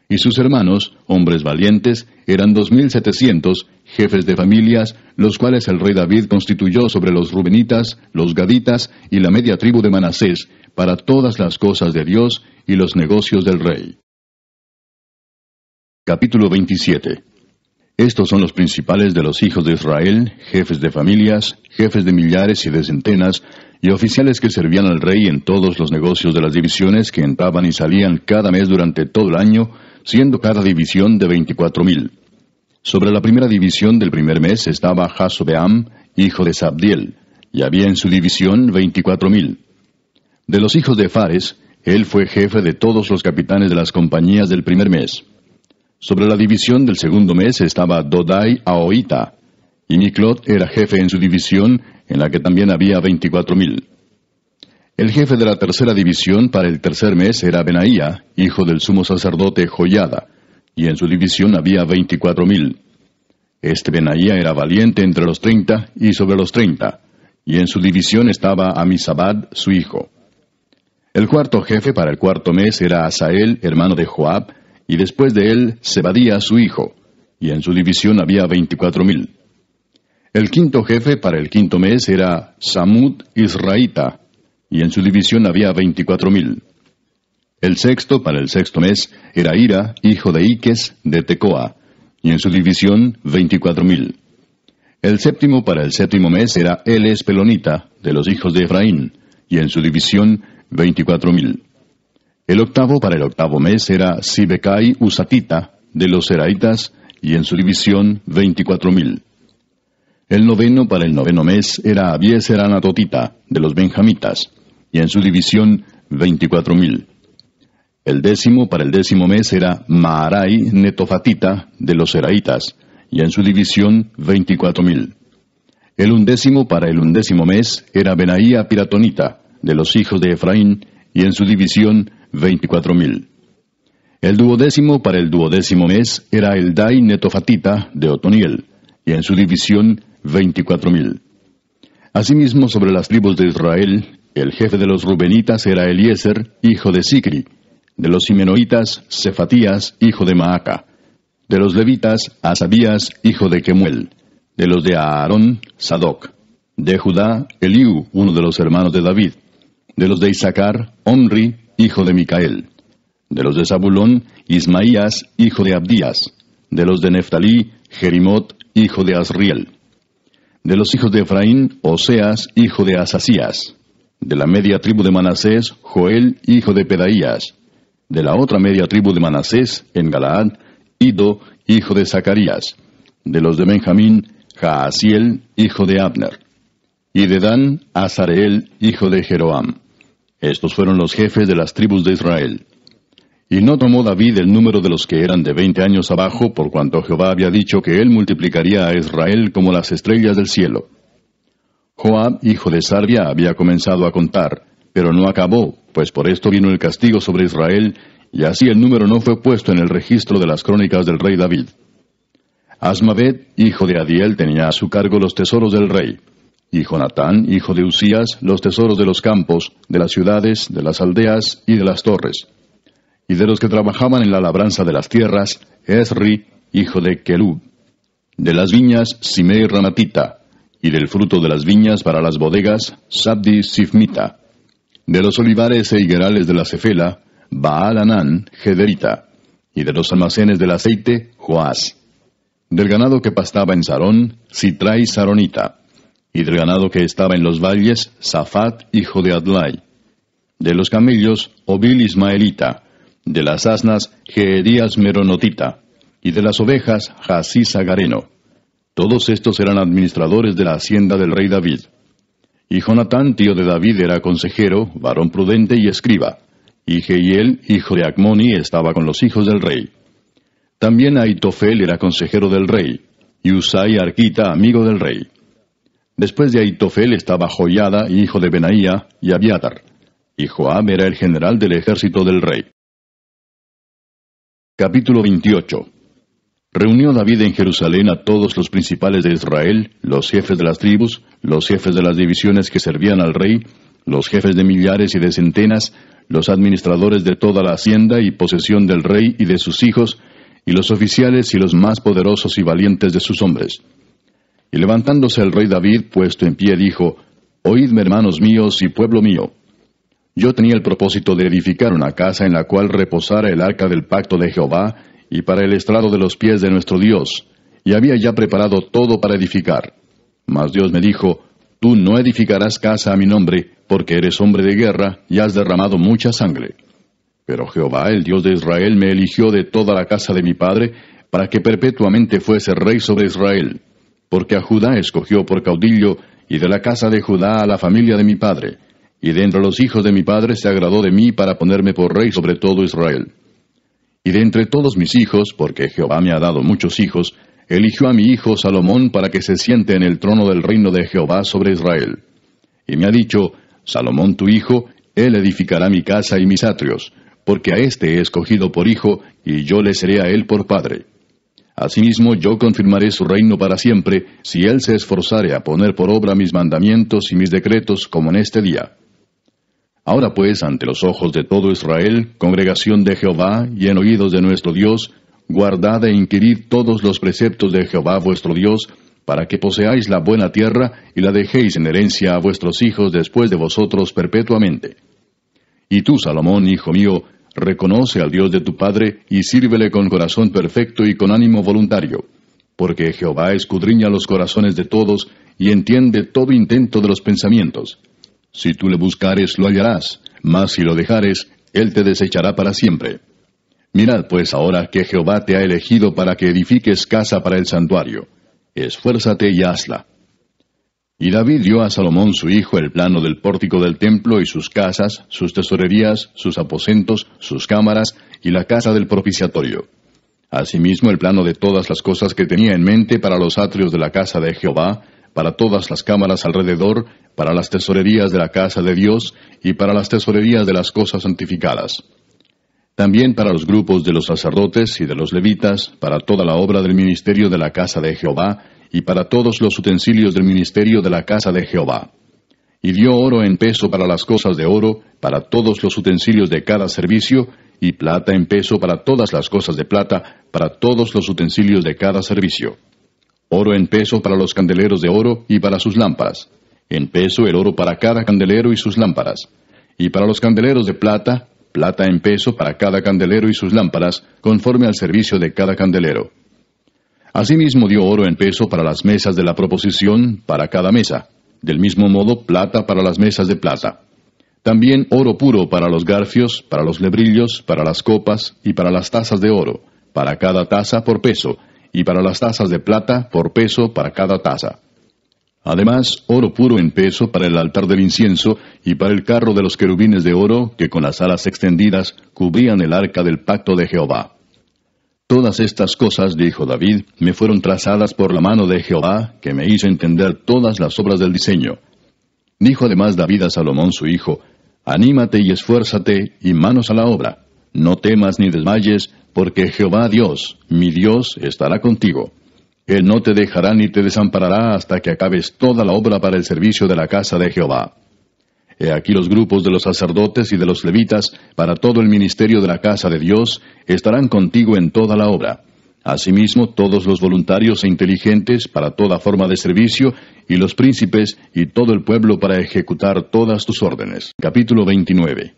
Y sus hermanos, hombres valientes, eran 2700, jefes de familias, los cuales el rey David constituyó sobre los rubenitas, los gaditas y la media tribu de Manasés, para todas las cosas de Dios y los negocios del rey. Capítulo 27. Estos son los principales de los hijos de Israel, jefes de familias, jefes de millares y de centenas, y oficiales que servían al rey en todos los negocios de las divisiones que entraban y salían cada mes durante todo el año, siendo cada división de 24,000. Sobre la primera división del primer mes estaba Jasobeam, hijo de Sabdiel, y había en su división 24,000. De los hijos de Fares, él fue jefe de todos los capitanes de las compañías del primer mes. Sobre la división del segundo mes estaba Dodai Ahoita, y Miclot era jefe en su división, en la que también había 24,000. El jefe de la tercera división para el tercer mes era Benaía, hijo del sumo sacerdote Joiada, y en su división había 24,000. Este Benaía era valiente entre los 30 y sobre los 30, y en su división estaba Amisabad, su hijo. El cuarto jefe para el cuarto mes era Asael, hermano de Joab, y después de él Zebadía, su hijo, y en su división había 24,000. El quinto jefe para el quinto mes era Samud Israelita, y en su división había 24,000. El sexto para el sexto mes era Ira, hijo de Iques, de Tecoa, y en su división 24,000. El séptimo para el séptimo mes era Eles Pelonita, de los hijos de Efraín, y en su división 24,000. El octavo para el octavo mes era Sibecai Usatita, de los Seraitas, y en su división 24,000. El noveno para el noveno mes era Abieser Anatotita, de los Benjamitas, y en su división 24,000. El décimo para el décimo mes era Maarai Netofatita, de los Seraitas, y en su división 24,000. El undécimo para el undécimo mes era Benaía Piratonita, de los hijos de Efraín, y en su división 24,000. El duodécimo para el duodécimo mes era Eldai Netofatita, de Otoniel, y en su división 24,000. Asimismo, sobre las tribus de Israel, el jefe de los rubenitas era Eliezer, hijo de Sicri; de los simenoitas, Cefatías, hijo de Maaca; de los levitas, Asabías, hijo de Kemuel; de los de Aarón, Sadoc; de Judá, Eliú, uno de los hermanos de David; de los de Isaacar, Omri, hijo de Micael; de los de Zabulón, Ismaías, hijo de Abdías; de los de Neftalí, Jerimot, hijo de Asriel; de los hijos de Efraín, Oseas, hijo de Asasías; de la media tribu de Manasés, Joel, hijo de Pedaías; de la otra media tribu de Manasés, en Galaad, Ido, hijo de Zacarías; de los de Benjamín, Jaasiel, hijo de Abner; y de Dan, Azareel, hijo de Jeroam. Estos fueron los jefes de las tribus de Israel. Y no tomó David el número de los que eran de 20 años abajo, por cuanto Jehová había dicho que él multiplicaría a Israel como las estrellas del cielo. Joab, hijo de Sarvia, había comenzado a contar, pero no acabó, pues por esto vino el castigo sobre Israel, y así el número no fue puesto en el registro de las crónicas del rey David. Asmavet, hijo de Adiel, tenía a su cargo los tesoros del rey, y Jonatán, hijo de Usías, los tesoros de los campos, de las ciudades, de las aldeas y de las torres. Y de los que trabajaban en la labranza de las tierras, Esri, hijo de Kelub; de las viñas, Simei Ramatita; y del fruto de las viñas para las bodegas, Sabdi Sifmita; de los olivares e higuerales de la Cefela, Baal Anán, Gederita; y de los almacenes del aceite, Joás; del ganado que pastaba en Sarón, Sitrai Saronita; y del ganado que estaba en los valles, Safat, hijo de Adlai; de los camellos, Obil Ismaelita; de las asnas, Geedías Meronotita; y de las ovejas, Jasís Agareno. Todos estos eran administradores de la hacienda del rey David. Y Jonatán, tío de David, era consejero, varón prudente y escriba. Y Jehiel, hijo de Acmoni, estaba con los hijos del rey. También Aitofel era consejero del rey. y Usai arquita, amigo del rey. Después de Ahitofel estaba Joiada, hijo de Benaía, y Abiatar. Y Joab era el general del ejército del rey. Capítulo 28. Reunió David en Jerusalén a todos los principales de Israel, los jefes de las tribus, los jefes de las divisiones que servían al rey, los jefes de millares y de centenas, los administradores de toda la hacienda y posesión del rey y de sus hijos, y los oficiales y los más poderosos y valientes de sus hombres. Y levantándose el rey David, puesto en pie, dijo: Oídme, hermanos míos y pueblo mío. Yo tenía el propósito de edificar una casa en la cual reposara el arca del pacto de Jehová, y para el estrado de los pies de nuestro Dios, y había ya preparado todo para edificar. Mas Dios me dijo: Tú no edificarás casa a mi nombre, porque eres hombre de guerra, y has derramado mucha sangre. Pero Jehová, el Dios de Israel, me eligió de toda la casa de mi padre, para que perpetuamente fuese rey sobre Israel. Porque a Judá escogió por caudillo, y de la casa de Judá a la familia de mi padre. Y de entre los hijos de mi padre se agradó de mí para ponerme por rey sobre todo Israel. Y de entre todos mis hijos, porque Jehová me ha dado muchos hijos, eligió a mi hijo Salomón para que se siente en el trono del reino de Jehová sobre Israel. Y me ha dicho: Salomón tu hijo, él edificará mi casa y mis atrios, porque a éste he escogido por hijo, y yo le seré a él por padre. Asimismo yo confirmaré su reino para siempre, si él se esforzare a poner por obra mis mandamientos y mis decretos, como en este día. Ahora pues, ante los ojos de todo Israel, congregación de Jehová, y en oídos de nuestro Dios, guardad e inquirid todos los preceptos de Jehová vuestro Dios, para que poseáis la buena tierra, y la dejéis en herencia a vuestros hijos después de vosotros perpetuamente. Y tú, Salomón, hijo mío, reconoce al Dios de tu padre, y sírvele con corazón perfecto y con ánimo voluntario, porque Jehová escudriña los corazones de todos, y entiende todo intento de los pensamientos. Si tú le buscares, lo hallarás, mas si lo dejares, él te desechará para siempre. Mirad pues ahora que Jehová te ha elegido para que edifiques casa para el santuario. Esfuérzate y hazla. Y David dio a Salomón su hijo el plano del pórtico del templo y sus casas, sus tesorerías, sus aposentos, sus cámaras y la casa del propiciatorio. Asimismo el plano de todas las cosas que tenía en mente para los atrios de la casa de Jehová, para todas las cámaras alrededor, para las tesorerías de la casa de Dios y para las tesorerías de las cosas santificadas. También para los grupos de los sacerdotes y de los levitas, para toda la obra del ministerio de la casa de Jehová, y para todos los utensilios del ministerio de la casa de Jehová. Y dio oro en peso para las cosas de oro, para todos los utensilios de cada servicio, y plata en peso para todas las cosas de plata, para todos los utensilios de cada servicio. Oro en peso para los candeleros de oro y para sus lámparas. En peso el oro para cada candelero y sus lámparas. Y para los candeleros de plata, plata en peso para cada candelero y sus lámparas, conforme al servicio de cada candelero. Asimismo dio oro en peso para las mesas de la proposición, para cada mesa. Del mismo modo, plata para las mesas de plata. También oro puro para los garfios, para los lebrillos, para las copas y para las tazas de oro, para cada taza por peso, y para las tazas de plata por peso para cada taza. Además, oro puro en peso para el altar del incienso y para el carro de los querubines de oro que con las alas extendidas cubrían el arca del pacto de Jehová. Todas estas cosas, dijo David, me fueron trazadas por la mano de Jehová, que me hizo entender todas las obras del diseño. Dijo además David a Salomón su hijo: Anímate y esfuérzate, y manos a la obra. No temas ni desmayes, porque Jehová Dios, mi Dios, estará contigo. Él no te dejará ni te desamparará hasta que acabes toda la obra para el servicio de la casa de Jehová. He aquí los grupos de los sacerdotes y de los levitas, para todo el ministerio de la casa de Dios, estarán contigo en toda la obra. Asimismo, todos los voluntarios e inteligentes para toda forma de servicio, y los príncipes y todo el pueblo para ejecutar todas tus órdenes. Capítulo 29.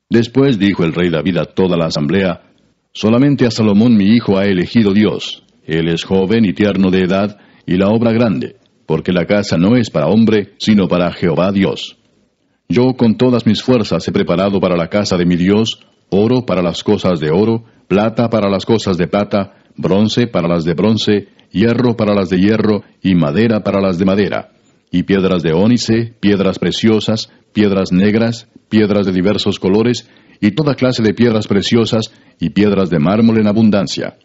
Después dijo el rey David a toda la asamblea: Solamente a Salomón mi hijo ha elegido Dios. Él es joven y tierno de edad, y la obra grande, porque la casa no es para hombre, sino para Jehová Dios. Yo con todas mis fuerzas he preparado para la casa de mi Dios oro para las cosas de oro, plata para las cosas de plata, bronce para las de bronce, hierro para las de hierro, y madera para las de madera, y piedras de ónice, piedras preciosas, piedras negras, piedras de diversos colores, y toda clase de piedras preciosas, y piedras de mármol en abundancia.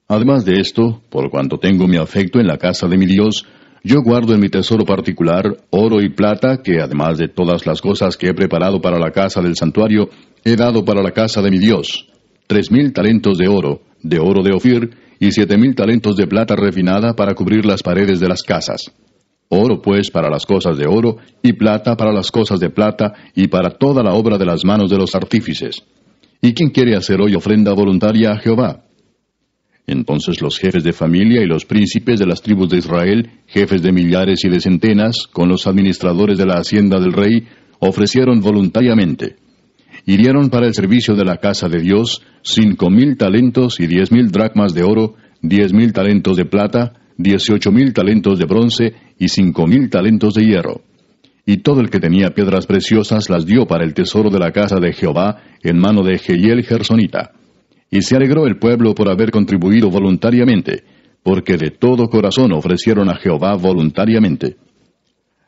Además de esto, por cuanto tengo mi afecto en la casa de mi Dios, yo guardo en mi tesoro particular oro y plata, que además de todas las cosas que he preparado para la casa del santuario, he dado para la casa de mi Dios: 3,000 talentos de oro de Ofir, y 7,000 talentos de plata refinada para cubrir las paredes de las casas. Oro pues para las cosas de oro, y plata para las cosas de plata, y para toda la obra de las manos de los artífices. ¿Y quién quiere hacer hoy ofrenda voluntaria a Jehová? Entonces los jefes de familia y los príncipes de las tribus de Israel, jefes de millares y de centenas, con los administradores de la hacienda del rey, ofrecieron voluntariamente. Y dieron para el servicio de la casa de Dios 5,000 talentos y 10,000 dracmas de oro, 10,000 talentos de plata, 18,000 talentos de bronce y 5,000 talentos de hierro. Y todo el que tenía piedras preciosas las dio para el tesoro de la casa de Jehová en mano de Jehiel Gersonita. Y se alegró el pueblo por haber contribuido voluntariamente, porque de todo corazón ofrecieron a Jehová voluntariamente.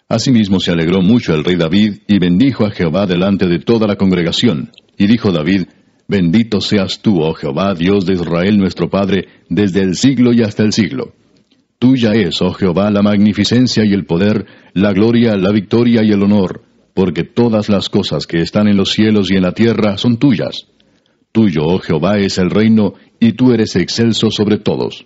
Asimismo se alegró mucho el rey David, y bendijo a Jehová delante de toda la congregación. Y dijo David: Bendito seas tú, oh Jehová, Dios de Israel nuestro Padre, desde el siglo y hasta el siglo. Tuya es, oh Jehová, la magnificencia y el poder, la gloria, la victoria y el honor, porque todas las cosas que están en los cielos y en la tierra son tuyas. Tuyo, oh Jehová, es el reino, y tú eres excelso sobre todos.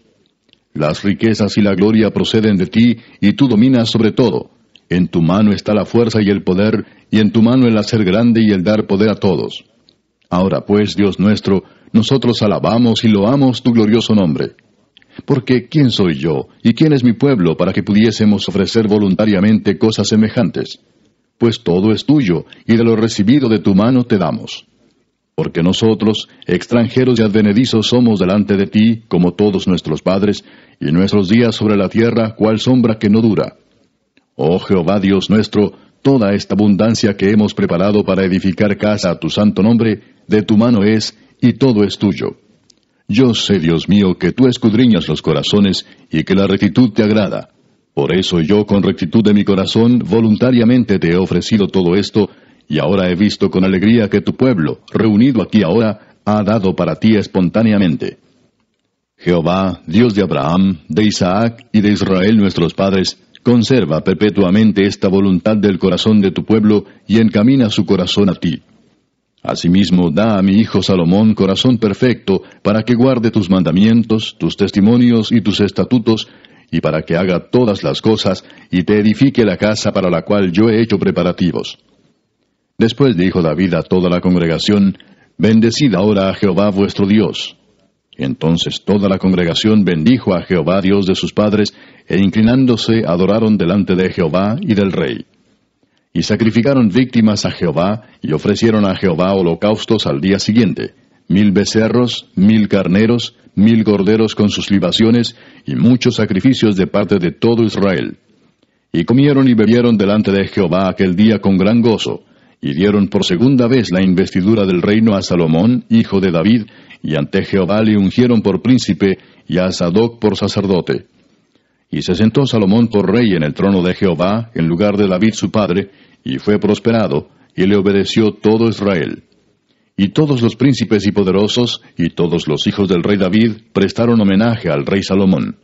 Las riquezas y la gloria proceden de ti, y tú dominas sobre todo. En tu mano está la fuerza y el poder, y en tu mano el hacer grande y el dar poder a todos. Ahora pues, Dios nuestro, nosotros alabamos y loamos tu glorioso nombre. Porque ¿quién soy yo, y quién es mi pueblo, para que pudiésemos ofrecer voluntariamente cosas semejantes? Pues todo es tuyo, y de lo recibido de tu mano te damos. Porque nosotros, extranjeros y advenedizos, somos delante de ti, como todos nuestros padres, y nuestros días sobre la tierra, cual sombra que no dura. Oh Jehová Dios nuestro, toda esta abundancia que hemos preparado para edificar casa a tu santo nombre, de tu mano es, y todo es tuyo. Yo sé, Dios mío, que tú escudriñas los corazones, y que la rectitud te agrada. Por eso yo, con rectitud de mi corazón, voluntariamente te he ofrecido todo esto, y ahora he visto con alegría que tu pueblo, reunido aquí ahora, ha dado para ti espontáneamente. Jehová, Dios de Abraham, de Isaac y de Israel nuestros padres, conserva perpetuamente esta voluntad del corazón de tu pueblo, y encamina su corazón a ti. Asimismo, da a mi hijo Salomón corazón perfecto, para que guarde tus mandamientos, tus testimonios y tus estatutos, y para que haga todas las cosas, y te edifique la casa para la cual yo he hecho preparativos. Después dijo David a toda la congregación: Bendecid ahora a Jehová vuestro Dios. Entonces toda la congregación bendijo a Jehová Dios de sus padres, e inclinándose adoraron delante de Jehová y del rey. Y sacrificaron víctimas a Jehová, y ofrecieron a Jehová holocaustos al día siguiente: 1,000 becerros, 1,000 carneros, 1,000 corderos con sus libaciones, y muchos sacrificios de parte de todo Israel. Y comieron y bebieron delante de Jehová aquel día con gran gozo, y dieron por segunda vez la investidura del reino a Salomón, hijo de David, y ante Jehová le ungieron por príncipe, y a Sadoc por sacerdote. Y se sentó Salomón por rey en el trono de Jehová, en lugar de David su padre, y fue prosperado, y le obedeció todo Israel. Y todos los príncipes y poderosos, y todos los hijos del rey David, prestaron homenaje al rey Salomón.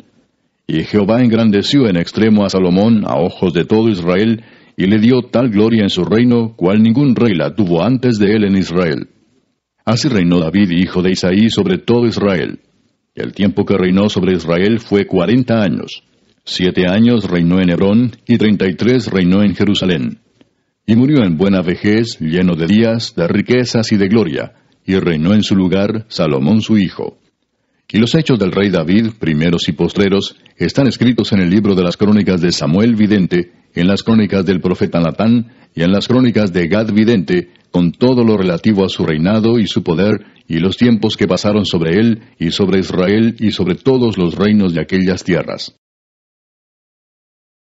Y Jehová engrandeció en extremo a Salomón a ojos de todo Israel, y le dio tal gloria en su reino, cual ningún rey la tuvo antes de él en Israel. Así reinó David, hijo de Isaí, sobre todo Israel. El tiempo que reinó sobre Israel fue 40 años. 7 años reinó en Hebrón, y 33 reinó en Jerusalén. Y murió en buena vejez, lleno de días, de riquezas y de gloria, y reinó en su lugar Salomón su hijo. Y los hechos del rey David, primeros y postreros, están escritos en el libro de las crónicas de Samuel vidente, en las crónicas del profeta Natán, y en las crónicas de Gad vidente, con todo lo relativo a su reinado y su poder, y los tiempos que pasaron sobre él, y sobre Israel, y sobre todos los reinos de aquellas tierras.